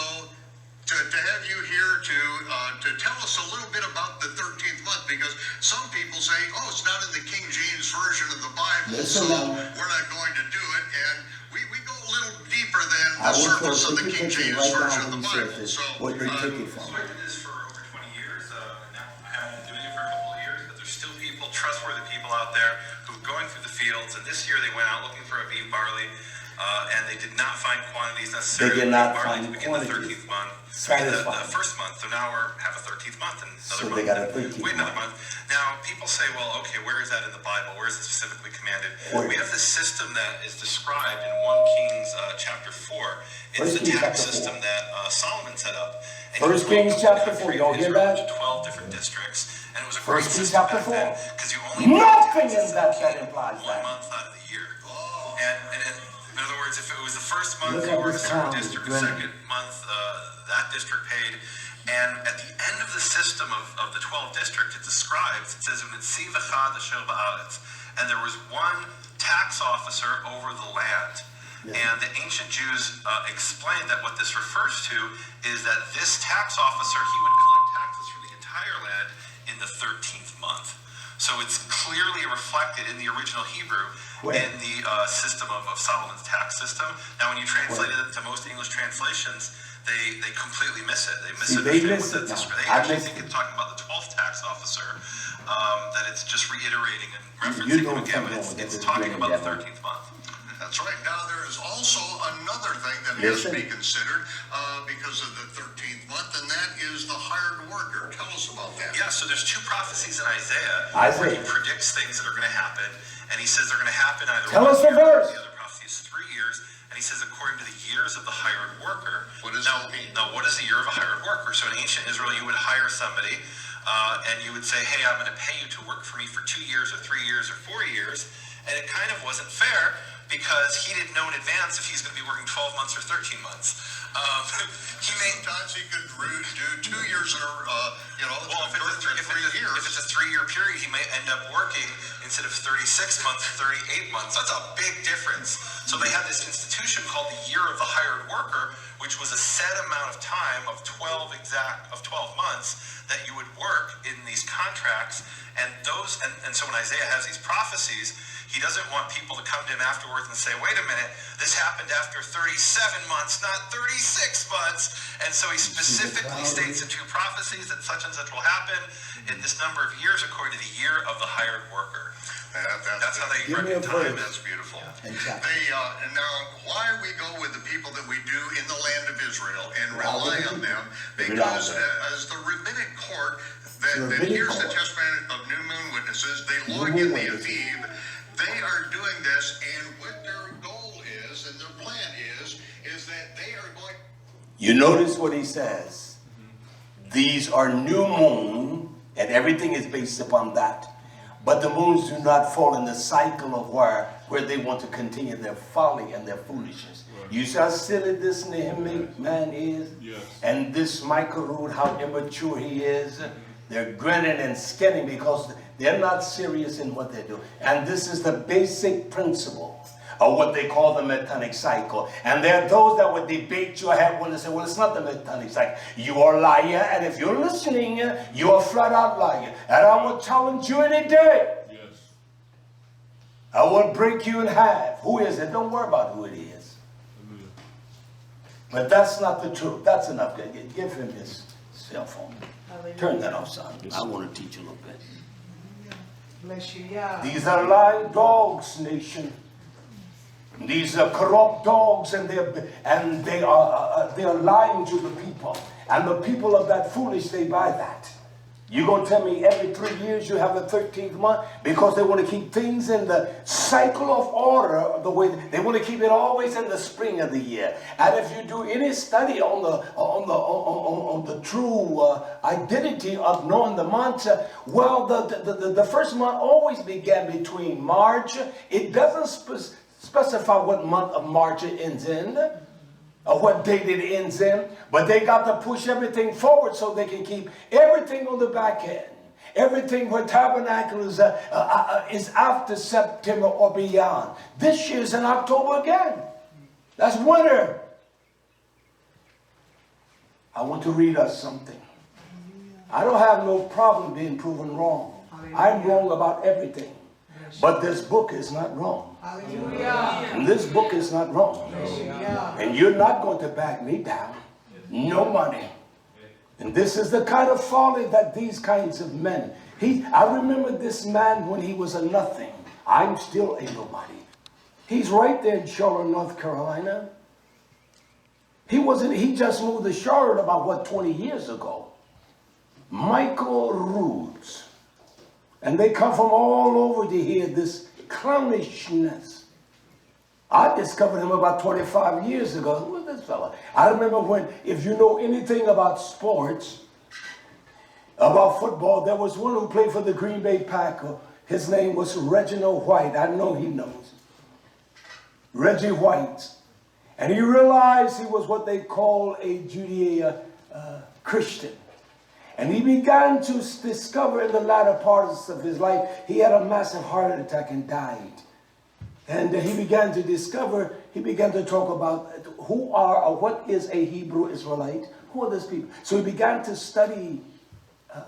to have you here to tell us a little bit about the 13th month, because some people say, oh, it's not in the King James Version of the Bible, so we're not going to do it. And we go a little deeper than the surface of the King James Version of the Bible. So what you take it from. So I did this for over 20 years. Now I haven't been doing it for a couple of years, but there's still people, trustworthy people out there who are going through the fields. And this year they went out looking for Aviv barley, and they did not find quantities necessary. They did not barley find to begin quantities. the 13th month. The first month. So now we have a 13th month and another So month. they got a 13th Wait another month. Now people say, well, okay, where is that in the Bible? Where is it specifically commanded? We have this system that is described in 1 Kings chapter 4. It's the tax system that Solomon set up. And 1 Kings chapter 4, y'all hear that? 12 different districts. And it was a 1 great Kings system chapter back 4. then, because you only Nothing in that implies 1 that. month out of the year. And in other words, if it was the first month, Look you at were in a this certain town, district, the Brennan. second month, that district paid. And at the end of the system of the 12 districts, it describes, it says, and there was one tax officer over the land. Yeah. And the ancient Jews explained that what this refers to is that this tax officer, he would collect taxes from the entire land in the 13th month. So it's clearly reflected in the original Hebrew in the system of Solomon's tax system. Now, when you translate it to most English translations, they completely miss it. They misunderstand what that's. They actually think it's talking about the 12th tax officer. that it's just reiterating and referencing them again, but it's talking about the 13th month. That's right. Now, there is also another thing that has to be considered because of the 13th month, and that is the hired worker. Tell us about that. Yeah, so there's two prophecies in Isaiah where he predicts things that are going to happen, and he says they're going to happen either Tell us the verse. The other prophecy is 3 years, and he says according to the years of the hired worker. What does that mean? Now, what is the year of a hired worker? So in ancient Israel, you would hire somebody, and you would say, hey, I'm going to pay you to work for me for 2 years or 3 years or 4 years, and it kind of wasn't fair because he didn't know in advance if he's going to be working 12 months or 13 months. Sometimes he could do 2 years or, well, if it's a 3 year period, he may end up working instead of 36 months, 38 months. That's a big difference. So they had this institution called the year of the hired worker, which was a set amount of time of 12 months that you would work in these contracts. And so when Isaiah has these prophecies, he doesn't want people to come to him afterwards and say, wait a minute, this happened after 37 months, not 36 months. And so he specifically states in two prophecies that such and such will happen in this number of years according to the year of the hired worker. That's how they reckon time. That's beautiful. Exactly. And now, why we go with the people that we do in the land of Israel and rely on them, because as the rabbinic court that hears the testimony of new moon witnesses, they log in the Aviv. They are doing this, and what their goal is and their plan is that they are going. You notice what he says. These are new moon, and everything is based upon that. But the moons do not fall in the cycle of where they want to continue their folly and their foolishness. Right. You see how silly this Nehemiah man is? Yes. And this Michael Rood, how immature he is. They're grinning and skinning because they're not serious in what they do. And this is the basic principle of what they call the Metonic cycle. And there are those that would debate you ahead when they say, well, it's not the Metonic cycle. You are a liar, and if you're listening, you are flat out liar. And I will challenge you any day. Yes. I will break you in half. Who is it? Don't worry about who it is. Hallelujah. But that's not the truth. That's enough. Give him his cell phone. Turn that off, son. I want to teach you a little bit. Bless you, yeah. These are lying dogs, nation. These are corrupt dogs, and they are lying to the people. And the people of that foolish, they buy that. You're going to tell me every 3 years you have the 13th month because they want to keep things in the cycle of order, the way they want to keep it always in the spring of the year. And if you do any study on the true identity of knowing the months, well, the first month always began between March. It doesn't specify what month of March it ends in, or what date it ends in, but they got to push everything forward so they can keep everything on the back end. Everything where tabernacle is after September or beyond. This year's in October again. That's winter. I want to read us something. I don't have no problem being proven wrong. I'm wrong about everything. But this book is not wrong. Hallelujah. And this book is not wrong. And you're not going to back me down. No money. And this is the kind of folly that these kinds of men. I remember this man when he was a nothing. I'm still a nobody. He's right there in Charlotte, North Carolina. He just moved to Charlotte about, 20 years ago. Michael Roods. And they come from all over to hear this clownishness. I discovered him about 25 years ago. Who is this fella? I remember when, if you know anything about sports, about football, there was one who played for the Green Bay Packers. His name was Reginald White. I know he knows. Reggie White. And he realized he was what they call a Judeo-Christian. And he began to discover in the latter parts of his life, he had a massive heart attack and died. And he began to talk about who are or what is a Hebrew Israelite? Who are those people? So he began to study,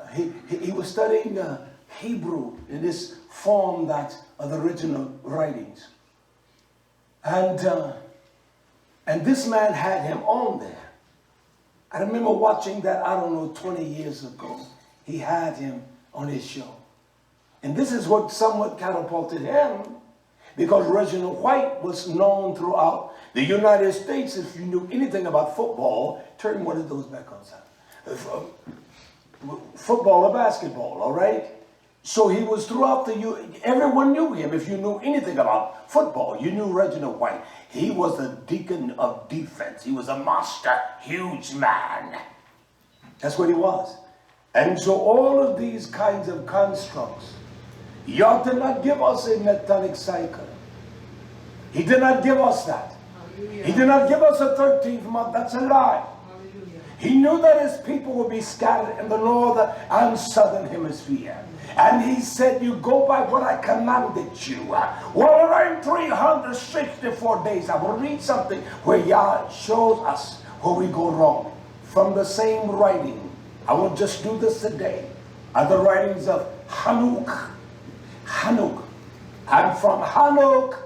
he was studying Hebrew in this form that of the original writings. And this man had him on there. I remember watching that, 20 years ago. He had him on his show. And this is what somewhat catapulted him, because Reginald White was known throughout the United States. If you knew anything about football, turn one of those back on, son. Football or basketball, all right? So he was throughout everyone knew him. If you knew anything about football, you knew Reginald White. He was a deacon of defense. He was a monster, huge man. That's what he was. And so all of these kinds of constructs, Yah did not give us a Metonic cycle. He did not give us that. Hallelujah. He did not give us a 13th month. That's a lie. Hallelujah. He knew that his people would be scattered in the northern and southern hemisphere. And he said, you go by what I commanded you. Well, around 364 days, I will read something where Yah shows us where we go wrong. From the same writing, I will just do this today, are the writings of Hanoch. Hanoch. And from Hanoch,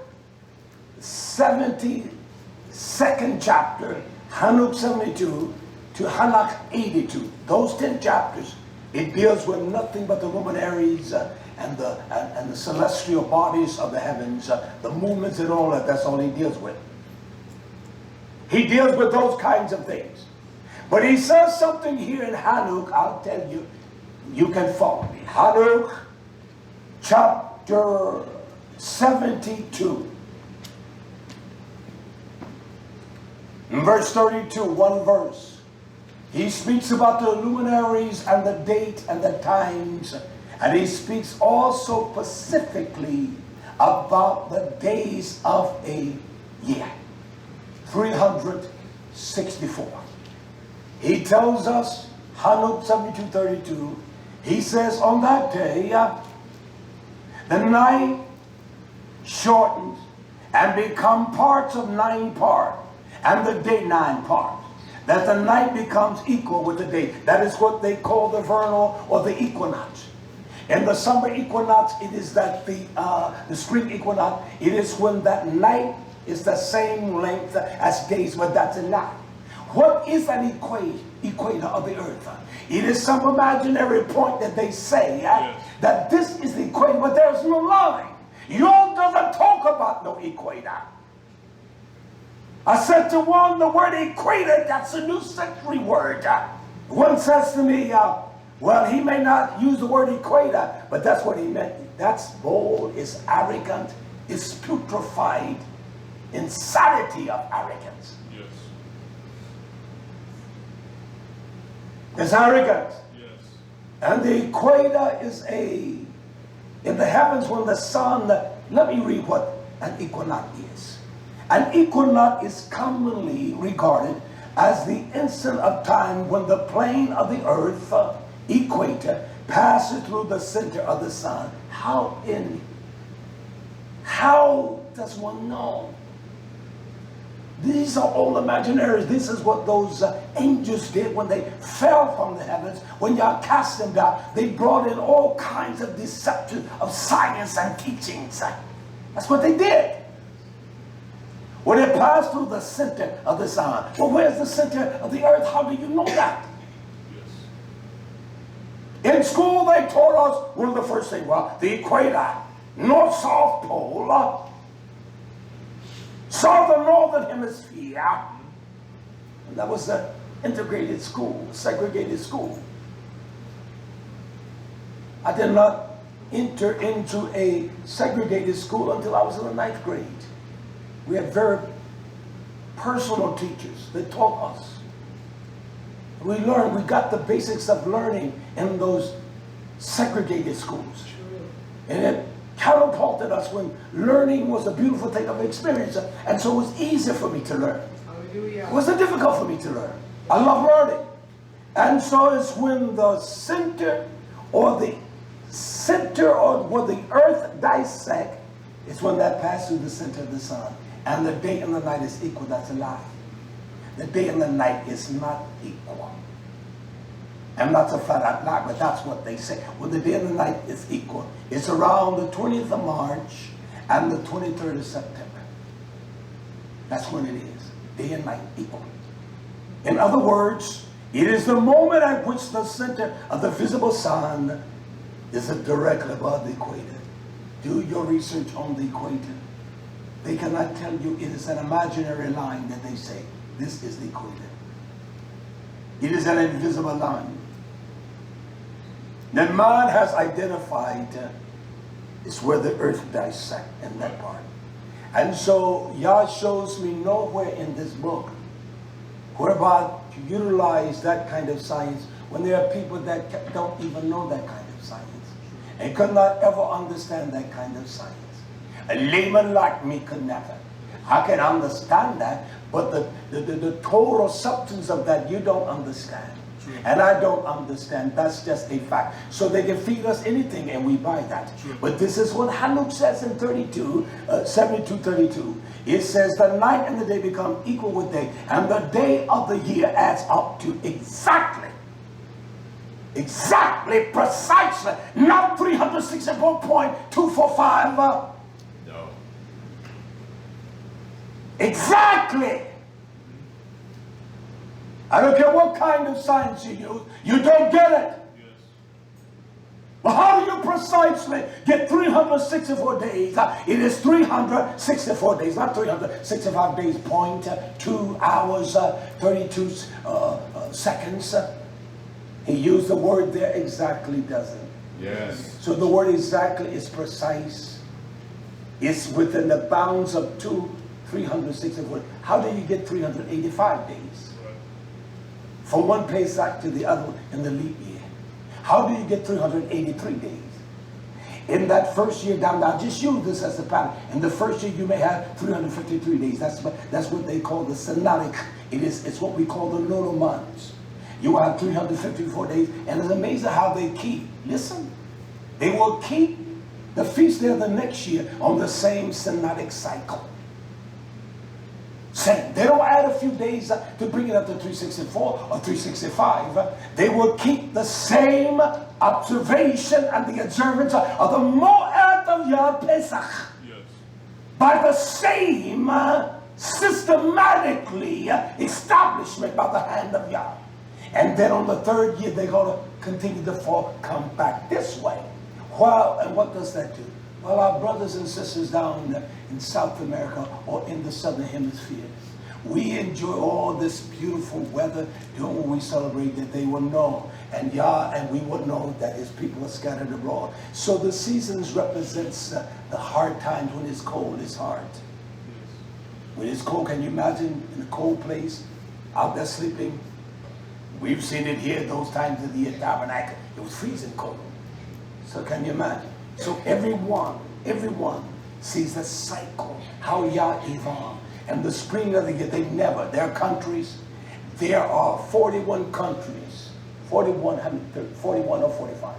72nd chapter, Hanoch 72 to Hanoch 82. Those 10 chapters, it deals with nothing but the luminaries and the celestial bodies of the heavens, the movements and all that. That's all he deals with. He deals with those kinds of things. But he says something here in Hanoch, I'll tell you, you can follow me. Hanoch chapter 72. In verse 32, one verse. He speaks about the luminaries and the date and the times. And he speaks also specifically about the days of a year. 364. He tells us, Hanoch 72:32, he says, on that day, the night shortens and become parts of 9 parts, and the day 9 parts. That the night becomes equal with the day. That is what they call the vernal or the equinox. In the summer equinox, it is that the spring equinox, it is when that night is the same length as days, but that's a night. What is that equator of the earth? It is some imaginary point that they say that this is the equator, but there's no line. Yom doesn't talk about no equator. I said to one, the word equator, that's a New Century word. One says to me, well, he may not use the word equator, but that's what he meant. That's bold, is arrogant, is putrefied, insanity of arrogance. Yes. It's arrogant. Yes. And the equator is in the heavens when the sun, let me read what an equinox is. An equinox is commonly regarded as the instant of time when the plane of the earth, equator, passes through the center of the sun. How does one know? These are all imaginaries. This is what those angels did when they fell from the heavens. When Yah cast them down, they brought in all kinds of deception of science and teachings. That's what they did. When it passed through the center of the sun. Well, where's the center of the earth? How do you know that? Yes. In school, they taught us, one of the first things, well, the equator, north-south pole, southern northern hemisphere. And that was the integrated school, segregated school. I did not enter into a segregated school until I was in the 9th grade. We had very personal teachers that taught us. We learned, we got the basics of learning in those segregated schools. And it catapulted us when learning was a beautiful thing of experience. And so it was easy for me to learn. Hallelujah. It wasn't difficult for me to learn. I love learning. And so it's when the center or where the earth dissect, it's when that passes through the center of the sun. And the day and the night is equal. That's a lie. The day and the night is not equal. And that's a flat out lie, but that's what they say. When the day and the night is equal, it's around the 20th of March and the 23rd of September. That's when it is. Day and night equal. In other words, it is the moment at which the center of the visible sun is directly above the equator. Do your research on the equator. They cannot tell you it is an imaginary line that they say, this is the equator. It is an invisible line. Then man has identified it's where the earth dissects in that part. And so Yah shows me nowhere in this book whereby to utilize that kind of science when there are people that don't even know that kind of science and could not ever understand that kind of science. A layman like me could never. I can understand that, but the total substance of that you don't understand. And I don't understand. That's just a fact. So they can feed us anything and we buy that. But this is what Hanoch says in 72:32. It says the night and the day become equal with day, and the day of the year adds up to exactly, precisely, not 364.245. No. Exactly. I don't care what kind of science you use, you don't get it. Yes. But how do you precisely get 364 days? It is 364 days, not 365 days, 2 hours, 32 seconds. He used the word there, exactly doesn't. Yes. So the word exactly is precise. It's within the bounds of 364. How do you get 385 days? From one Pesach to the other one in the leap year. How do you get 383 days? In that first year down, now just use this as a pattern. In the first year you may have 353 days. That's what they call the synodic. It's what we call the lunar months. You have 354 days, and it's amazing how they keep. Listen, they will keep the feast day of the next year on the same synodic cycle. Same. They don't add a few days to bring it up to 364 or 365. They will keep the same observation and the observance of the Moed of Yah Pesach. Yes. By the same systematically establishment by the hand of Yah. And then on the third year they're going to continue to come back this way. And what does that do? Well, our brothers and sisters down in South America or in the Southern Hemisphere, we enjoy all this beautiful weather during when we celebrate that they will know. And we will know that his people are scattered abroad. So the seasons represents the hard times when it's cold, it's hard. When it's cold, can you imagine in a cold place, out there sleeping? We've seen it here those times of the year, Tabernacle. It was freezing cold. So can you imagine? So everyone sees the cycle, how Yah evolved. And the spring of the year, there are countries, there are 41 countries, 41 or 45,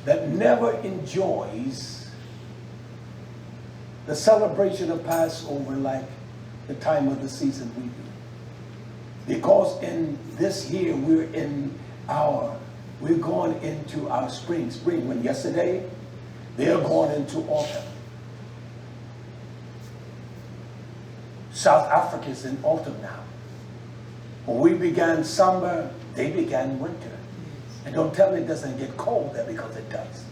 that never enjoys the celebration of Passover like the time of the season we do. Because in this year, we're going into our spring, when yesterday, they're going into autumn. South Africa is in autumn now. When we began summer, they began winter. And don't tell me it doesn't get cold there, because it does.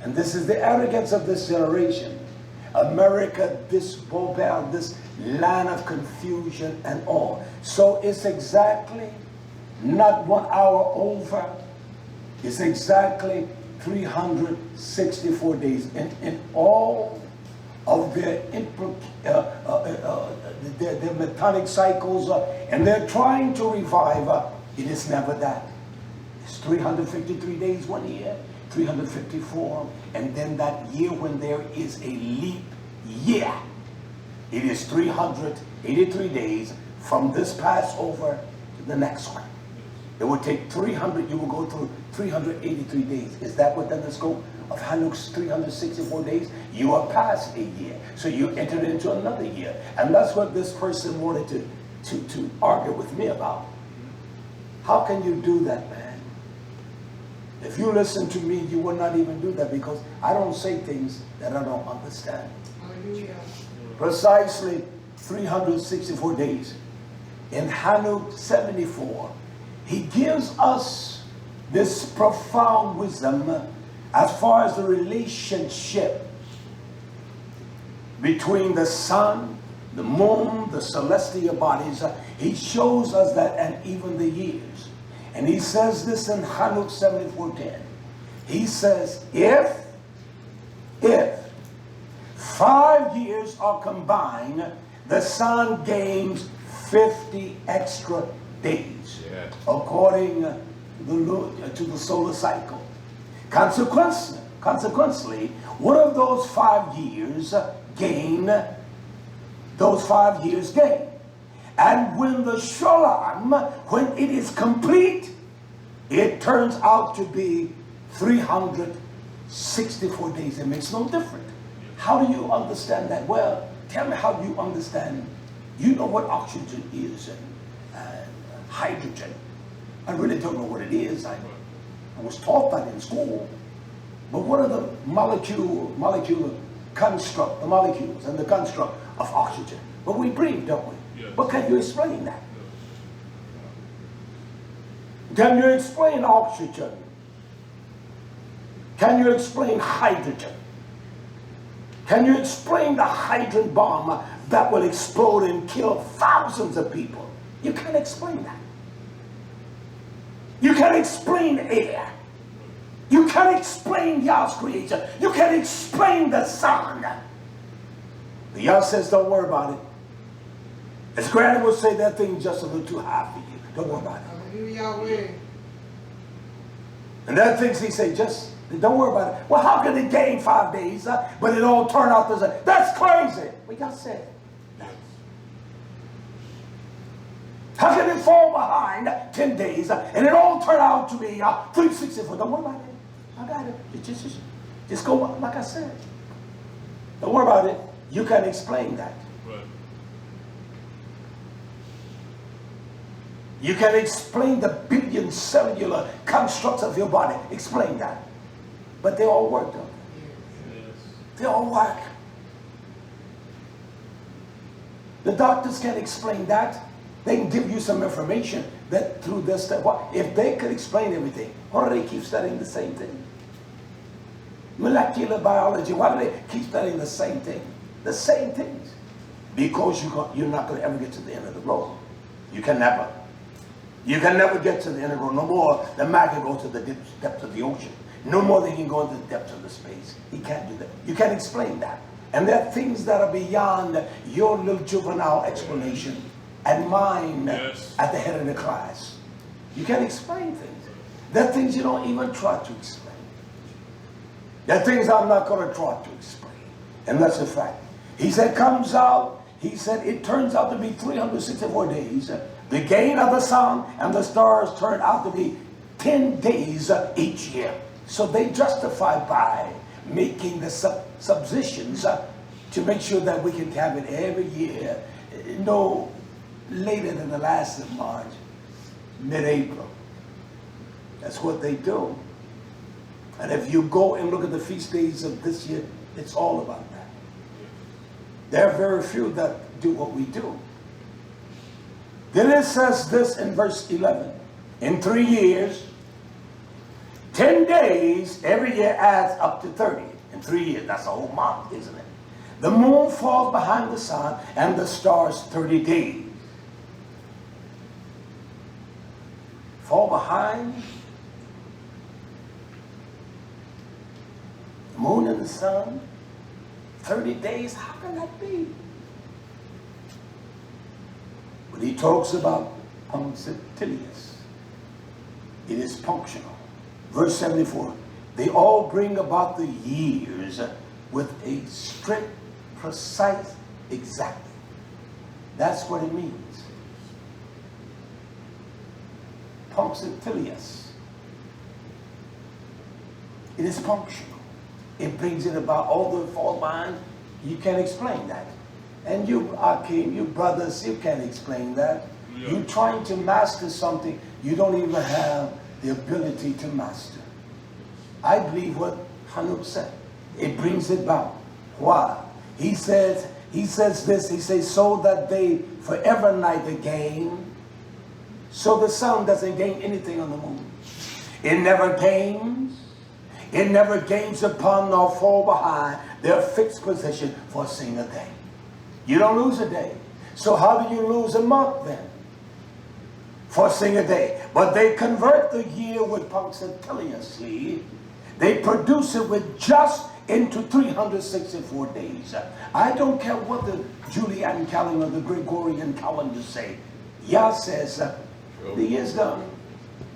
And this is the arrogance of this generation. America, this Bobel, this land of confusion and all. So it's exactly not 1 hour over. It's exactly 364 days. In all of their Metonic cycles, and they're trying to revive. It is never that. It's 353 days 1 year, 354, and then that year when there is a leap year, it is 383 days from this Passover to the next one. It will take 300, you will go through 383 days. Is that within the scope of Hanoch's 364 days? You are past a year. So you entered into another year. And that's what this person wanted to argue with me about. How can you do that, man? If you listen to me, you will not even do that, because I don't say things that I don't understand. Hallelujah. Precisely 364 days. In Hanoch 74, he gives us this profound wisdom as far as the relationship between the sun, the moon, the celestial bodies. He shows us that, and even the years. And he says this in Hanoch 74:10. He says, if 5 years are combined, the sun gains 50 extra days, according to the solar cycle. Consequently, one of those 5 years gain. And when the Shalom, when it is complete, it turns out to be 364 days. It makes no difference. How do you understand that? Well, tell me how you understand. You know what oxygen is and hydrogen. I really don't know what it is. I was taught that in school. But what are the molecular construct, the molecules and the construct of oxygen? But we breathe, don't we? Yes. But can you explain that? Can you explain oxygen? Can you explain hydrogen? Can you explain the hydrogen bomb that will explode and kill thousands of people? You can't explain that. You can't explain air. You can't explain Yah's creation. You can't explain the sun. But Yah says, don't worry about it. As Granny would say, that thing's just a little too high for you. Don't worry about it. Hallelujah. And that things he say, just don't worry about it. Well, how can it gain 5 days, but it all turn out the same? That's crazy. We got said. How can it fall behind 10 days and it all turn out to be 364? Don't worry about it. I got it. Just go like I said. Don't worry about it. You can explain that. Right. You can explain the billion cellular constructs of your body. Explain that. But they all work, don't they? Yes. They all work. The doctors can explain that. They can give you some information that through this step. If they could explain everything, why do they keep studying the same thing? Molecular biology, why do they keep studying the same thing? The same things. Because you're not going to ever get to the end of the road. You can never. You can never get to the end of the road. No more than man can go to the depth of the ocean. No more than he can go into the depth of the space. He can't do that. You can't explain that. And there are things that are beyond your little juvenile explanation and mine at the head of the class. You can't explain things. There are things you don't even try to explain. There are things I'm not going to try to explain. And that's a fact. He said, comes out, he said, it turns out to be 364 days. The gain of the sun and the stars turn out to be 10 days each year. So they justify by making the suppositions to make sure that we can have it every year. No later than the last of March, mid-April. That's what they do. And if you go and look at the feast days of this year, it's all about that. There are very few that do what we do. Then it says this in verse 11. In 3 years, 10 days every year adds up to 30. In 3 years, that's a whole month, isn't it? The moon falls behind the sun and the stars 30 days. Fall behind the moon and the sun 30 days. How can that be? But he talks about punctilious. It is punctual. Verse 74. They all bring about the years with a strict, precise, exactly. That's what it means. Punctilious. It is punctual. It brings it about all the fault lines. You can't explain that. And you, Akim, you brothers, you can't explain that. Yeah. You're trying to master something you don't even have the ability to master. I believe what Hanoch said. It brings it about. Why? He says this, he says, so that they forever neither gain. So the sun doesn't gain anything on the moon. It never gains. It never gains upon nor fall behind their fixed position for seeing a day. You don't lose a day. So how do you lose a month then? For seeing a day. But they convert the year with punctiliously. They produce it with just into 364 days. I don't care what the Julian calendar, the Gregorian calendar say. Yah says, the year's done.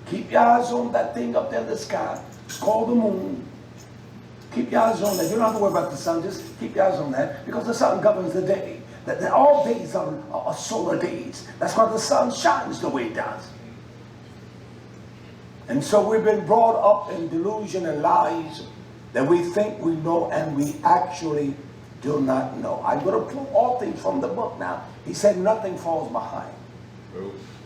Keep your eyes on that thing up there in the sky. It's called the moon. Keep your eyes on that. You don't have to worry about the sun. Just keep your eyes on that, because the sun governs the day. That all days are solar days. That's why the sun shines the way it does. And so we've been brought up in delusion and lies that we think we know and we actually do not know. I'm going to prove all things from the book now. He said nothing falls behind.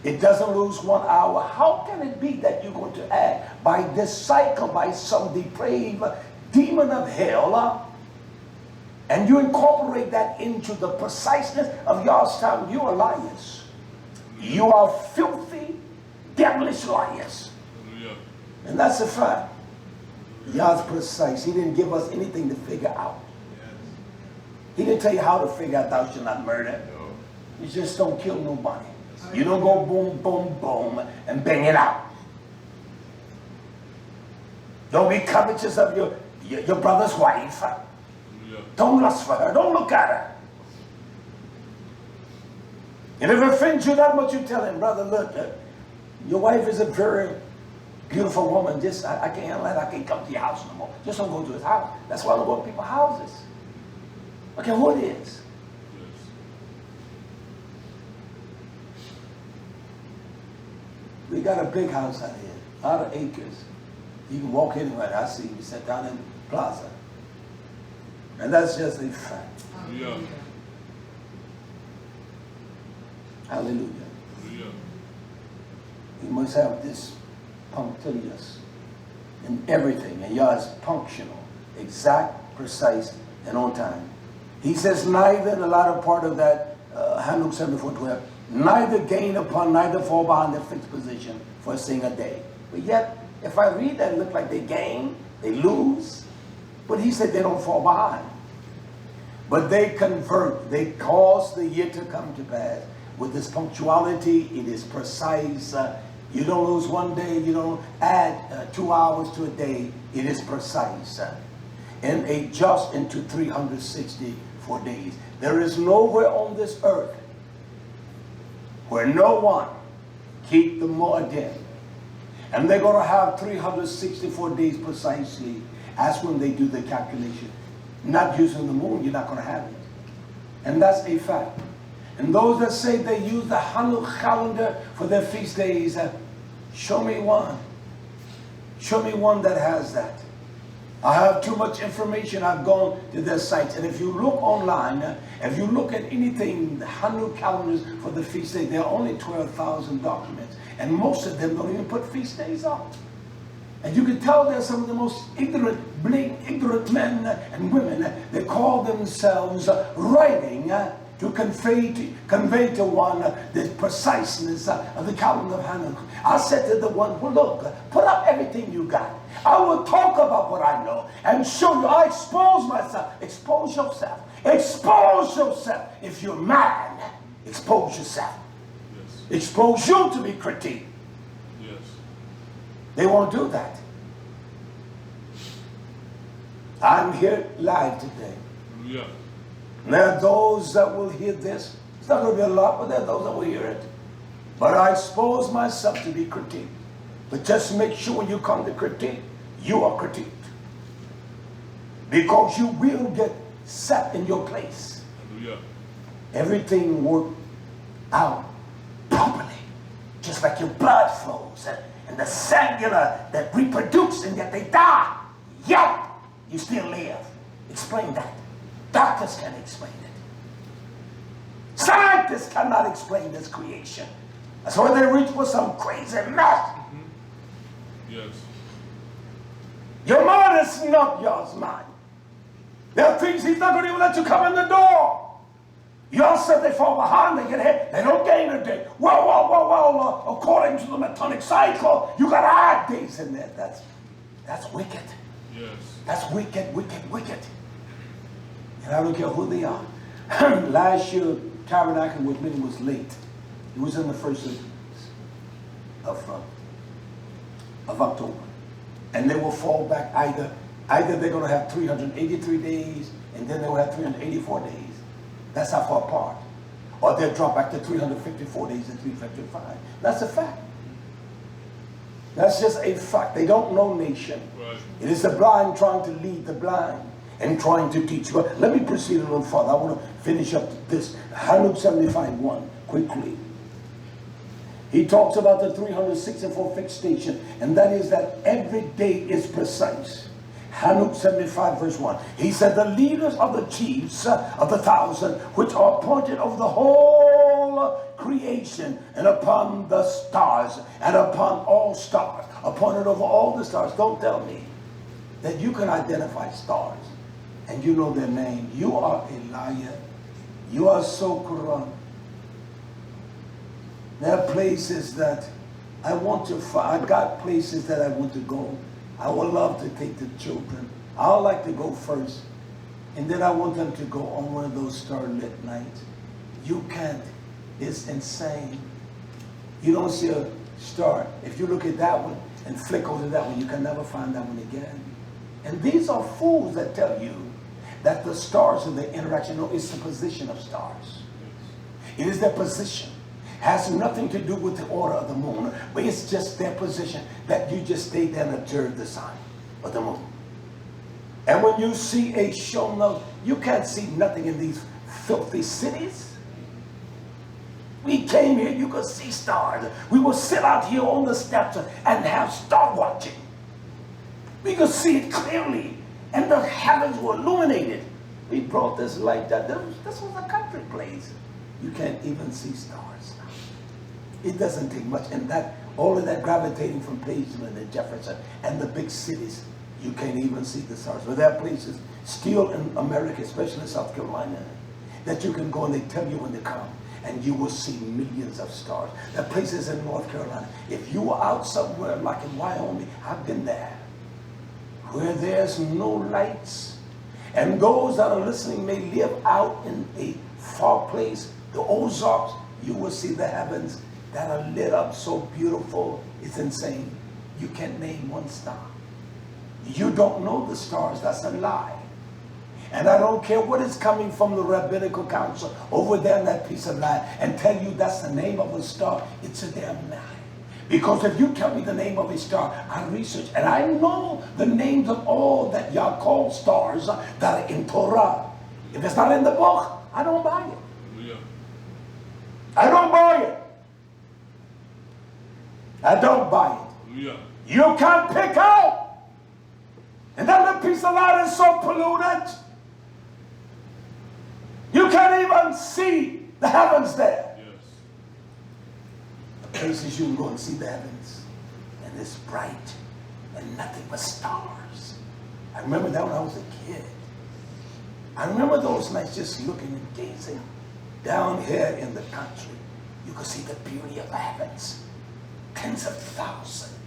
It doesn't lose 1 hour. How can it be that you're going to add by this cycle, by some depraved demon of hell, and you incorporate that into the preciseness of Yah's time? You are liars. You are filthy, devilish liars. And that's a fact. Yah's precise. He didn't give us anything to figure out. He didn't tell you how to figure out thou shalt not murder. You just don't kill nobody. You don't go boom, boom, boom and bang it out. Don't be covetous of your brother's wife. Don't lust for her. Don't look at her. And if it offends you that much, you tell him, brother, look, your wife is a very beautiful woman. Just I can't handle that. I can't come to your house no more. Just don't go to his house. That's why I don't go to people's houses. Okay, who it is? We got a big house out here, a lot of acres. You can walk anywhere. I see you sit down in the plaza. And that's just a fact. Yeah. Hallelujah. Yeah. You must have this punctilious in everything. And Yah is punctual, exact, precise, and on time. He says neither, the latter part of that, Hanoch 74:12, neither gain upon, neither fall behind their fixed position for seeing a day. But yet, if I read that, it looks like they gain, they lose. But he said they don't fall behind. But they convert, they cause the year to come to pass. With this punctuality, it is precise. You don't lose 1 day, you don't add 2 hours to a day. It is precise. And adjust into 364 days. There is nowhere on this earth where no one keep the Moedim. And they're going to have 364 days precisely as when they do the calculation. Not using the moon, you're not going to have it. And that's a fact. And those that say they use the Hanoch calendar for their feast days, show me one. Show me one that has that. I have too much information. I've gone to their sites. And if you look online, if you look at anything, the Hanoch calendars for the feast day, there are only 12,000 documents. And most of them don't even put feast days on. And you can tell they're some of the most ignorant men and women that call themselves writing to convey to one the preciseness of the calendar of Hanoch. I said to the one, well, look, put up everything you got. I will talk about what I know and show you. I expose myself. Expose yourself. Expose yourself. If you're mad, expose yourself. Yes. Expose you to be critiqued. Yes. They won't do that. I'm here live today. Yeah. There are those that will hear this. It's not going to be a lot, but there are those that will hear it. But I expose myself to be critiqued. But just make sure when you come to critique, you are critiqued. Because you will get set in your place. Yeah. Everything worked out properly. Just like your blood flows and the cellular that reproduce and yet they die. Yet you still live. Explain that. Doctors can't explain it. Scientists cannot explain this creation. That's why they reach for some crazy mess. Yes. Your mind is not God's mind. There are things He's not going to even let you come in the door. Y'all said they fall behind, they get ahead, they don't gain a day. Well, according to the Metonic cycle, you got to add days in there. That's wicked. Yes. That's wicked. And I don't care who they are. Last year, Tabernacle with me was late. It was in the first of October. And they will fall back either they're going to have 383 days, and then they will have 384 days. That's how far apart. Or they'll drop back to 354 days and 355. That's a fact. That's just a fact. They don't know nation. Right. It is the blind trying to lead the blind and trying to teach. But let me proceed a little further. I want to finish up this. Hanoch 75:1 quickly. He talks about the 364 fixed station, and that is that every day is precise. Hanoch 75:1. He said, the leaders of the chiefs of the 1,000, which are appointed over the whole creation, and upon the stars, and upon all stars, appointed over all the stars. Don't tell me that you can identify stars and you know their name. You are a liar. You are so corrupt. There are places that I want to find. I got places that I want to go. I would love to take the children. I would like to go first. And then I want them to go on one of those starlit nights. You can't. It's insane. You don't see a star. If you look at that one and flick over that one, you can never find that one again. And these are fools that tell you that the stars and the interaction. No, it's the position of stars. It is their position. Has nothing to do with the order of the moon, but it's just their position that you just stay there and observe the sun or the moon. And when you see a Shlomo, you can't see nothing in these filthy cities. We came here, you could see stars. We will sit out here on the steps and have star watching. We could see it clearly, and the heavens were illuminated. We brought this light that this was a country place. You can't even see stars. It doesn't take much, and that all of that gravitating from Pageland and Jefferson and the big cities, you can't even see the stars. But there are places still in America, especially in South Carolina, that you can go and they tell you when they come, and you will see millions of stars. There are places in North Carolina. If you are out somewhere like in Wyoming, I've been there, where there's no lights, and those that are listening may live out in a far place, the Ozarks, you will see the heavens that are lit up so beautiful, it's insane. You can't name one star. You don't know the stars, that's a lie. And I don't care what is coming from the rabbinical council over there in that piece of land and tell you that's the name of a star, it's a damn lie. Because if you tell me the name of a star, I research and I know the names of all that y'all call stars that are in Torah. If it's not in the book, I don't buy it. Yeah. I don't buy it. I don't buy it. Yeah. You can't pick out. And that little piece of land is so polluted. You can't even see the heavens there. Yes. The places you can go and see the heavens. And it's bright. And nothing but stars. I remember that when I was a kid. I remember those nights just looking and gazing. Down here in the country, you could see the beauty of the heavens. Tens of thousands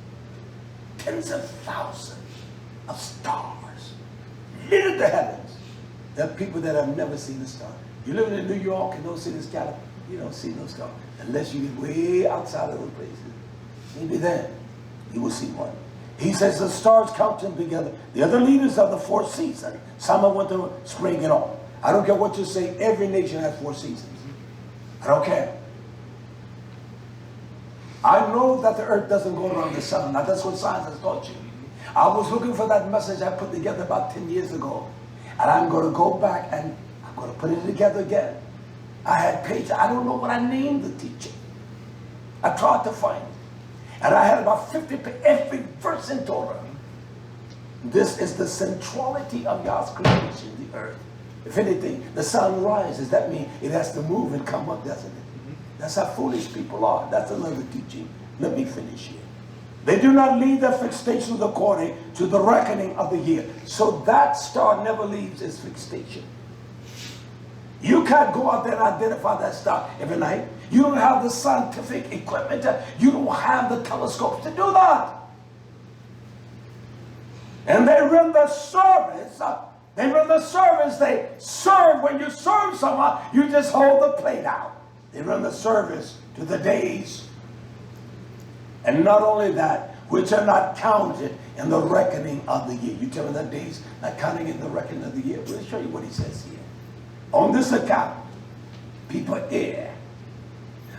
of stars lit the heavens. There are people that have never seen a star. You live in New York and don't see the sky, you don't see no star unless you get way outside of those places. Maybe then you will see one. He says the stars count them together. The other leaders of the 4 seasons. Summer, winter, spring, and all. I don't care what you say. Every nation has 4 seasons. I don't care. I know that the earth doesn't go around the sun. Now that's what science has taught you. I was looking for that message I put together about 10 years ago. And I'm going to go back and I'm going to put it together again. I had pages. I don't know what I named the teaching. I tried to find it. And I had about 50 every verse in Torah. This is the centrality of God's creation, the earth. If anything, the sun rises. That means it has to move and come up, doesn't it? That's how foolish people are. That's another teaching. Let me finish here. They do not leave their fixations according to the reckoning of the year. So that star never leaves its fixation. You can't go out there and identify that star every night. You don't have the scientific equipment. You don't have the telescopes to do that. And they run the service. They serve. When you serve someone, you just hold the plate out. They run the service to the days. And not only that, which are not counted in the reckoning of the year. You tell me that days not counting in the reckoning of the year. We'll show you what he says here. On this account, people err.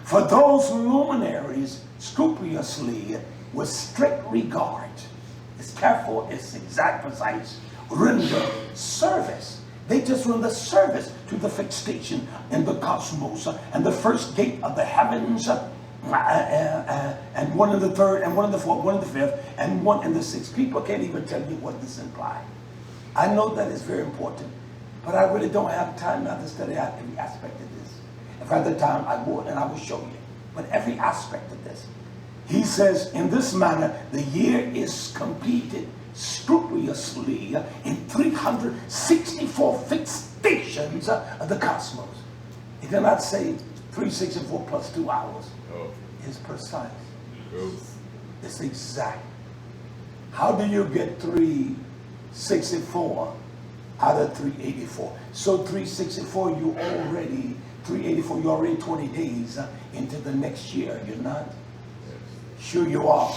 For those luminaries scrupulously, with strict regard, it's careful, it's exact, precise, render service. They just run the service to the fixed station in the cosmos, and the first gate of the heavens, and one in the third, and one in the fourth, one in the fifth, and one in the sixth. People can't even tell you what this implies. I know that is very important, but I really don't have time now to study out every aspect of this. If I had the time, I would, and I will show you. But every aspect of this. He says, in this manner, the year is completed scrupulously in 364 fixed stations of the cosmos. He cannot say 364 plus 2 hours. It's precise. It's exact. How do you get 364 out of 384? So 364, you already, 384, you're already 20 days into the next year, you're not? Sure you are.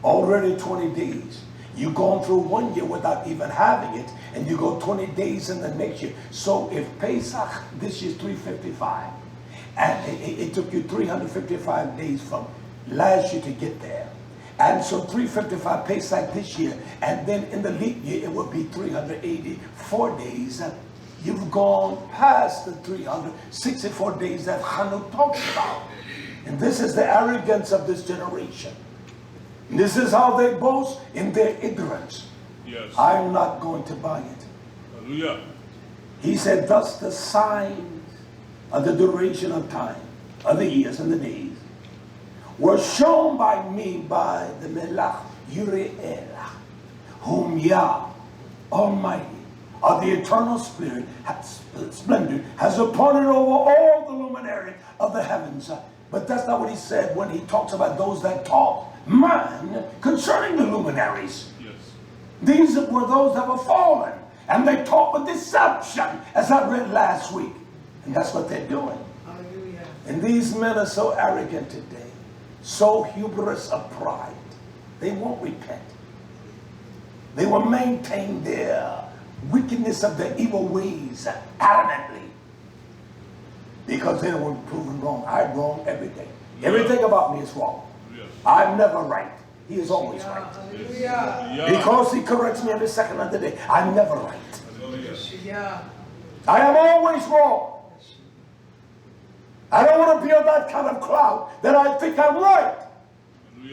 Already 20 days. You've gone through 1 year without even having it, and you go 20 days in the next year. So if Pesach, this year's 355, and it took you 355 days from last year to get there. And so 355 Pesach this year, and then in the leap year, it would be 384 days. You've gone past the 364 days that Hanoch talks about. And this is the arrogance of this generation. This is how they boast in their ignorance. Yes. I'm not going to buy it. Hallelujah. He said, thus the signs of the duration of time, of the years and the days, were shown by me by the Melech YisraYah'ale, whom Yah Almighty of the eternal spirit splendor has appointed over all the luminaries of the heavens. But that's not what he said when he talks about those that taught man concerning the luminaries. Yes. These were those that were fallen, and they taught with deception, as I read last week. And that's what they're doing. Hallelujah. And these men are so arrogant today, so hubris of pride. They won't repent. They will maintain their wickedness of their evil ways adamantly, because they were proven wrong. I'm wrong every day. Everything about me is wrong. Yes. I'm never right. He is always right. Hallelujah. Because he corrects me every second of the day. I'm never right. Hallelujah. I am always wrong. I don't want to be on that kind of cloud that I think I'm right.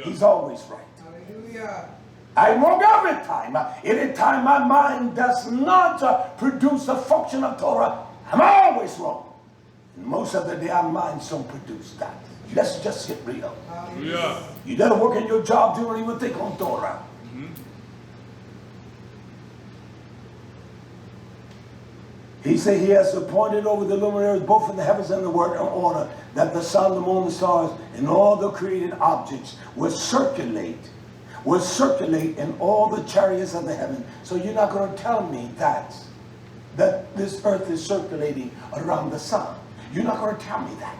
He's always right. Hallelujah. I'm wrong every time. Any time my mind does not produce the function of Torah, I'm always wrong. And most of the day our minds don't produce that. Let's just get real. Hallelujah. You gotta work in your job, you don't even think on Torah. He said he has appointed over the luminaries both in the heavens and the world in order that the sun, the moon, the stars, and all the created objects will circulate in all the chariots of the heaven. So you're not going to tell me that this earth is circulating around the sun. You're not going to tell me that.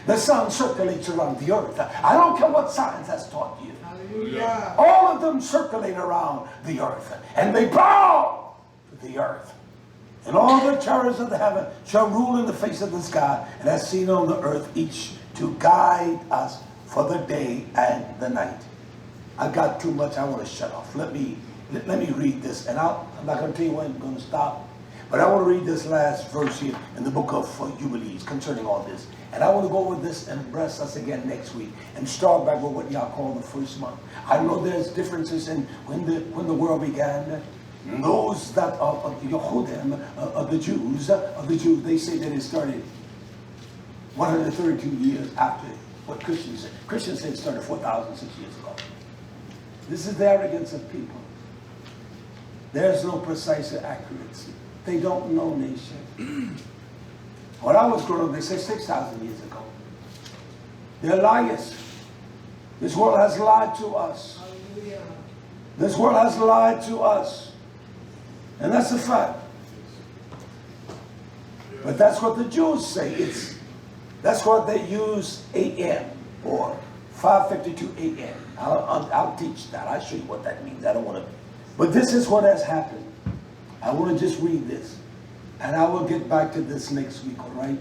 The sun circulates around the earth. I don't care what science has taught you. Hallelujah. All of them circulate around the earth, and they bow to the earth. And all the chariots of the heaven shall rule in the face of the sky, and as seen on the earth, each to guide us for the day and the night. I got too much. I want to shut off. Let me read this, and I'm not going to tell you when I'm going to stop, but I want to read this last verse here in the book of Yubilees concerning all this. And I want to go over this and bless us again next week and start back with what y'all call the first month. I know there's differences in when the world began. Those that are of Yehudim, of the Jews, they say that it started 132 years after what Christians say. Christians say it started 4,006 years ago. This is the arrogance of people. There's no precise accuracy. they don't know, nation. When I was growing up, they said 6,000 years ago. They're liars. This world has lied to us. Hallelujah. This world has lied to us. And that's a fact. But that's what the Jews say. That's what they use AM or 5:52 AM. I'll teach that. I'll show you what that means. I don't want to. But this is what has happened. I want to just read this. And I will get back to this next week, all right?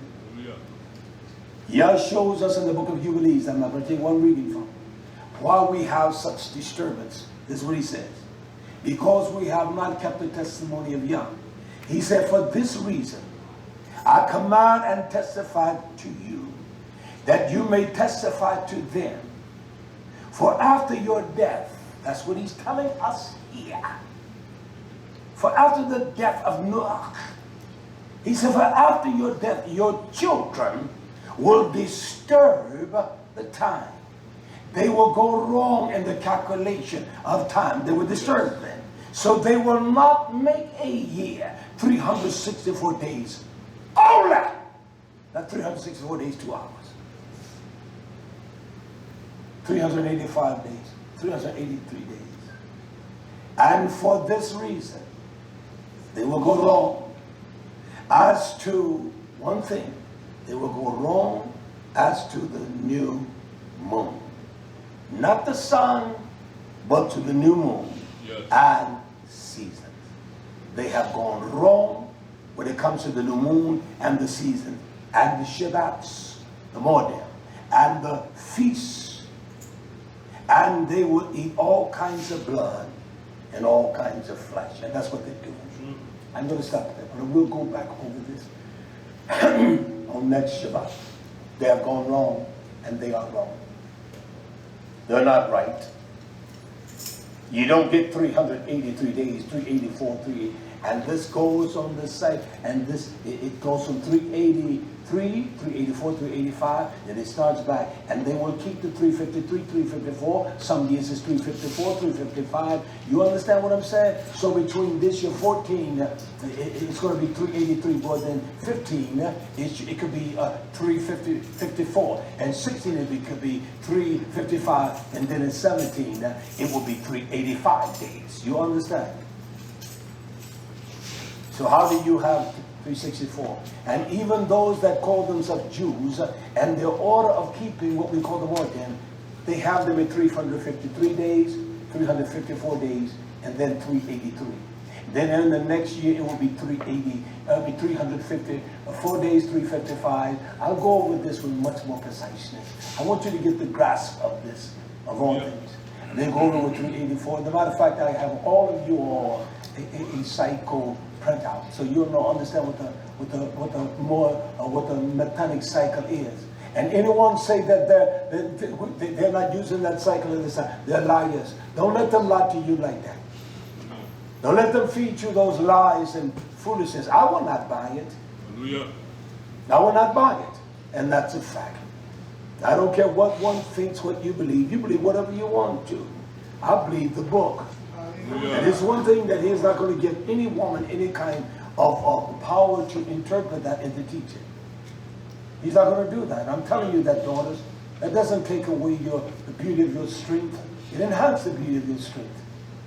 Yah shows us in the book of Yubilees, I'm not going to take one reading from, why we have such disturbance. This is what he says. Because we have not kept the testimony of Yah. He said, for this reason, I command and testify to you, that you may testify to them. For after your death, that's what he's telling us here. For after the death of Noah, he said, for after your death, your children will disturb the time. They will go wrong in the calculation of time. They will disturb them. So they will not make a year 364 days. All that. Not 364 days, 2 hours. 385 days. 383 days. And for this reason, they will go wrong. As to one thing, they will go wrong as to the new moon. Not the sun, but to the new moon and seasons. They have gone wrong when it comes to the new moon and the season, and the Shabbats, the Moade, and the feasts. And they will eat all kinds of blood and all kinds of flesh. And that's what they're doing. I'm going to stop there, but we'll go back over this on next Shabbat. They have gone wrong, and they are wrong. They're not right. You don't get 383 days, 384, 380, and this goes on this side, and this, it goes from 383, 384, 385, then it starts back, and they will keep the 353, 354, some years it's 354, 355, you understand what I'm saying? So between this year 14, it's going to be 383, but then 15, it could be 354, and 16 it could be 355, and then in 17, it will be 385 days, you understand? So how do you have 364? And even those that call themselves Jews and their order of keeping what we call the Moed, they have them at 353 days, 354 days, and then 383. Then in the next year it will be 354 days, 355. I'll go over this with much more preciseness. I want you to get the grasp of this, of all things. And then go over with 384. As a matter of fact, I have all of you all a cycle printout, so you'll know, understand what the Metonic cycle is. And anyone say that they're not using that cycle in this time, they're liars. Don't let them lie to you like that. Don't let them feed you those lies and foolishness. I will not buy it. Hallelujah. I will not buy it, and that's a fact. I don't care what one thinks, what you believe. You believe whatever you want to. I believe the book. And it's one thing that he's not going to give any woman any kind of power to interpret that and to teach it. He's not going to do that. I'm telling you that, daughters. That doesn't take away the beauty of your strength. It enhances the beauty of your strength.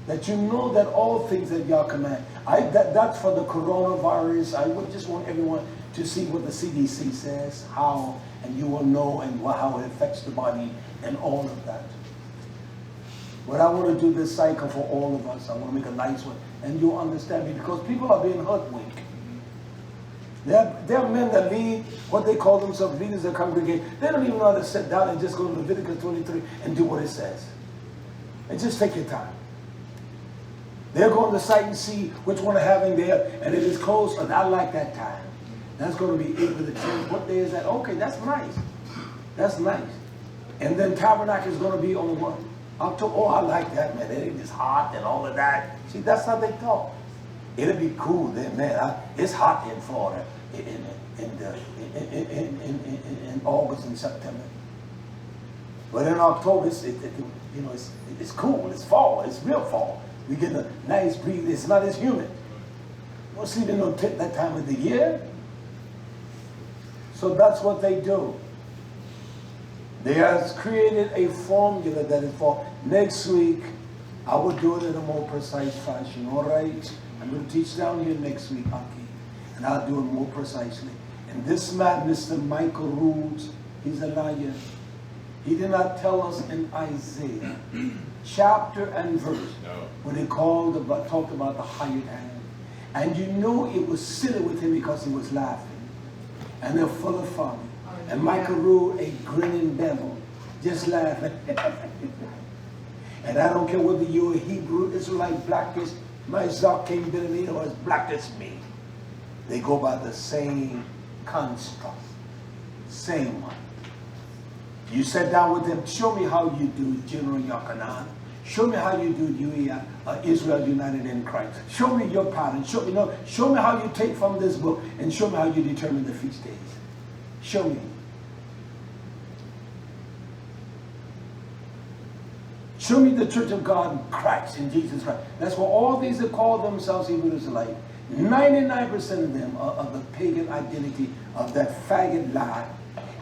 That you know that all things that Yah command. That's for the coronavirus. I would just want everyone to see what the CDC says, how, and you will know and how it affects the body and all of that. But I want to do this cycle for all of us. I want to make a nice one. And you'll understand me, because people are being hoodwinked. There are men that lead what they call themselves leaders of the congregation. They don't even know how to sit down and just go to Leviticus 23 and do what it says. And just take your time. They're going to sight and see which one they're having there, and if it's close, and I like that time. That's going to be 8 with the 10. What day is that? Okay, that's nice. That's nice. And then Tabernacle is going to be on what? October. Oh, I like that, man. It is hot and all of that. See, that's how they talk. It'll be cool then, man. It's hot in Florida in August and September. But in October, it's cool. It's fall. It's real fall. We get a nice breeze. It's not as humid. don't sleep in no tent that time of the year. So that's what they do. They have created a formula that is for next week. I will do it in a more precise fashion, all right? I'm going to teach down here next week, okay? And I'll do it more precisely. And this man, Mr. Michael Rules, he's a liar. He did not tell us in Isaiah, chapter and verse, when he talked about the hired hand. And you know it was silly with him because he was laughing. And they're full of folly. And Michael Rule, a grinning devil, just laughing. And I don't care whether you're a Hebrew Israelite, blackish, my Zakim Benjamin, or as black as me. They go by the same construct. Same one. You sat down with them, show me how you do General Yochanan. Show me how you do Israel United in Christ. Show me your pattern. Show me how you take from this book and show me how you determine the feast days. Show me. Show me the Church of God in Christ, in Jesus Christ. That's what all these that call themselves Hebrew Israelite. 99% of them are of the pagan identity of that faggot lie.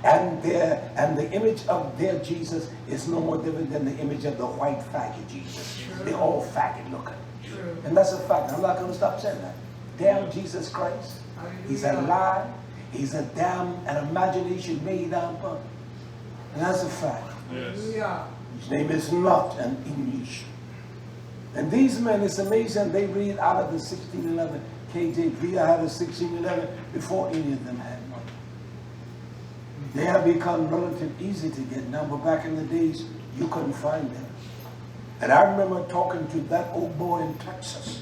And the image of their Jesus is no more different than the image of the white faggot Jesus. True. They're all faggot looking. True. And that's a fact. I'm not going to stop saying that. Damn Jesus Christ. He's a lie. He's a damn an imagination made up. And that's a fact. Yes. His name is not an English. And these men, it's amazing, they read out of the 1611 KJV. I had a 1611 before any of them had one. They have become relatively easy to get now, but back in the days, you couldn't find them. And I remember talking to that old boy in Texas.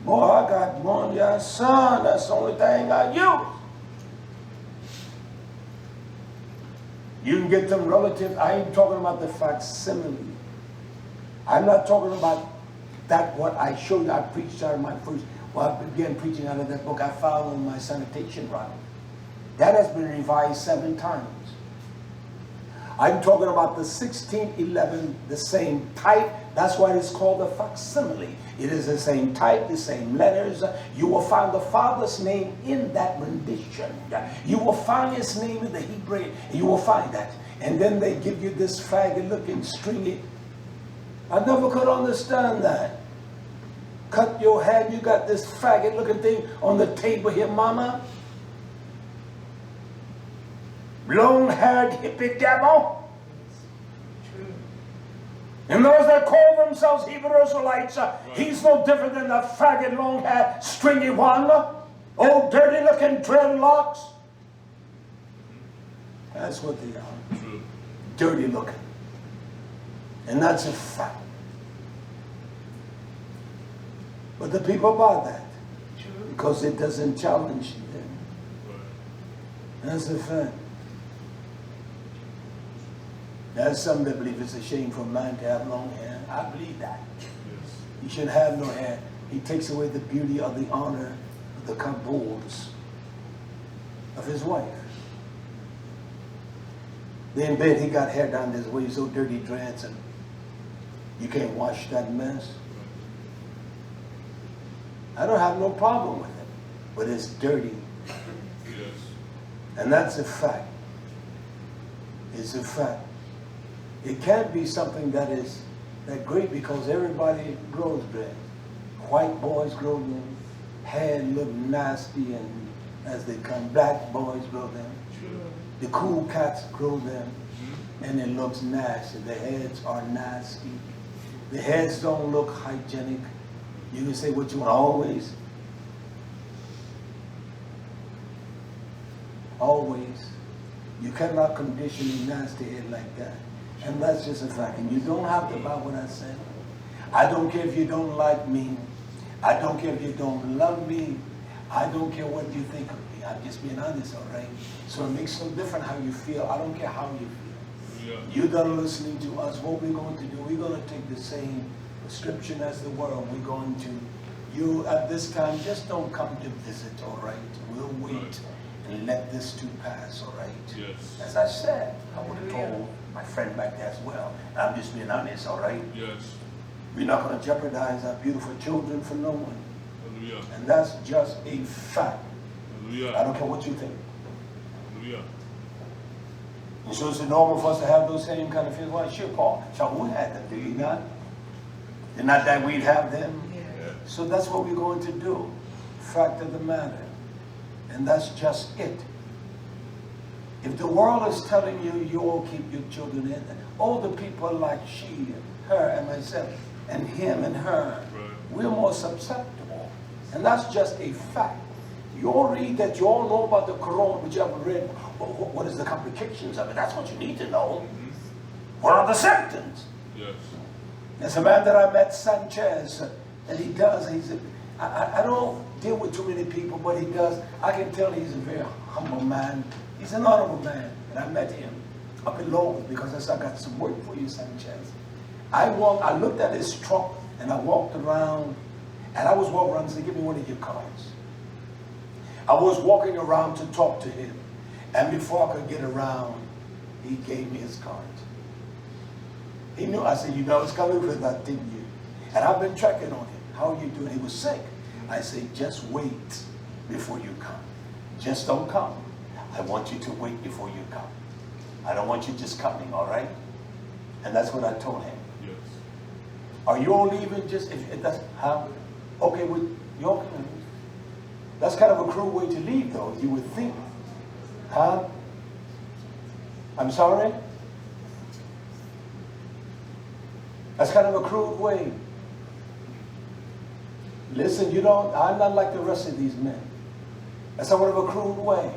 Boy, I got one, yeah, son, that's the only thing I use. You can get them relative. I ain't talking about the facsimile. I'm not talking about that what I showed you. I preached out of my first, I began preaching out of that book I found on my sanitation route. That has been revised 7 times. I'm talking about the 1611, the same type. That's why it's called the facsimile. It is the same type, the same letters. You will find the Father's name in that rendition. You will find his name in the Hebrew. You will find that. And then they give you this faggot-looking stringy. I never could understand that. Cut your hair, you got this faggot-looking thing on the table here, mama. Long-haired hippie devil. And those that call themselves Hebrew Israelites, he's no different than the faggot, long-haired, stringy one. Old, dirty-looking dreadlocks. That's what they are. True. Dirty-looking. And that's a fact. But the people buy that. True. Because it doesn't challenge them. That's a fact. There's some that believe it's a shame for a man to have long hair. I believe that. Yes. He shouldn't have no hair. He takes away the beauty of the honor of the kabols of his wife. Then in bed, he got hair down this way, so dirty dreads, and you can't wash that mess. I don't have no problem with it, but it's dirty. Yes. And that's a fact. It's a fact. It can't be something that is that great because everybody grows dreads. White boys grow them. Hair look nasty and as they come. Black boys grow them. True. The cool cats grow them. And it looks nasty. The heads are nasty. The heads don't look hygienic. You can say what you want. Always. Always. You cannot condition a nasty head like that. And that's just a fact. And you don't have to buy what I said. I don't care if you don't like me. I don't care if you don't love me. I don't care what you think of me. I'm just being honest, all right? So it makes no difference how you feel. I don't care how you feel. Yeah. You that are listening to us, what we're going to do, we're going to take the same prescription as the world. We're going to, you at this time, just don't come to visit, all right? We'll wait and let this too pass, all right? Yes. As I said, I would have told my friend back there as well. I'm just being honest, all right? Yes. We're not going to jeopardize our beautiful children for no one. Hallelujah. And that's just a fact. Hallelujah. I don't care what you think. Hallelujah. And so it's normal for us to have those same kind of feelings. Well, sure, Paul. So we had them, do you not? It's not that we'd have them. Yeah. So that's what we're going to do. Fact of the matter. And that's just it. If the world is telling you, you all keep your children in, all the people like she, her, and myself, and him and her, Right. we're more susceptible. And that's just a fact. You all read that, you all know about the Quran, but you haven't read what is the complications of it. That's what you need to know. What are the symptoms? Yes. There's a man that I met, Sanchez, and he does, I don't deal with too many people, but he does. I can tell he's a very humble man. He's an honorable man, and I met him up in Lowell because I said, I got some work for you, Sanchez. I looked at his truck, and I walked around, and I was walking around and said, give me one of your cards. I was walking around to talk to him, and before I could get around, he gave me his card. He knew. I said, you know it's coming for that, didn't you? And I've been checking on him. How are you doing? He was sick. I said, just wait before you come. Just don't come. I want you to wait before you come. I don't want you just coming, all right? And that's what I told him. Yes. Are you all leaving just, if that's how? Okay, well, you're okay. That's kind of a cruel way to leave, though, you would think. Huh? I'm sorry? That's kind of a cruel way. Listen, I'm not like the rest of these men. That's somewhat of a cruel way.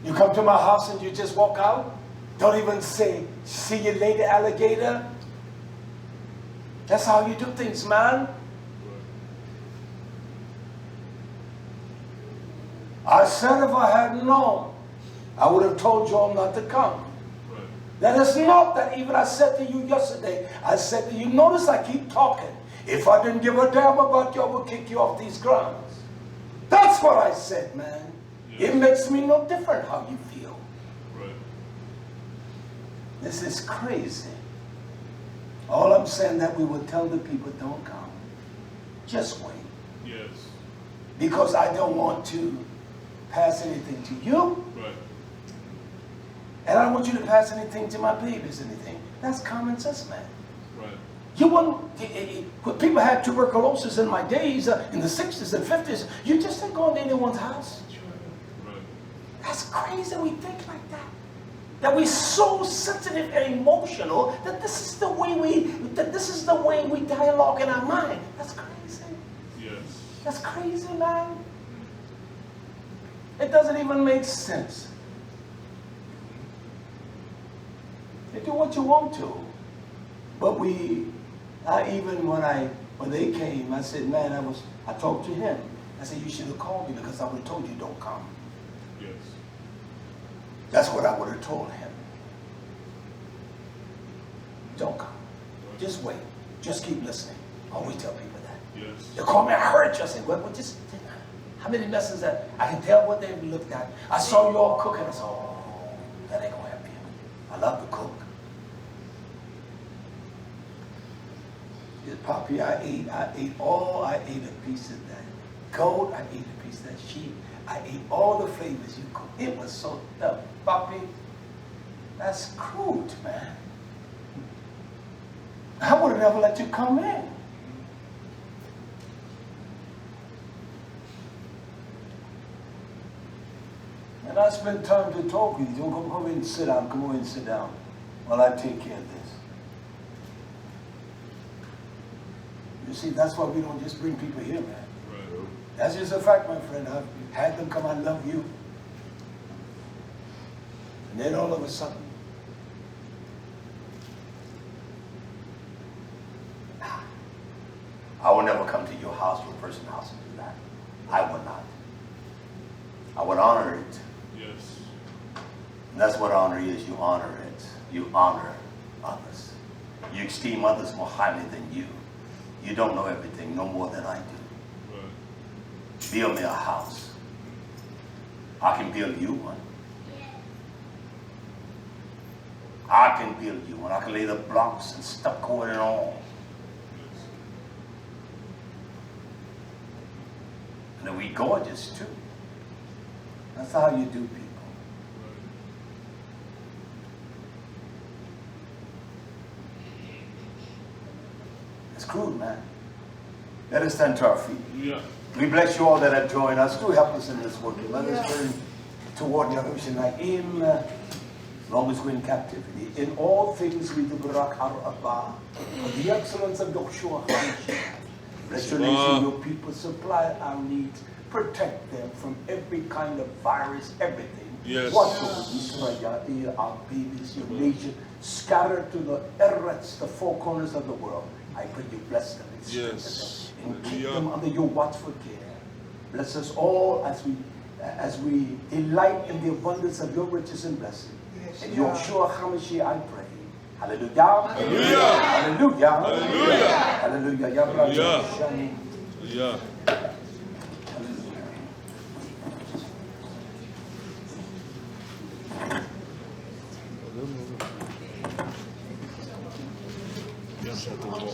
You come to my house and you just walk out? Don't even say, see you later, alligator? That's how you do things, man. I said if I had known, I would have told you all not to come. Right. That is not that even I said to you yesterday. I said to you, notice I keep talking. If I didn't give a damn about you, I would kick you off these grounds. That's what I said, man. Yes. It makes me no different how you feel. Right. This is crazy. All I'm saying that we would tell the people, don't come. Just wait. Yes. Because I don't want to pass anything to you. Right. And I don't want you to pass anything to my babies, anything. That's common sense, man. Right. You wouldn't, when people had tuberculosis in my days, in the 60s and 50s, you just didn't go into anyone's house. Right. That's crazy we think like that. That we're so sensitive and emotional that this is the way we dialogue in our mind. That's crazy. Yes. That's crazy, man. It doesn't even make sense. You do what you want to. But when they came, I said, man, I talked to him. I said, you should have called me because I would have told you don't come. Yes. That's what I would have told him. Don't come. Just wait. Just keep listening. I always tell people that. Yes. They call me, I heard you. I said, well, just, how many lessons that I can tell what they've looked at. I saw you all cooking. I said, oh, that ain't gonna help you. I love to cook. Poppy, I ate a piece of that goat, I ate a piece of that sheep, I ate all the flavors you cooked. It was so tough. Poppy, that's crude, man. I would have never let you come in. And I spent time to talk with you. Don't come over and sit down. Come over and sit down while I take care of this. You see, that's why we don't just bring people here, man. Right. That's just a fact, my friend. I've had them come, I love you. And then all of a sudden, I will never come to your house, your person's house, and do that. I would not. I would honor it. Yes. And that's what honor is. You honor it. You honor others. You esteem others more highly than you. You don't know everything, no more than I do. Right. Build me a house. I can build you one. I can build you one. I can lay the blocks and stucco it and all. And we gorgeous too. That's how you do people. It's cruel, man. Let us stand to our feet. Yeah. We bless you all that have joined us. Do help us in this work. Let us turn toward YHWHSHUA. As long as we're in captivity. In all things we do Baruch our Abba. For the excellence of Yeshua HaMashiach. Bless your nation, your people. Supply our needs. Protect them from every kind of virus, everything. Yes. Watch over YisraYah'ale, our babies, your nation. Scattered to the Eretz, the four corners of the world. I pray you bless them and strengthen Yes. them and keep them under your watchful care. Bless us all as we delight in the abundance of your riches and blessing. Yes, In yeah. Yeshua HaMashiach I pray. Hallelujah. Hallelujah. Hallelujah. Hallelujah. Hallelujah. Ya Rabbi, Hallelujah. Shalom. Yeah. Yes, at the wall.